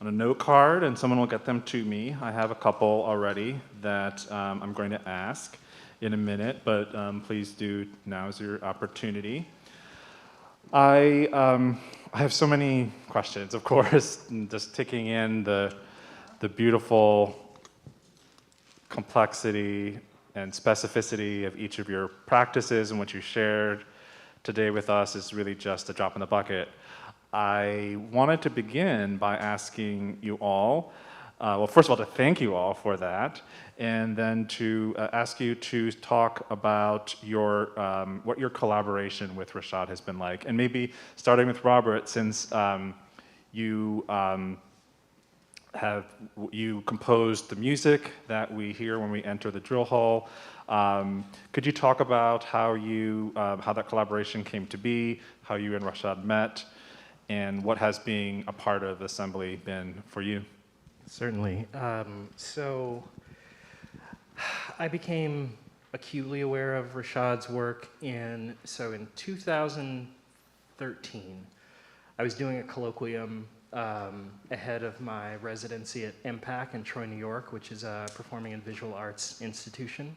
note card and someone will get them to me. I have a couple already that I'm going to ask in a minute, but please do, now is your opportunity. I have so many questions, of course, and just taking in the beautiful complexity and specificity of each of your practices and what you shared today with us is really just a drop in the bucket. I wanted to begin by asking you all, well, first of all, to thank you all for that, and then to ask you to talk about your what your collaboration with Rashaad has been like, and maybe starting with Robert, since you composed the music that we hear when we enter the drill hall. Could you talk about how that collaboration came to be, how you and Rashaad met, and what has being a part of Assembly been for you? Certainly. So I became acutely aware of Rashaad's work in 2013. I was doing a colloquium ahead of my residency at MPAC in Troy, New York, which is a performing and visual arts institution.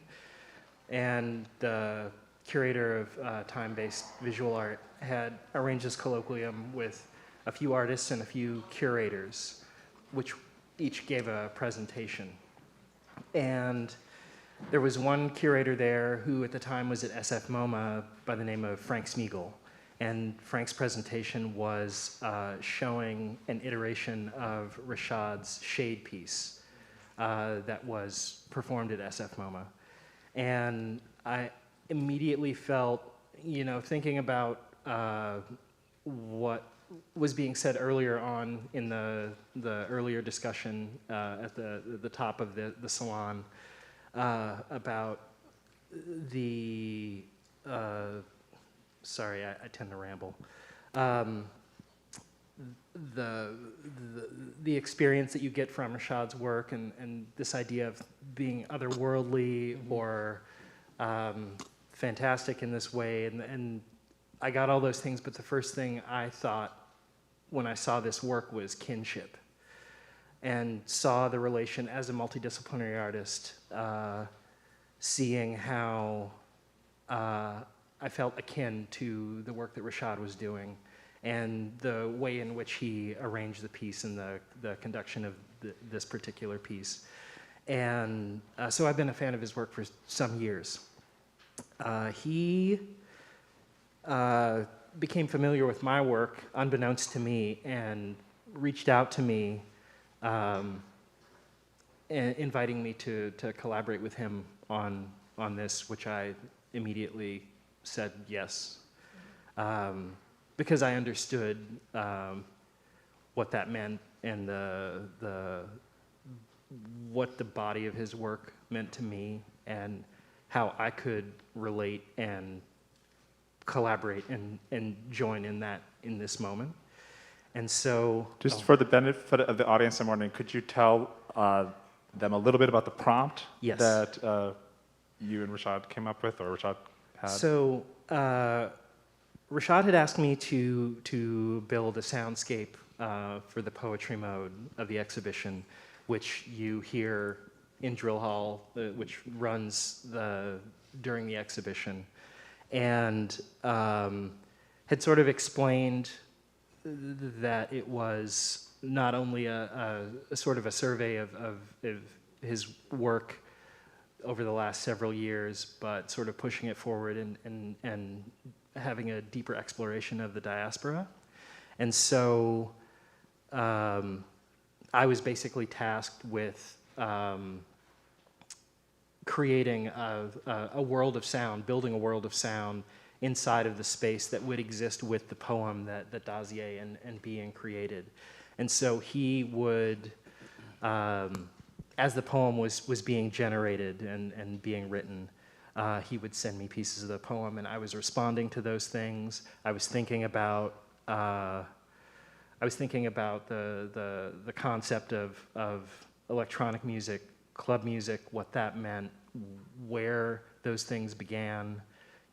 And the curator of time-based visual art had arranged this colloquium with a few artists and a few curators, which each gave a presentation. And there was one curator there who at the time was at SF MoMA by the name of Frank Smeagol. And Frank's presentation was showing an iteration of Rashaad's Shade piece that was performed at SF MoMA. And I immediately felt, thinking about what was being said earlier on in the earlier discussion at the top of the salon about the sorry, I tend to ramble. The experience that you get from Rashaad's work and this idea of being otherworldly or fantastic in this way, and I got all those things, but the first thing I thought when I saw this work was kinship, and saw the relation as a multidisciplinary artist, seeing how I felt akin to the work that Rashaad was doing and the way in which he arranged the piece and the conduction of this particular piece. And so I've been a fan of his work for some years. He became familiar with my work, unbeknownst to me, and reached out to me, inviting me to collaborate with him on this, which I immediately said yes. because I understood what that meant and what the body of his work meant to me and how I could relate and collaborate and join in this moment. And so, just for the benefit of the audience, I'm wondering, could you tell them a little bit about the prompt Yes. that you and Rashaad came up with, or Rashaad had? So Rashaad had asked me to build a soundscape for the poetry mode of the exhibition, which you hear in Drill Hall, which runs during the exhibition, and had sort of explained that it was not only a sort of a survey of his work over the last several years, but sort of pushing it forward and having a deeper exploration of the diaspora. And so I was basically tasked with creating a world of sound, building a world of sound inside of the space that would exist with the poem that Dazier and Being created. And so he would, as the poem was being generated and being written, he would send me pieces of the poem, and I was responding to those things. I was thinking about the concept of electronic music, club music, what that meant, where those things began.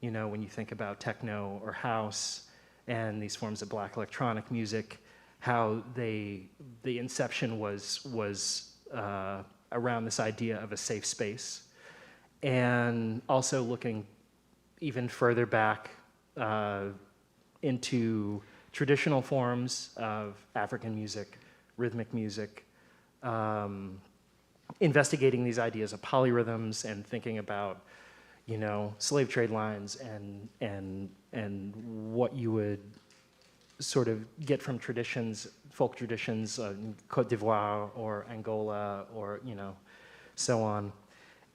You know, when you think about techno or house and these forms of Black electronic music, how the inception was around this idea of a safe space, and also looking even further back into traditional forms of African music, rhythmic music, investigating these ideas of polyrhythms and thinking about, you know, slave trade lines and what you would sort of get from traditions, folk traditions, in Côte d'Ivoire or Angola or, you know, so on.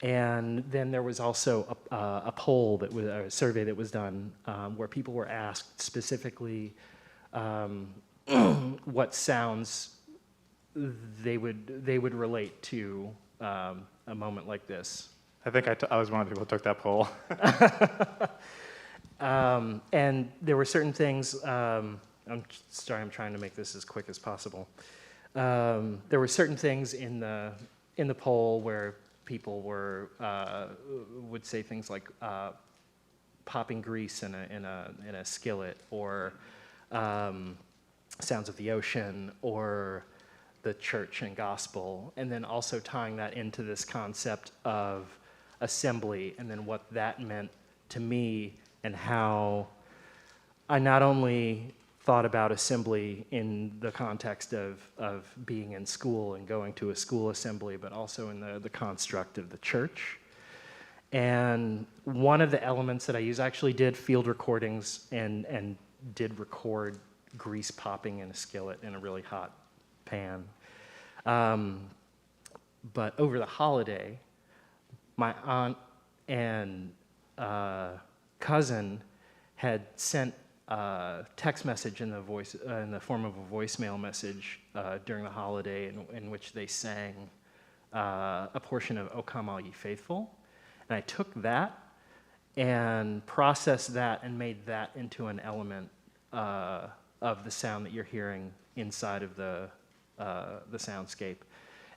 And then there was also a poll that was a survey that was done where people were asked specifically what sounds they would relate to a moment like this. I think I was one of the people who took that poll. And there were certain things, I'm sorry, I'm trying to make this as quick as possible. There were certain things in the poll where people would say things like popping grease in a skillet, or sounds of the ocean, or the church and gospel, and then also tying that into this concept of assembly, and then what that meant to me, and how I not only thought about assembly in the context of being in school and going to a school assembly, but also in the construct of the church. And one of the elements that I use, I actually did field recordings and did record grease popping in a skillet in a really hot pan. But over the holiday, my aunt and cousin had sent a text message in the form of a voicemail message during the holiday in which they sang a portion of O Come All Ye Faithful. And I took that and processed that and made that into an element of the sound that you're hearing inside of the soundscape,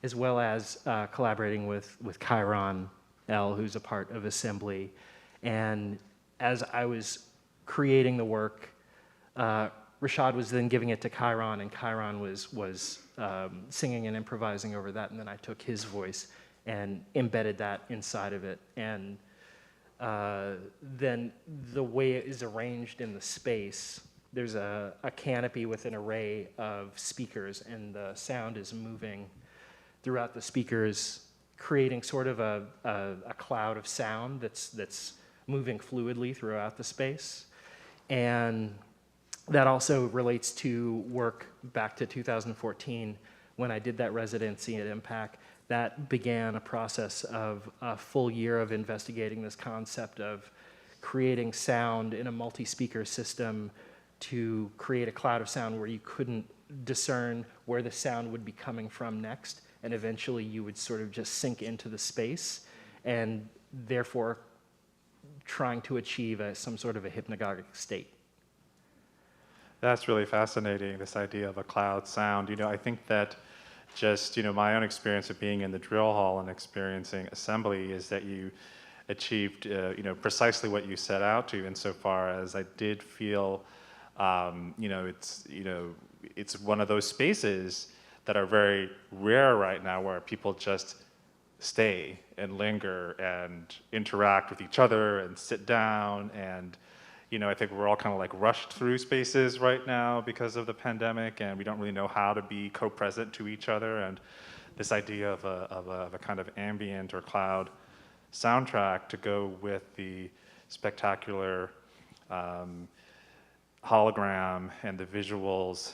as well as collaborating with Chiron L, who's a part of Assembly. And as I was creating the work, Rashaad was then giving it to Chiron, and Chiron was singing and improvising over that, and then I took his voice and embedded that inside of it. And then the way it is arranged in the space, there's a canopy with an array of speakers, and the sound is moving throughout the speakers, creating sort of a cloud of sound that's moving fluidly throughout the space. And that also relates to work back to 2014 when I did that residency at Impact. That began a process of a full year of investigating this concept of creating sound in a multi-speaker system to create a cloud of sound where you couldn't discern where the sound would be coming from next, and eventually you would sort of just sink into the space, and therefore trying to achieve some sort of a hypnagogic state. That's really fascinating, this idea of a cloud sound. I think that just, my own experience of being in the drill hall and experiencing assembly is that you achieved, precisely what you set out to, insofar as I did feel, it's one of those spaces that are very rare right now where people just stay and linger and interact with each other and sit down. And I think we're all kind of like rushed through spaces right now because of the pandemic, and we don't really know how to be co-present to each other. And this idea of a kind of ambient or cloud soundtrack to go with the spectacular hologram and the visuals,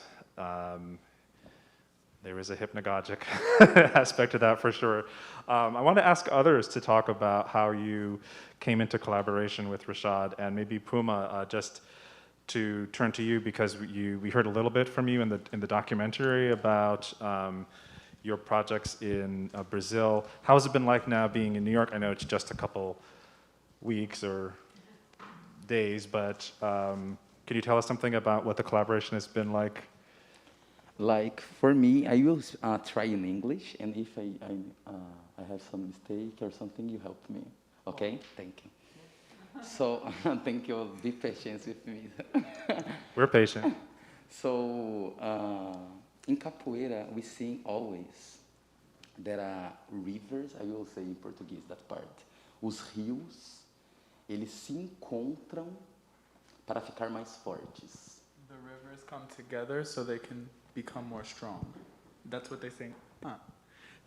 there is a hypnagogic aspect to that for sure. I want to ask others to talk about how you came into collaboration with Rashaad, and maybe Puma, just to turn to you, because we heard a little bit from you in the documentary about your projects in Brazil. How has it been like now being in New York? I know it's just a couple weeks or days, but can you tell us something about what the collaboration has been like? Like for me, I will try in English, and if I have some mistake or something, you help me. Okay? Thank you. So thank you. Be patient with me. We're patient. So in capoeira, we sing always. There are rivers. I will say in Portuguese that part. Os rios, eles se encontram para ficar mais fortes. The rivers come together so they can become more strong. That's what they think.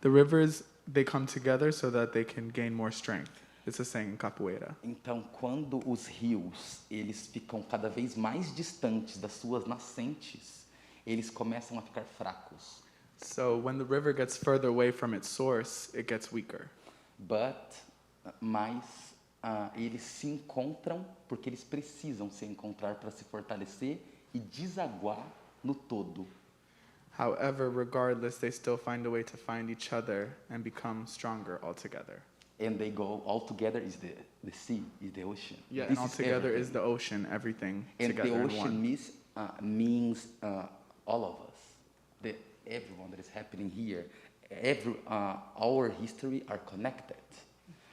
The rivers, they come together so that they can gain more strength. It's a saying in capoeira. Então, quando os rios, eles ficam cada vez mais distantes das suas nascentes, eles começam a ficar fracos. So when the river gets further away from its source, it gets weaker. Mas eles se encontram porque eles precisam se encontrar para se fortalecer e desaguar no todo. However, regardless, they still find a way to find each other and become stronger altogether. And they go, all together is the sea, is the ocean. Yeah, and all together is the ocean, everything and together the in one. means all of us, everyone that is happening here, our history are connected.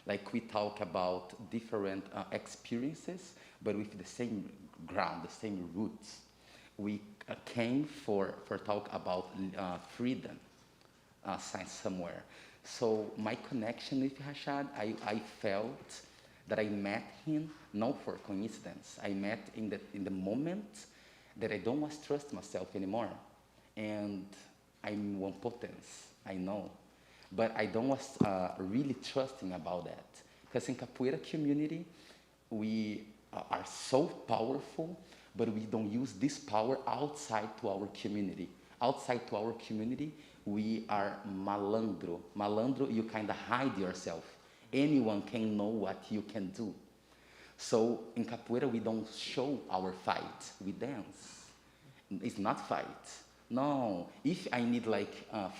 Like we talk about different experiences, but with the same ground, the same roots. We came for talk about freedom, somewhere. So my connection with Rashaad, I felt that I met him not for coincidence. I met in the moment that I don't want to trust myself anymore, and I'm one potence, I know, but I don't was really trusting about that, because in capoeira community we are so powerful, but we don't use this power outside to our community. Outside to our community, we are malandro. Malandro, you kind of hide yourself. Anyone can know what you can do. So in capoeira, we don't show our fight. We dance. It's not fight. No. If I need like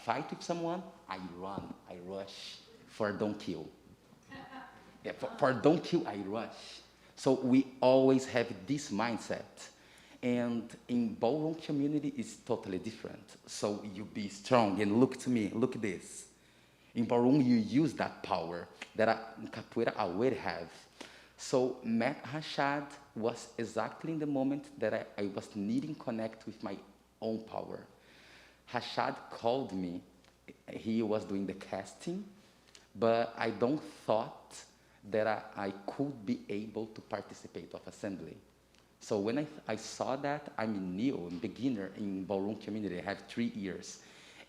fight with someone, I run. I rush for don't kill. Yeah, for don't kill, I rush. So we always have this mindset. And in ballroom community, it's totally different. So you be strong and look to me, look at this. In ballroom, you use that power that in capoeira I already have. So met Rashaad was exactly in the moment that I was needing to connect with my own power. Rashaad called me. He was doing the casting, but I don't thought that I could be able to participate of assembly. So when I saw that, I'm new, I'm beginner in ballroom community. I have 3 years.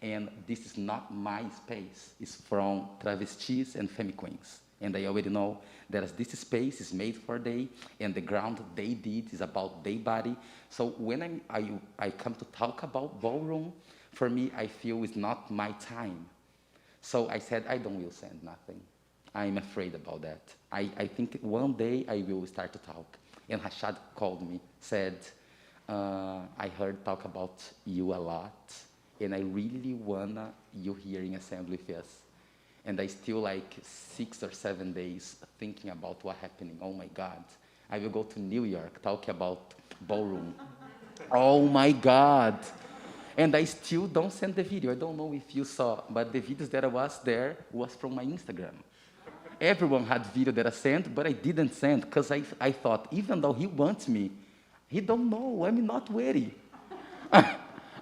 And this is not my space. It's from travestis and femme queens. And I already know that this space is made for they, and the ground they did is about their body. So when I come to talk about ballroom, for me, I feel it's not my time. So I said, I don't will send nothing. I'm afraid about that. I think one day I will start to talk. And Rashaad called me, said, I heard talk about you a lot, and I really wanna you here in assembly with us. And I still like 6 or 7 days thinking about what happening. Oh my God. I will go to New York, talk about ballroom. Oh my God. And I still don't send the video. I don't know if you saw, but the videos that I was there was from my Instagram. Everyone had video that I sent, but I didn't send because I thought, even though he wants me, he don't know. I'm not ready.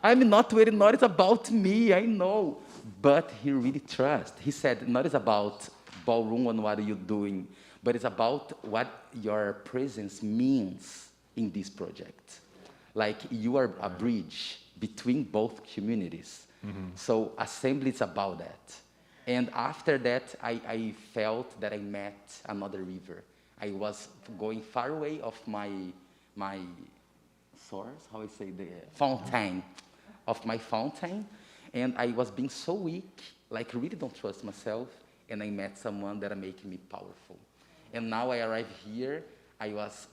I'm not ready. Not it's about me. I know. But he really trusts. He said, not it's about ballroom and what you're doing, but it's about what your presence means in this project. Like you are a bridge between both communities. So assembly is about that. And after that, I felt that I met another river. I was going far away of my source, how I say, the fountain, of my fountain. And I was being so weak, like really don't trust myself. And I met someone that making me powerful. And now I arrive here, I was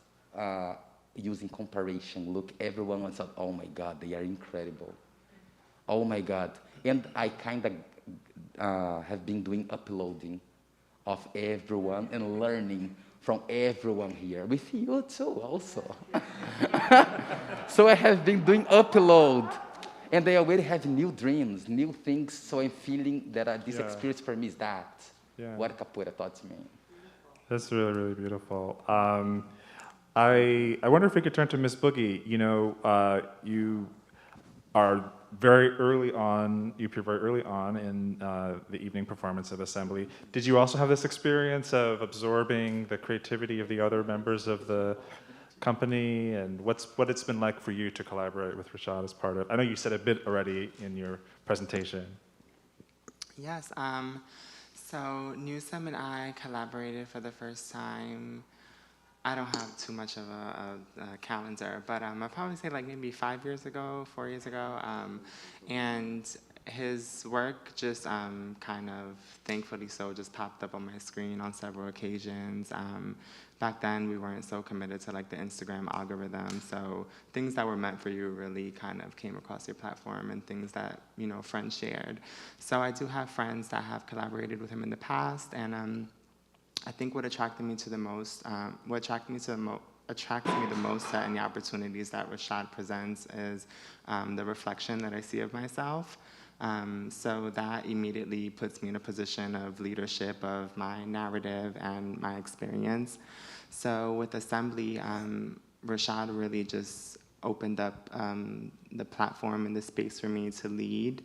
using comparison. Look, everyone was like, oh my God, they are incredible. Oh my God. And I kind of have been doing uploading of everyone and learning from everyone here, with you too also. So I have been doing upload, and I already have new dreams, new things, so I'm feeling that this experience for me is that, what capoeira taught me. That's really, really beautiful. I wonder if we could turn to Miss Boogie. You know, you are very early on, you appear very early on in the evening performance of Assembly. Did you also have this experience of absorbing the creativity of the other members of the company, and what it's been like for you to collaborate with Rashaad as part of, I know you said a bit already in your presentation. Yes, so Newsome and I collaborated for the first time. I don't have too much of a calendar, but I'll probably say like maybe 5 years ago, 4 years ago. And his work just kind of, thankfully so, just popped up on my screen on several occasions. Back then, we weren't so committed to like the Instagram algorithm, so things that were meant for you really kind of came across your platform, and things that, you know, friends shared. So I do have friends that have collaborated with him in the past, and I think what attracted me to the most, attracted me the most to any opportunities that Rashaad presents is the reflection that I see of myself. So that immediately puts me in a position of leadership of my narrative and my experience. So with Assembly, Rashaad really just opened up the platform and the space for me to lead.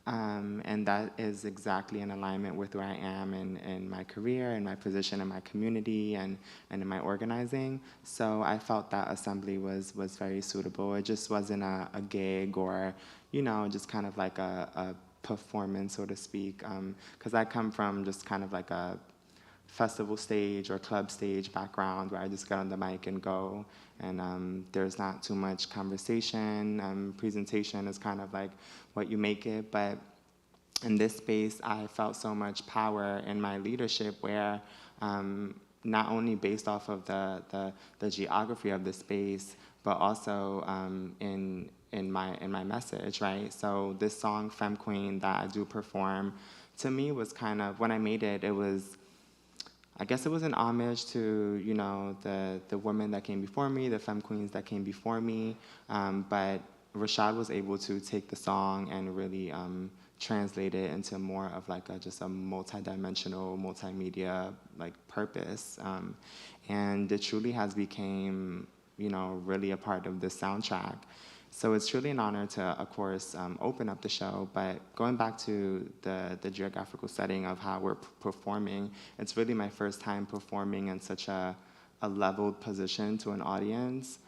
And that is exactly in alignment with where I am in my career, in my position in my community, and in my organizing. So I felt that Assembly was very suitable. It just wasn't a gig or, you know, just kind of like a performance, so to speak. Because I come from just kind of like a festival stage or club stage background where I just get on the mic and go. And there's not too much conversation. Presentation is kind of like what you make it. But in this space, I felt so much power in my leadership where not only based off of the geography of the space, but also in my message, right? So this song, Femme Queen, that I do perform, to me was kind of, when I made it, it was, I guess it was an homage to, you know, the women that came before me, the femme queens that came before me, but Rashaad was able to take the song and really translate it into more of like just a multi-dimensional, multimedia like purpose, and it truly has became, you know, really a part of the soundtrack. So it's truly an honor to, of course, open up the show, but going back to the geographical setting of how we're performing, it's really my first time performing in such a leveled position to an audience.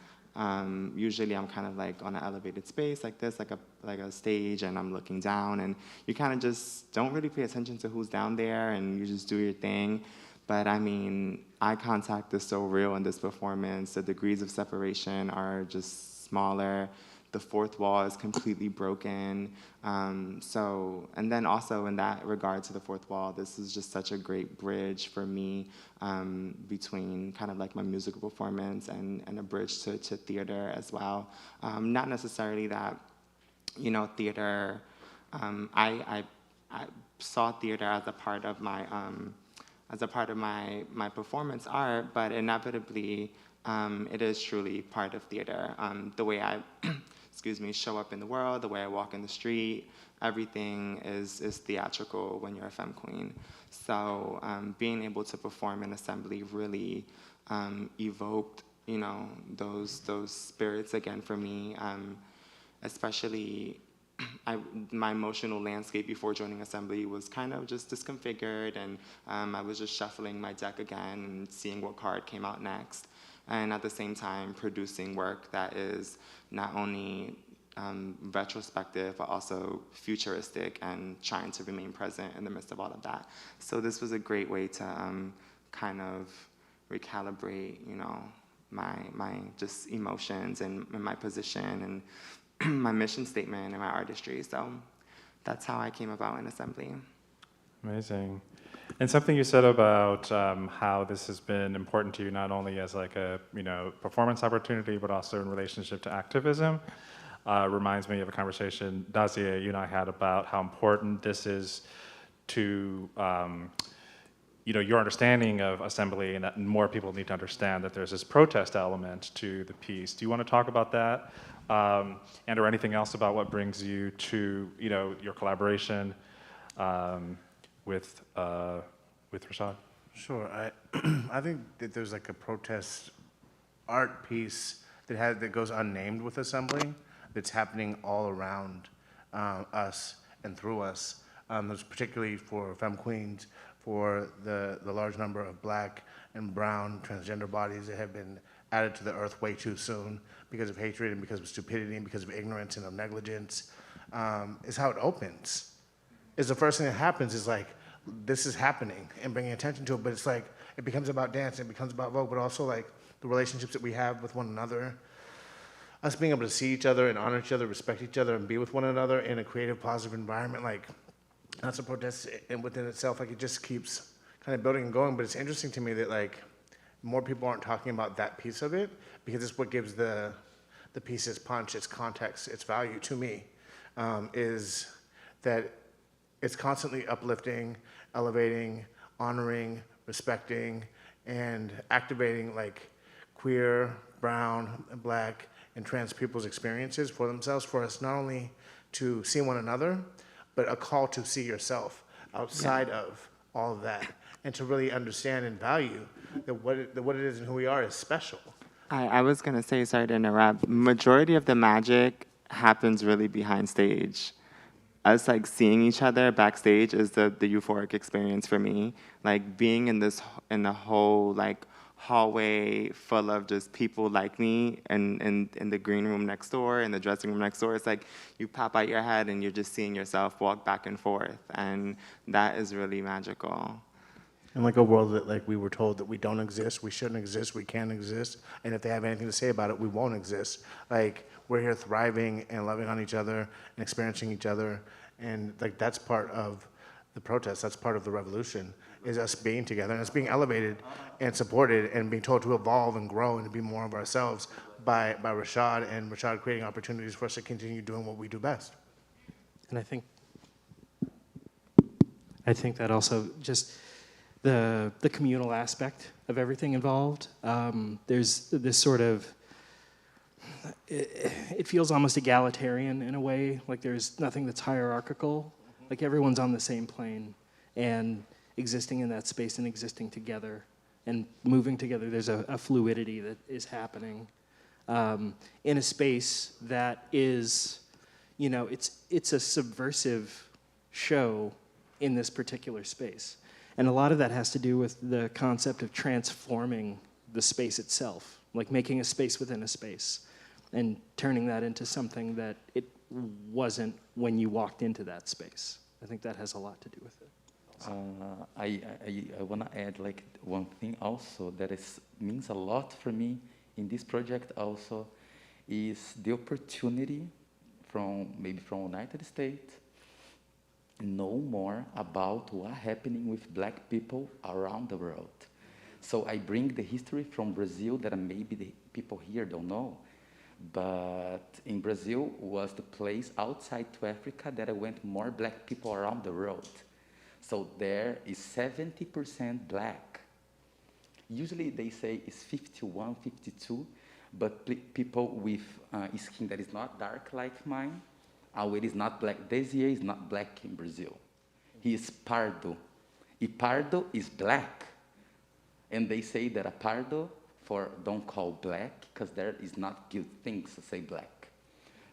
Usually I'm kind of like on an elevated space like this, like a stage, and I'm looking down, and you kind of just don't really pay attention to who's down there, and you just do your thing. But I mean, eye contact is so real in this performance. The degrees of separation are just smaller. the fourth wall is completely broken. And then also in that regard to the fourth wall, this is just such a great bridge for me between kind of like my musical performance and a bridge to theater as well. Not necessarily that, theater, I saw theater as a part of my my performance art, but inevitably it is truly part of theater. The way I show up in the world, the way I walk in the street, everything is theatrical when you're a femme queen. So being able to perform in assembly really evoked, those spirits again for me, especially my emotional landscape before joining assembly was kind of just disconfigured, and I was just shuffling my deck again and seeing what card came out next. And at the same time, producing work that is not only retrospective, but also futuristic and trying to remain present in the midst of all of that. So this was a great way to kind of recalibrate, my just emotions and my position and my mission statement and my artistry. So that's how I came about in assembly. Amazing. And something you said about how this has been important to you, not only as like a performance opportunity, but also in relationship to activism, reminds me of a conversation Dazier, you and I had about how important this is to your understanding of assembly, and that more people need to understand that there's this protest element to the piece. Do you want to talk about that, and or anything else about what brings you to your collaboration with Rashaad? Sure. I think that there's like a protest art piece that goes unnamed with assembly that's happening all around us and through us. There's particularly for femme queens, for the large number of Black and brown transgender bodies that have been added to the earth way too soon because of hatred and because of stupidity and because of ignorance and of negligence, is how it opens. Is the first thing that happens is like, this is happening and bringing attention to it, but it's like, it becomes about dance, it becomes about Vogue, but also like the relationships that we have with one another, us being able to see each other and honor each other, respect each other, and be with one another in a creative, positive environment. Like, that's a protest within itself. Like, it just keeps kind of building and going, but it's interesting to me that like, more people aren't talking about that piece of it, because it's what gives the piece its punch, its context, its value to me, is that it's constantly uplifting, elevating, honoring, respecting, and activating like queer, brown, Black, and trans people's experiences for themselves, for us not only to see one another, but a call to see yourself outside of all of that, and to really understand and value that what it is and who we are is special. I was going to say, sorry to interrupt, majority of the magic happens really behind stage. Us like seeing each other backstage is the euphoric experience for me. Like being in the whole like hallway full of just people like me, and in the green room next door, in the dressing room next door, it's like you pop out your head and you're just seeing yourself walk back and forth, and that is really magical. In like a world that like we were told that we don't exist, we shouldn't exist, we can't exist, and if they have anything to say about it, we won't exist. Like, we're here thriving and loving on each other and experiencing each other, and like that's part of the protest, that's part of the revolution, is us being together and us being elevated and supported and being told to evolve and grow and to be more of ourselves by Rashaad, and Rashaad creating opportunities for us to continue doing what we do best. And I think that also just the communal aspect of everything involved. There's this sort of, it feels almost egalitarian in a way, like there's nothing that's hierarchical, like everyone's on the same plane and existing in that space and existing together and moving together. There's a fluidity that is happening in a space that is, it's a subversive show in this particular space. And a lot of that has to do with the concept of transforming the space itself, like making a space within a space and turning that into something that it wasn't when you walked into that space. I think that has a lot to do with it. I want to add like one thing also that means a lot for me in this project also is the opportunity maybe from United States, know more about what's happening with Black people around the world. So I bring the history from Brazil that maybe the people here don't know. But in Brazil was the place outside to Africa that I went more Black people around the world. So there is 70% Black. Usually they say it's 51, 52, but people with skin that is not dark like mine, it is not Black. Desier is not Black in Brazil. He is pardo. E pardo is Black. And they say that a pardo don't call Black, because there is not good things to say Black.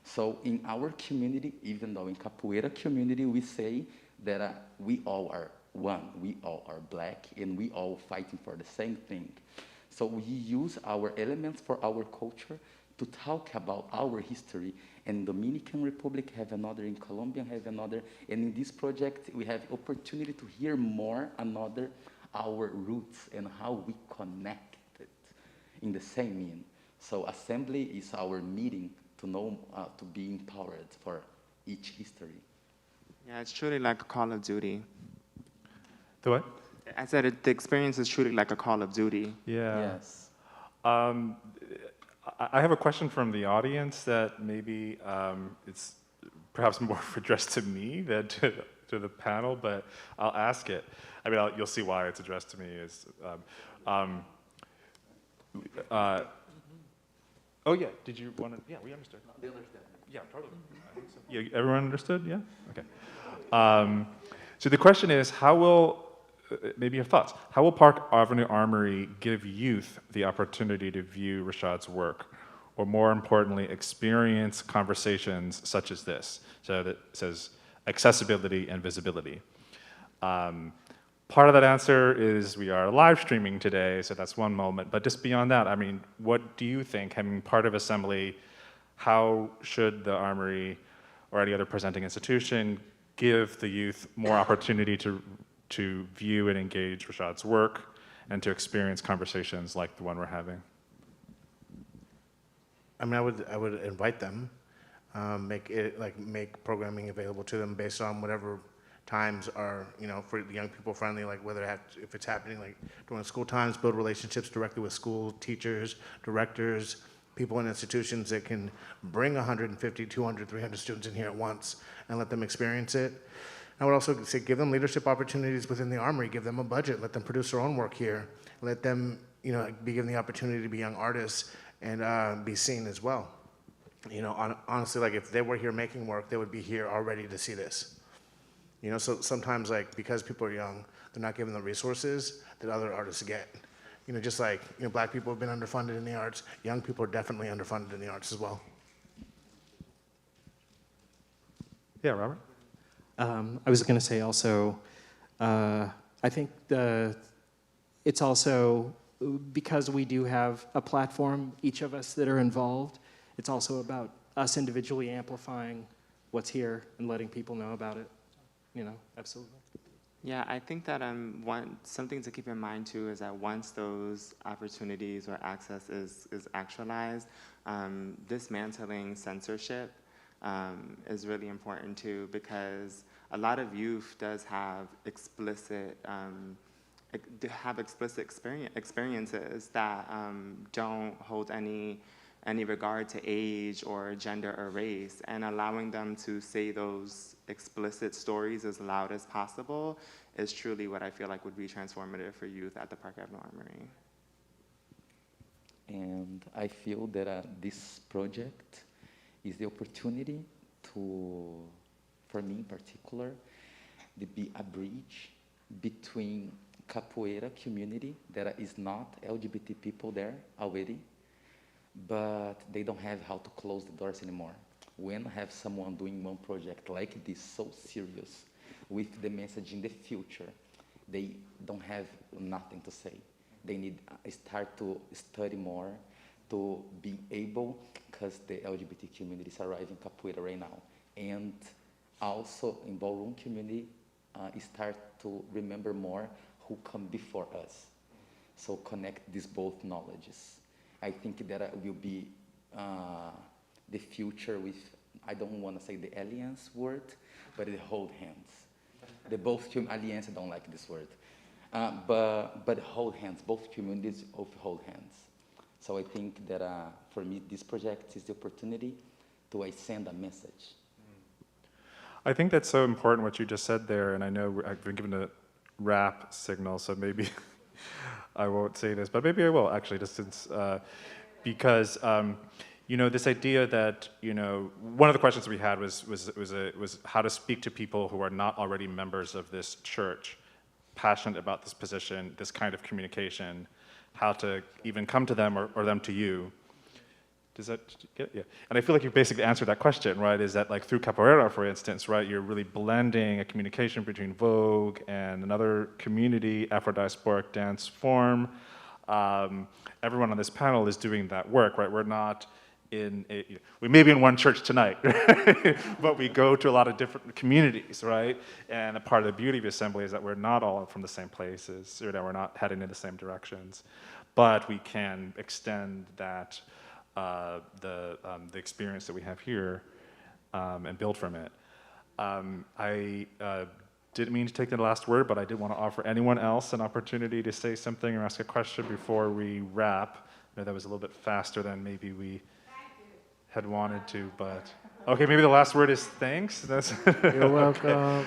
So in our community, even though in Capoeira community, we say that we all are one, we all are Black, and we all fighting for the same thing. So we use our elements for our culture to talk about our history. And Dominican Republic have another, in Colombia have another, and in this project we have opportunity to hear more our roots and how we connected in the same mean. So assembly is our meeting to know, to be empowered for each history. Yeah, it's truly like a call of duty. The what? I said the experience is truly like a call of duty. Yeah. Yes. I have a question from the audience that maybe it's perhaps more addressed to me than to the panel, but I'll ask it. I mean, you'll see why it's addressed to me. Oh yeah, did you want to? Yeah, we understood. They understand. Yeah, totally. I think so. Yeah, everyone understood? Yeah? Okay. So the question is, how will, maybe your thoughts, how will Park Avenue Armory give youth the opportunity to view Rashaad's work, or more importantly, experience conversations such as this? So that says accessibility and visibility. Part of that answer is we are live streaming today, so that's one moment. But just beyond that, I mean, what do you think, having part of Assembly, how should the Armory or any other presenting institution give the youth more opportunity to view and engage Rashaad's work and to experience conversations like the one we're having? I mean, I would invite them, make programming available to them based on whatever times are, for the young people friendly, like if it's happening like during school times, build relationships directly with school teachers, directors, people in institutions that can bring 150, 200, 300 students in here at once and let them experience it. I would also say give them leadership opportunities within the Armory, give them a budget, let them produce their own work here, let them be given the opportunity to be young artists and be seen as well. Honestly, like if they were here making work, they would be here already to see this. So sometimes because people are young, they're not given the resources that other artists get. Just like, Black people have been underfunded in the arts, young people are definitely underfunded in the arts as well. Yeah, Robert? I was going to say also, I think it's also, because we do have a platform, each of us that are involved, it's also about us individually amplifying what's here and letting people know about it. Absolutely. Yeah, I think that something to keep in mind too is that once those opportunities or access is actualized, dismantling censorship is really important too, because a lot of youth does have explicit experiences that don't hold any regard to age or gender or race, and allowing them to say those explicit stories as loud as possible is truly what I feel like would be transformative for youth at the Park Avenue Armory. And I feel that this project is the opportunity for me in particular, to be a bridge between Capoeira community that is not LGBT people there already, but they don't have how to close the doors anymore. When I have someone doing one project like this, so serious, with the message in the future, they don't have nothing to say. They need start to study more, to be able, because the LGBT community is arriving in Capoeira right now. And also in ballroom community, start to remember more who come before us. So connect these both knowledges. I think that will be the future with, I don't want to say the alliance word, but the hold hands. The both alliance, I don't like this word. But hold hands, both communities of hold hands. So I think that for me, this project is the opportunity to send a message. I think that's so important what you just said there, and I know I've been given a rap signal, so maybe I won't say this, but maybe I will actually, just since, because you know, this idea that, you know, one of the questions we had was how to speak to people who are not already members of this church, passionate about this position, this kind of communication, how to even come to them or them to you. Does that get it? Yeah. And I feel like you basically answered that question, right? Is that like through capoeira, for instance, right? You're really blending a communication between Vogue and another community, Afro-diasporic dance form. Everyone on this panel is doing that work, right? We're not we may be in one church tonight, but we go to a lot of different communities, right? And a part of the beauty of Assembly is that we're not all from the same places, or that we're not heading in the same directions, but we can extend that, the experience that we have here and build from it. I didn't mean to take the last word, but I did want to offer anyone else an opportunity to say something or ask a question before we wrap. I know that was a little bit faster than maybe we had wanted to, but okay, maybe the last word is thanks. That's You're welcome.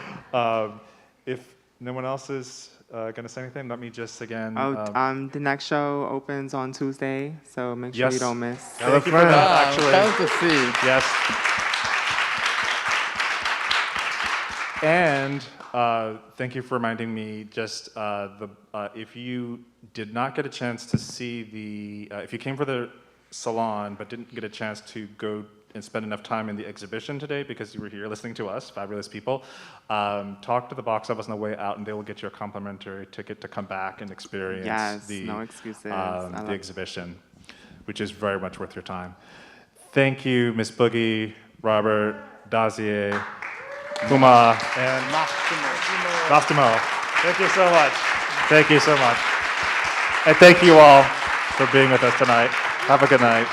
If no one else is going to say anything, let me just again. The next show opens on Tuesday, so make sure you don't miss. Thank you for that, actually. That was to see. Yes. And thank you for reminding me. Just if you did not get a chance to see if you came for the salon but didn't get a chance to go and spend enough time in the exhibition today because you were here listening to us, fabulous people, talk to the box office on the way out and they will get you a complimentary ticket to come back and experience no excuses. The exhibition, which is very much worth your time. Thank you, Ms. Boogie, Robert, Dazier, Puma, and Mastimo. Thank you so much. Thank you so much. And thank you all for being with us tonight. Have a good night.